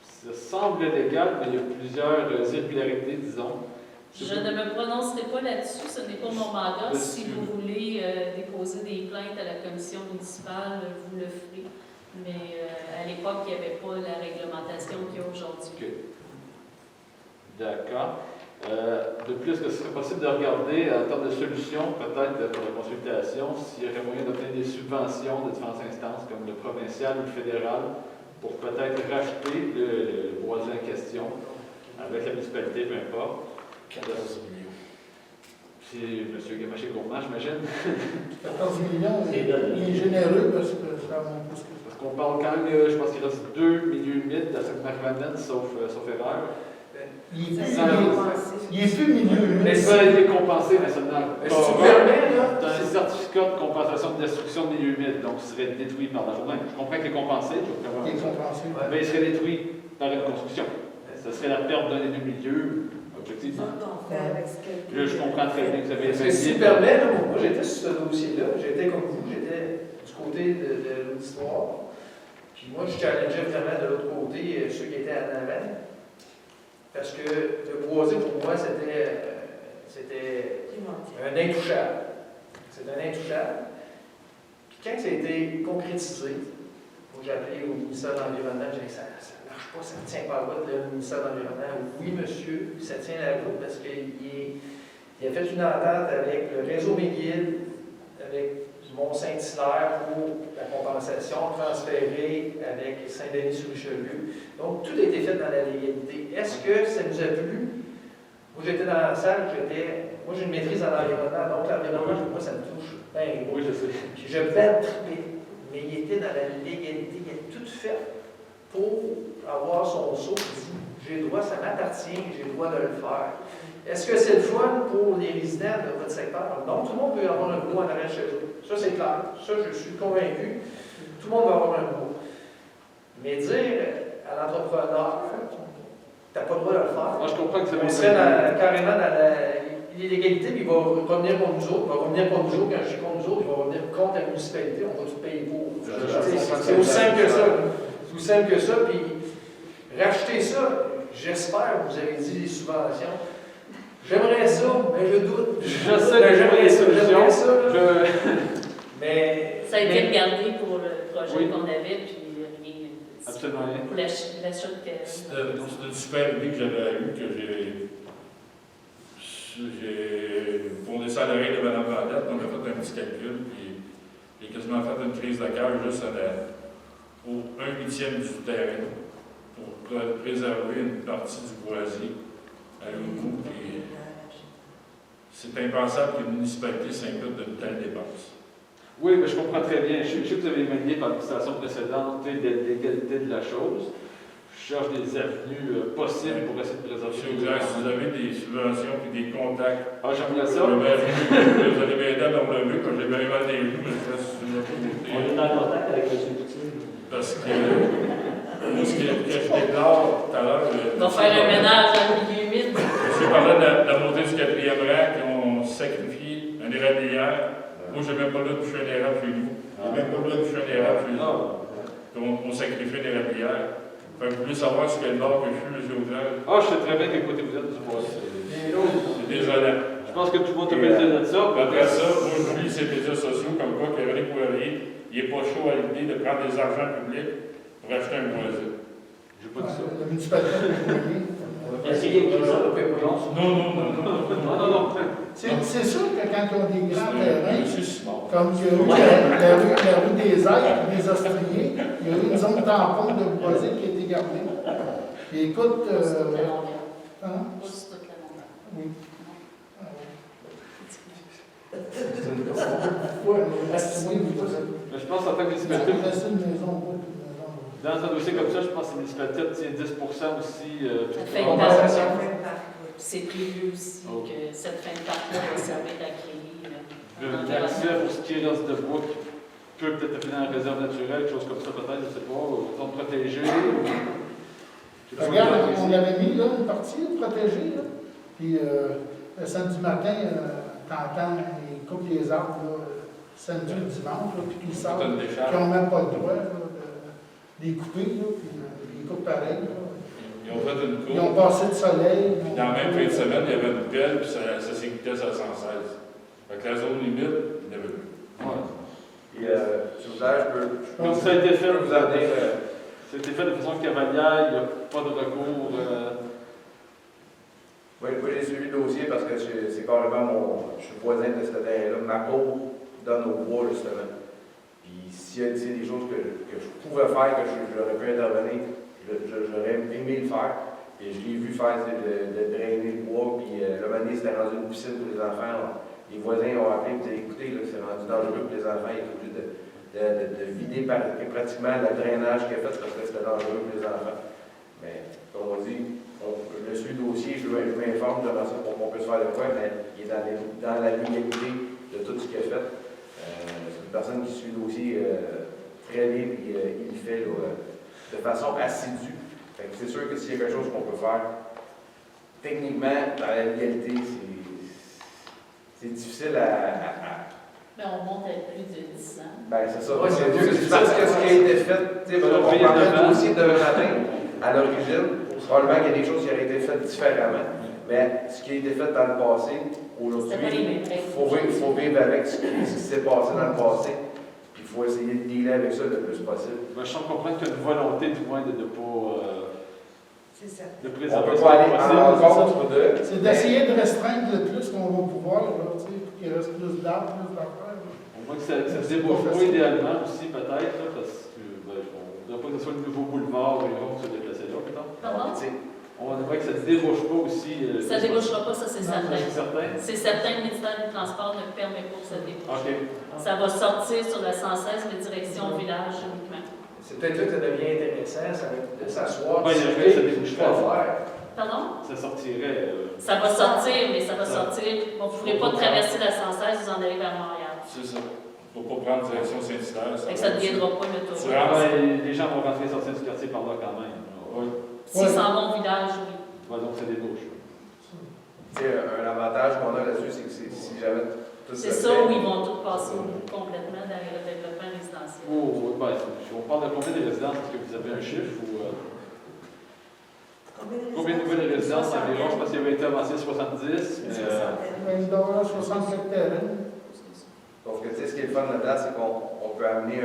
ça semble légal, mais il y a plusieurs irrégularités, disons. Je ne me prononcerai pas là-dessus, ce n'est pas mon mandat. Si vous voulez déposer des plaintes à la commission municipale, vous le ferez. Mais à l'époque, il n'y avait pas la réglementation qu'il y a aujourd'hui. Okay. D'accord. De plus, que ce serait possible de regarder en termes de solutions, peut-être pour la consultation, s'il y aurait moyen d'obtenir des subventions de différentes instances, comme le provincial ou le fédéral, pour peut-être racheter le boisé en question avec la municipalité, peu importe. 14 millions. C'est M. Gamaché-Gourmand, j'imagine. 14 millions, il est généreux parce que ça monte plus que ça. Parce qu'on parle quand même, je pense qu'il reste 2 milieux humides à Sainte-Marie-Madeleine, sauf erreur. Il est plus milieu humide. Mais ça a été compensé national. Mais si tu me permets, là, c'est un certificat de compensation de destruction de milieu humide, donc il serait détruit par la journée. Je comprends qu'il est compensé, Il est compensé. mais il serait détruit par une construction. Ce serait la perte d'un des deux milieux, objectivement. Là, je comprends très bien que vous avez essayé. Si tu me permets, là, moi j'étais sur ce dossier-là, j'étais comme vous, j'étais du côté de l'auditoire. Puis moi, je challengeais vraiment de l'autre côté ceux qui étaient en avant. Parce que le boisé, pour moi, c'était un intouchable. C'est un intouchable. Puis quand ça a été concrétisé, j'ai appelé au ministère de l'Environnement, j'ai dit ça ne marche pas, ça ne tient pas la route, le ministère de l'Environnement. Oui, monsieur, ça tient la route parce qu'il a fait une entente avec le réseau McGill, avec Mont-Saint-Hilaire pour la compensation transférée avec Saint-Denis-sur-Richelieu. Donc, tout a été fait dans la légalité. Est-ce que ça nous a plu? Moi, j'étais dans la salle, moi, j'ai une maîtrise en environnement, donc l'environnement, moi, ça me touche. Ben, oui, je sais. Puis je vais triper. Mais il était dans la légalité, il a tout fait pour avoir son saut. Il dit, j'ai le droit, ça m'appartient, j'ai le droit de le faire. Est-ce que c'est le fun pour les résidents de votre secteur? Non, tout le monde peut avoir un bois en arrière chez eux. Ça, c'est clair. Ça, je suis convaincu. Tout le monde va avoir un bois. Mais dire à l'entrepreneur, tu n'as pas le droit de le faire. Moi, je comprends que ça on serait carrément dans l'illégalité, puis il va revenir pour nous autres. Il va revenir pour nous autres. Quand je dis contre nous autres, il va revenir contre la municipalité. On va tout payer pour. C'est aussi simple que ça. C'est aussi simple que ça. Puis racheter ça, j'espère, vous avez dit les subventions. J'aimerais ça, mais je doute. Je sais que j'aimerais ça. Mais ça a été regardé pour le projet qu'on avait, puis rien. Absolument rien. Pour l'achat de terrain. C'est une super idée que j'avais eue, que j'ai fondé ça à l'oreille de Mme Vandette. On a fait un petit calcul, puis j'ai quasiment fait une crise de cœur juste pour 1/8 du terrain, pour préserver une partie du boisier à l'eau. C'est impensable qu'une municipalité s'inclue d'une telle dépense. Oui, mais je comprends très bien. Je sais que vous avez manié par l'administration précédente de l'égalité de la chose. Je cherche des avenues possibles pour essayer de préserver. Si vous avez des subventions et des contacts, j'aimerais ça. Vous allez m'aider à m'enlever, quand j'ai bien mal des genoux, mais je reste sur le côté. On est en contact avec M. Poutine. Parce que ce que je déplore tout à l'heure. On va faire un ménage dans le milieu humide. M. parlais de la montée du 4e rang qui ont sacrifié un érablière. Moi, je n'ai même pas le droit de toucher un érable chez nous. Je n'ai même pas le droit de toucher un érable chez nous. On sacrifie un érablière. Fait que vous voulez savoir ce qu'est le bord que je suis, M. Audrey? Ah, je sais très bien quel côté vous êtes, du bois. C'est désolant. Je pense que tout le monde te peut dire de ça. Après ça, moi, je lis ces médias sociaux comme quoi que René Poirier, il n'est pas chaud à l'idée de prendre des argents publics pour acheter un voisin. J'ai pas dit ça. La municipalité de Poirier. Est-ce qu'il y a écrit ça? Non. C'est sûr que quand ils ont des grands terrains, Simon. comme il y a eu la rue des Airs, des Ostriers, il y a eu une zone tampon de boisé qui a été gardée. Et écoute, Pas sur toute la longueur. hein? Pas sur toute la longueur. Oui. Mais je pense en tant que municipalité, C'est une maison, dans un dossier comme ça, je pense que la municipalité tient 10% aussi. Ça fait tout- une partie. C'est prévu aussi Ok. que cette fin de partie va servir à créer L'accès pour ce qui reste de bois qui peut peut-être finir en réserve naturelle, quelque chose comme ça peut-être, je ne sais pas, zone protégée. Regarde, on avait mis là, une partie protégée, là. Puis le samedi matin, t'entends, ils coupent les arbres, là, samedi ou dimanche, là, puis ils sortent, C'est une puis décharge. ils n'ont même pas le droit là, de les couper, là, puis ils coupent pareil. Là. Ils ont fait une Ils ont cour. passé de soleil. Puis dans la même fin de semaine, il y avait une pelle, puis ça s'écoutait à 116. Fait que la zone limite, il n'y avait plus. Ouais. Et si vous voulez, je peux Donc ça a été fait, vous amener. ça a été fait de façon cavalière, il n'y a pas de recours. Oui, j'ai suivi le dossier parce que c'est carrément je suis voisin de ce terrain-là. Ma cour donne au bois, justement. Puis s'il y a des choses que je pouvais faire, que j'aurais pu intervenir, j'aurais aimé le faire. Et je l'ai vu faire, de drainer le bois. Puis le moment donné, c'était rendu une piscine pour les enfants. Les voisins ont appelé et dit écoutez, là, c'est rendu dangereux pour les enfants. Ils étaient obligés de vider pratiquement le drainage qu'il a fait parce que c'était dangereux pour les enfants. Mais comme on dit, je suis le dossier, je m'informe de ça pour qu'on puisse faire le point, mais il est dans la légalité de tout ce qu'il a fait. C'est une personne qui suit le dossier très bien et il le fait là, de façon assidue. C'est sûr que s'il y a quelque chose qu'on peut faire, techniquement, dans la légalité, c'est difficile à Mais on monte à plus de 10 ans. ben, c'est ça. Ouais, C'est parce que ce qui a été fait, tu sais, on parlait du dossier de matin, à l'origine, probablement qu'il y a des choses qui auraient été faites différemment, mais ce qui a été fait dans le passé, aujourd'hui, il faut vivre avec ce qui s'est passé dans le passé, puis il faut essayer de dealer avec ça le plus possible. Je sens comprendre qu'il y a une volonté, du moins, de ne pas. C'est ça. De On préserver peut ce pas qui est aller possible, en c'est ça? contre de... C'est d'essayer de restreindre le plus qu'on va pouvoir, là, tu sais, pour qu'il reste plus d'arbres, plus d'affaires. là. Au moins que ça ne débouche pas idéalement aussi, peut-être, là, parce que on ne voudrait pas que ce soit le nouveau boulevard où ils vont se déplacer là, peut-être. Pardon? On aimerait que ça ne débouche pas aussi. Ça ne débouchera pas, ça c'est Non, certain. c'est certain. C'est certain, le ministère du Transport ne permet pas que ça débouche. OK. Ça va sortir sur la 116, mais direction village uniquement. C'est peut-être là que ça devient intéressant, de s'asseoir, Ben, il y a discuter, rien, ça débouche quoi pas. faire. Pardon? Ça sortirait. Ça va sortir, mais ça va sortir. On ne pourrait pas traverser la 116, vous en allez vers Montréal. C'est ça. Il ne faut pas prendre direction Saint-Hilaire. Fait que ça ne deviendra pas le tour. Les gens vont rentrer et sortir du quartier par là quand même. Oui. S'ils s'en vont au village, oui. Ouais, donc ça débouche. Tu sais, un avantage qu'on a là-dessus, c'est que si jamais tout C'est se ça fait, où ils vont tout passer complètement dans le développement résidentiel. Oh, ben, on parle de combien de résidences? Est-ce que vous avez un chiffre ou. Combien de nouvelles résidences environ? Je pense qu'il avait été avancé 70. Il doit y avoir 67 terrains. donc, tu sais, ce qui est le fun là-dedans, c'est qu'on peut amener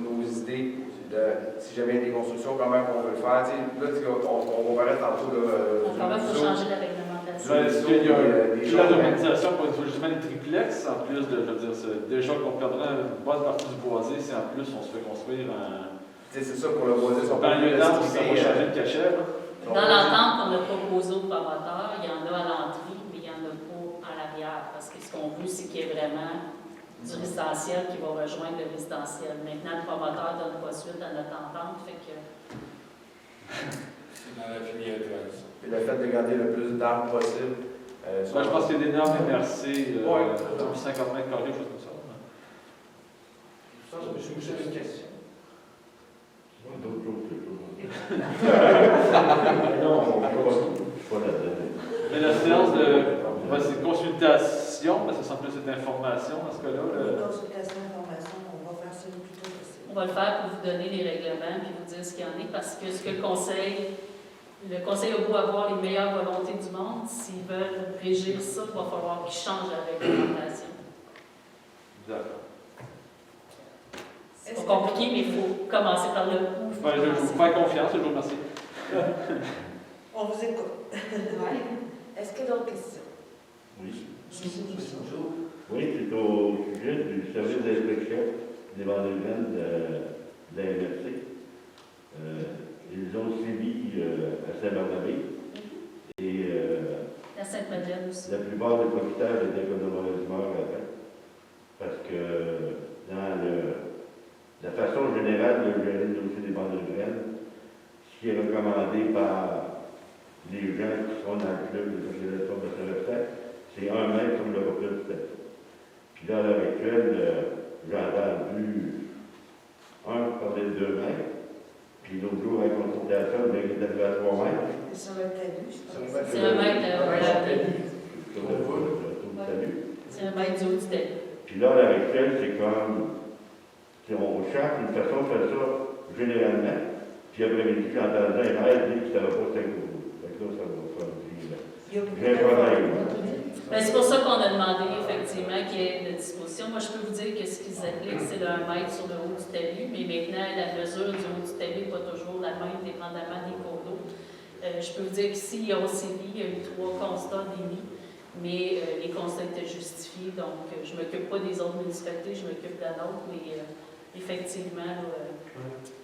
nos idées de si jamais il y a des constructions, comment on veut le faire. Tu sais, là, on va parler tantôt de. On va faut changer la réglementation. Est-ce qu'il y a des une choses- plan d'urbanisation pour justement les triplex, en plus de, je veux dire, déjà qu'on perdrait une bonne partie du boisé, si en plus on se fait construire un. Tu sais, c'est ça pour le boisé, son Banlieue dense, ça va changer de cachet, là. Dans l'entente qu'on a proposé aux promoteurs, il y en a à l'entrée, mais il n'y en a pas à l'arrière. Parce que ce qu'on veut, c'est qu'il y ait vraiment du résidentiel qui va rejoindre le résidentiel. Maintenant, le promoteur donne pas suite à notre entente, fait que. C'est dans la filière 13. Et le fait de garder le plus d'arbres possible. Moi, je pense qu'il y a des normes MRC, Ouais. 50 mètres carrés, quelque chose comme ça. Ça, je me suis posé une question. Non, on ne peut pas la donner. Mais la séance c'est consultation, parce que ça semble plus être information dans ce cas-là. Consultation, information, on va faire ça le plus tôt possible. On va le faire pour vous donner les règlements puis vous dire ce qu'il y en est, parce que ce que le conseil a beau avoir les meilleures volontés du monde, s'ils veulent régir ça, il va falloir qu'ils changent la réglementation. D'accord. C'est pas compliqué, mais il faut commencer par le où. Je vais vous faire confiance, je vous remercie. On vous écoute. Est-ce qu'il y a d'autres questions? Oui. Oui, c'est au sujet du service d'inspection des vendeurs de la MRC. Ils ont suivi à Saint-Barnabé et La Sainte-Madeleine aussi. la plupart des profiteurs étaient comme de mauvaise humeur avant. Parce que dans la façon générale de gérer le dossier des vendeurs de graines, ce qui est recommandé par les gens qui sont dans le club de socialisation de CRFTAC, c'est 1 mètre sur le repère du statut. Puis là, à l'heure actuelle, j'ai entendu parler de 2 mètres. Puis l'autre jour, à la consultation, le mec est arrivé à 3 mètres. C'est sur le talus, je pense. C'est 1 mètre Sur le talus. C'est 1 mètre du haut du talus. Puis là, à l'heure actuelle, c'est comme si on cherche une façon de faire ça généralement. Puis après-midi, j'ai entendu un maire dire que ça ne va pas 5 euros. Fait que là, ça va pas dire. J'ai un problème. Ben, c'est pour ça qu'on a demandé effectivement qu'il y ait une disposition. Moi, je peux vous dire que ce qu'ils appliquent, c'est le 1 mètre sur le haut du talus, mais maintenant, la mesure du haut du talus n'est pas toujours la même, dépendamment des cours d'eau. Je peux vous dire qu'ici, au CELI, il y a eu 3 constats d'émis, mais les constats étaient justifiés, donc je ne m'occupe pas des autres municipalités, je m'occupe de la nôtre, mais effectivement,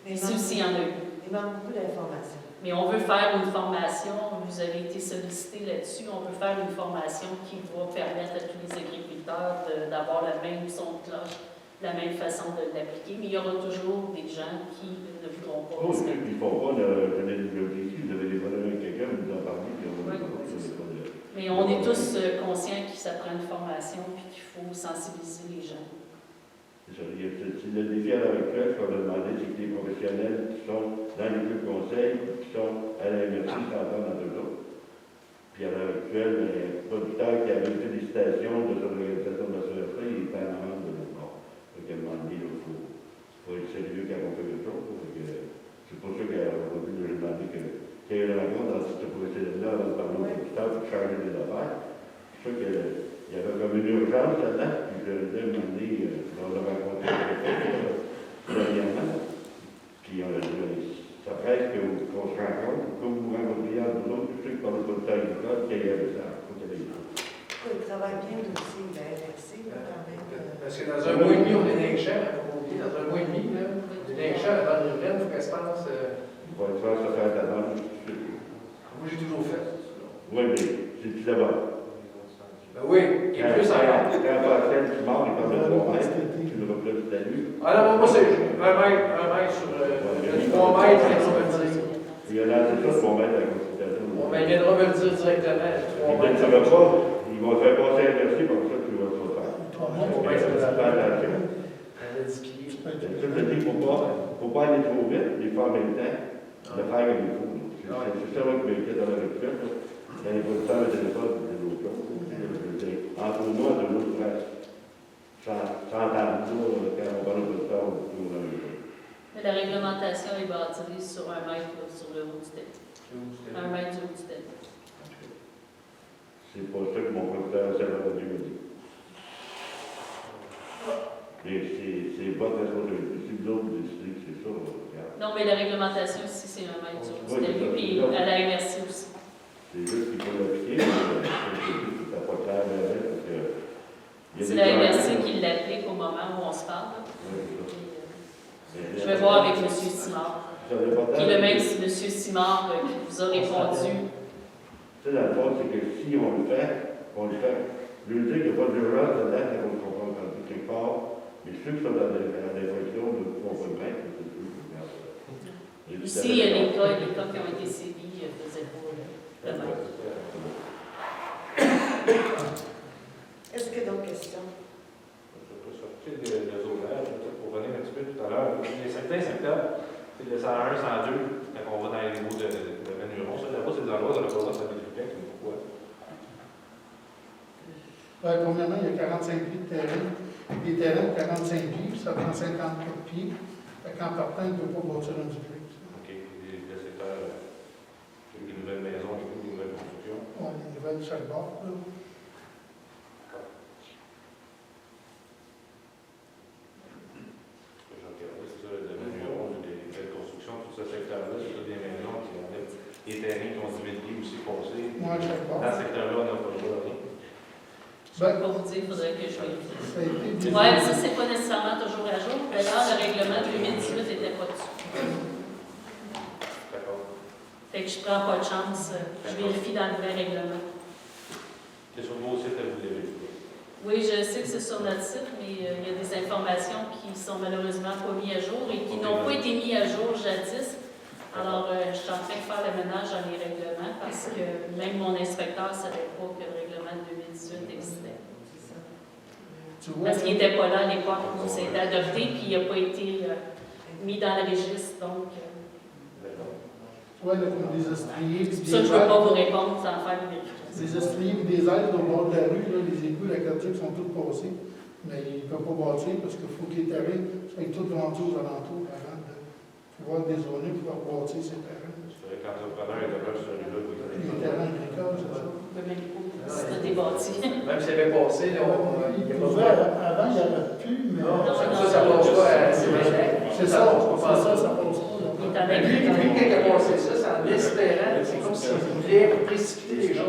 ici aussi, il y en a eu. Il manque beaucoup d'informations. Mais on veut faire une formation, vous avez été sollicité là-dessus, on veut faire une formation qui va permettre à tous les agriculteurs d'avoir le même son de cloche, la même façon de l'appliquer, mais il y aura toujours des gens qui ne voudront pas. Oh, ceux qui ne font pas, je l'ai déjà dit ici, vous avez des voleurs avec quelqu'un, vous nous en parlez, puis on va Mais on est tous conscients que ça prend une formation et qu'il faut sensibiliser les gens. C'est le défi à l'heure actuelle, ce qu'on a demandé, c'est que les professionnels qui sont dans les clubs conseils, qui sont à la MRC, s'entendent entre eux autres. Puis à l'heure actuelle, les producteurs qui avaient fait des citations de son organisation de la CRFT, ils étaient en amende de notre part. Donc à un moment donné, il faut être sérieux quand on fait quelque chose. C'est pour ça qu'aujourd'hui, j'ai demandé qu'il y ait une rencontre entre ce professionnel-là avant de parler aux producteurs pour changer des affaires. C'est sûr qu'il y avait comme une urgence là-dedans, puis je l'ai demandé, on l'a rencontré dernièrement, puis on a dit, ça presse qu'on se rencontre, comme vous rencontriez entre nous autres, tous ceux qui parlent de producteurs agricoles, qu'il y avait ça, Il travaille bien aussi, la RFC, quand même. Parce que dans un mois et demi, on est dans les champs, dans un mois et demi, là, on est dans les champs, la bande urbaine, il faut qu'elle se passe. Il faut être faire ça faire ta demande. Moi, j'ai toujours fait. Oui, mais c'est plus d'abord. Ben oui, il est plus en Quand Pascal qui mord, il parle de 3 mètres, tu le reflètes du talus. Ah non, moi, c'est 1 mètre sur 3 mètres, il viendra me le dire. Il y en a c'est ça, 3 mètres à la consultation. Bon, ben, il viendra me le dire directement, 3 mètres. Tu ne vas pas, ils vont te faire passer un merci pour ça, tu vas pas faire. Attention. Je te dis, il ne faut pas aller trop vite, mais pas en même temps, de faire comme il faut. C'est ça qui m'inquiète dans la retraite. Quand les producteurs ne tiennent pas de l'autre chose. Entre nous, entre nous, sans entendre ça, quand on parle de producteurs, on dit toujours la même chose. Mais la réglementation est bâtie sur 1 mètre sur le haut du talus. 1 mètre du haut du talus. C'est pas ça que mon producteur Salvador m'a dit. Mais c'est votre responsabilité. Si vous autres décidez que c'est ça, regarde. Non, mais la réglementation ici, c'est 1 mètre du haut du talus, puis à la MRC aussi. C'est juste qu'il faut l'appliquer, mais c'est pas clair parce que... C'est la MRC qui l'applique au moment où on se parle. Je vais voir avec M. Simard, qui est le même M. Simard qui vous a répondu. Tu sais, dans le fond, c'est que si on le fait, on le fait. Je veux dire qu'il n'y a pas d'urgence là-dedans, ça va se comprendre quand tout quelque part, mais ceux qui sont dans l'infraction ne vont pas le mettre, c'est tout. Ici, il y a des cas qui ont été sévis, faisaient pas le même. Est-ce qu'il y a d'autres questions? Je peux sortir le zonage, pour revenir un petit peu tout à l'heure. Il y a certains secteurs, c'est le 101, 102, quand on va dans les niveaux de Manuron. Ça, là-bas, c'est des endroits où on n'a pas besoin de faire des duplex, mais pourquoi? Premièrement, il y a 45 pieds de terrain. Les terrains de 45 pieds, ça prend 54 pieds. Fait qu'en partant, il ne peut pas bâtir un duplex. OK. Le secteur, une nouvelle maison et une nouvelle construction. On est nouvelle de chaque bord. Là. Je regardais, c'est ça, le numéro des nouvelles constructions, tout ce secteur-là, c'est toutes des maisons qui ont des terrains qui ont 10 000 pieds aussi passés. Moi, chaque bord. Dans ce secteur-là, on n'a pas le droit. Je ne peux pas vous dire, il faudrait que je vérifie. Ça a été Oui, mais ça, c'est pas nécessairement toujours à jour. D'ailleurs, le règlement de 2018 n'était pas dessus. D'accord. Fait que je prends pas de chance. Je vérifie dans le vrai règlement. C'est sur vos sites, vous l'avez vu. Oui, je sais que c'est sur notre site, mais il y a des informations qui sont malheureusement pas mises à jour et qui n'ont pas été mises à jour jadis. Alors, je suis en train de faire le ménage dans les règlements parce que même mon inspecteur ne savait pas que le règlement de 2018 existait. Tu vois, Parce qu'il n'était pas là à l'époque où ça a été adopté, puis il n'a pas été mis dans le registre. Donc, tu vois, là, comme des estriers. c'est pour ça que je ne peux pas vous répondre sans faire une vérification. Les estriers ou des aides au bord de la rue, là, les égouts, la quartier sont tous passés. Mais il ne peut pas bâtir parce qu'il faut que les terrains soient tous vendus aux alentours avant de pouvoir dézoner, pouvoir bâtir ces terrains. C'est vrai que l'entrepreneur est d'accord sur celui-là. Les terrains agricoles, c'est ça. C'est des bâtis. Même s'il avait passé, là, il n'y a pas Pouvait, avant, il n'y avait plus, mais. Non, ça passe pas à C'est ça, ça passe pas. Il est en Mais lui, agriculture. quand il a passé ça, c'est en espérant, c'est comme s'il voulait précipiter les choses.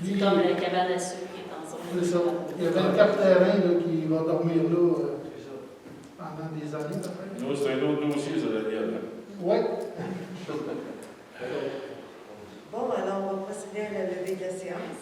C'est comme la cabane à sucre qui est en zone. C'est ça. Il y a 24 terrains là, qui vont dormir là pendant des années, peut-être. Nous, c'est un autre dossier, ça, Daniel. Oui. Bon, alors on va procéder à la levée de la séance.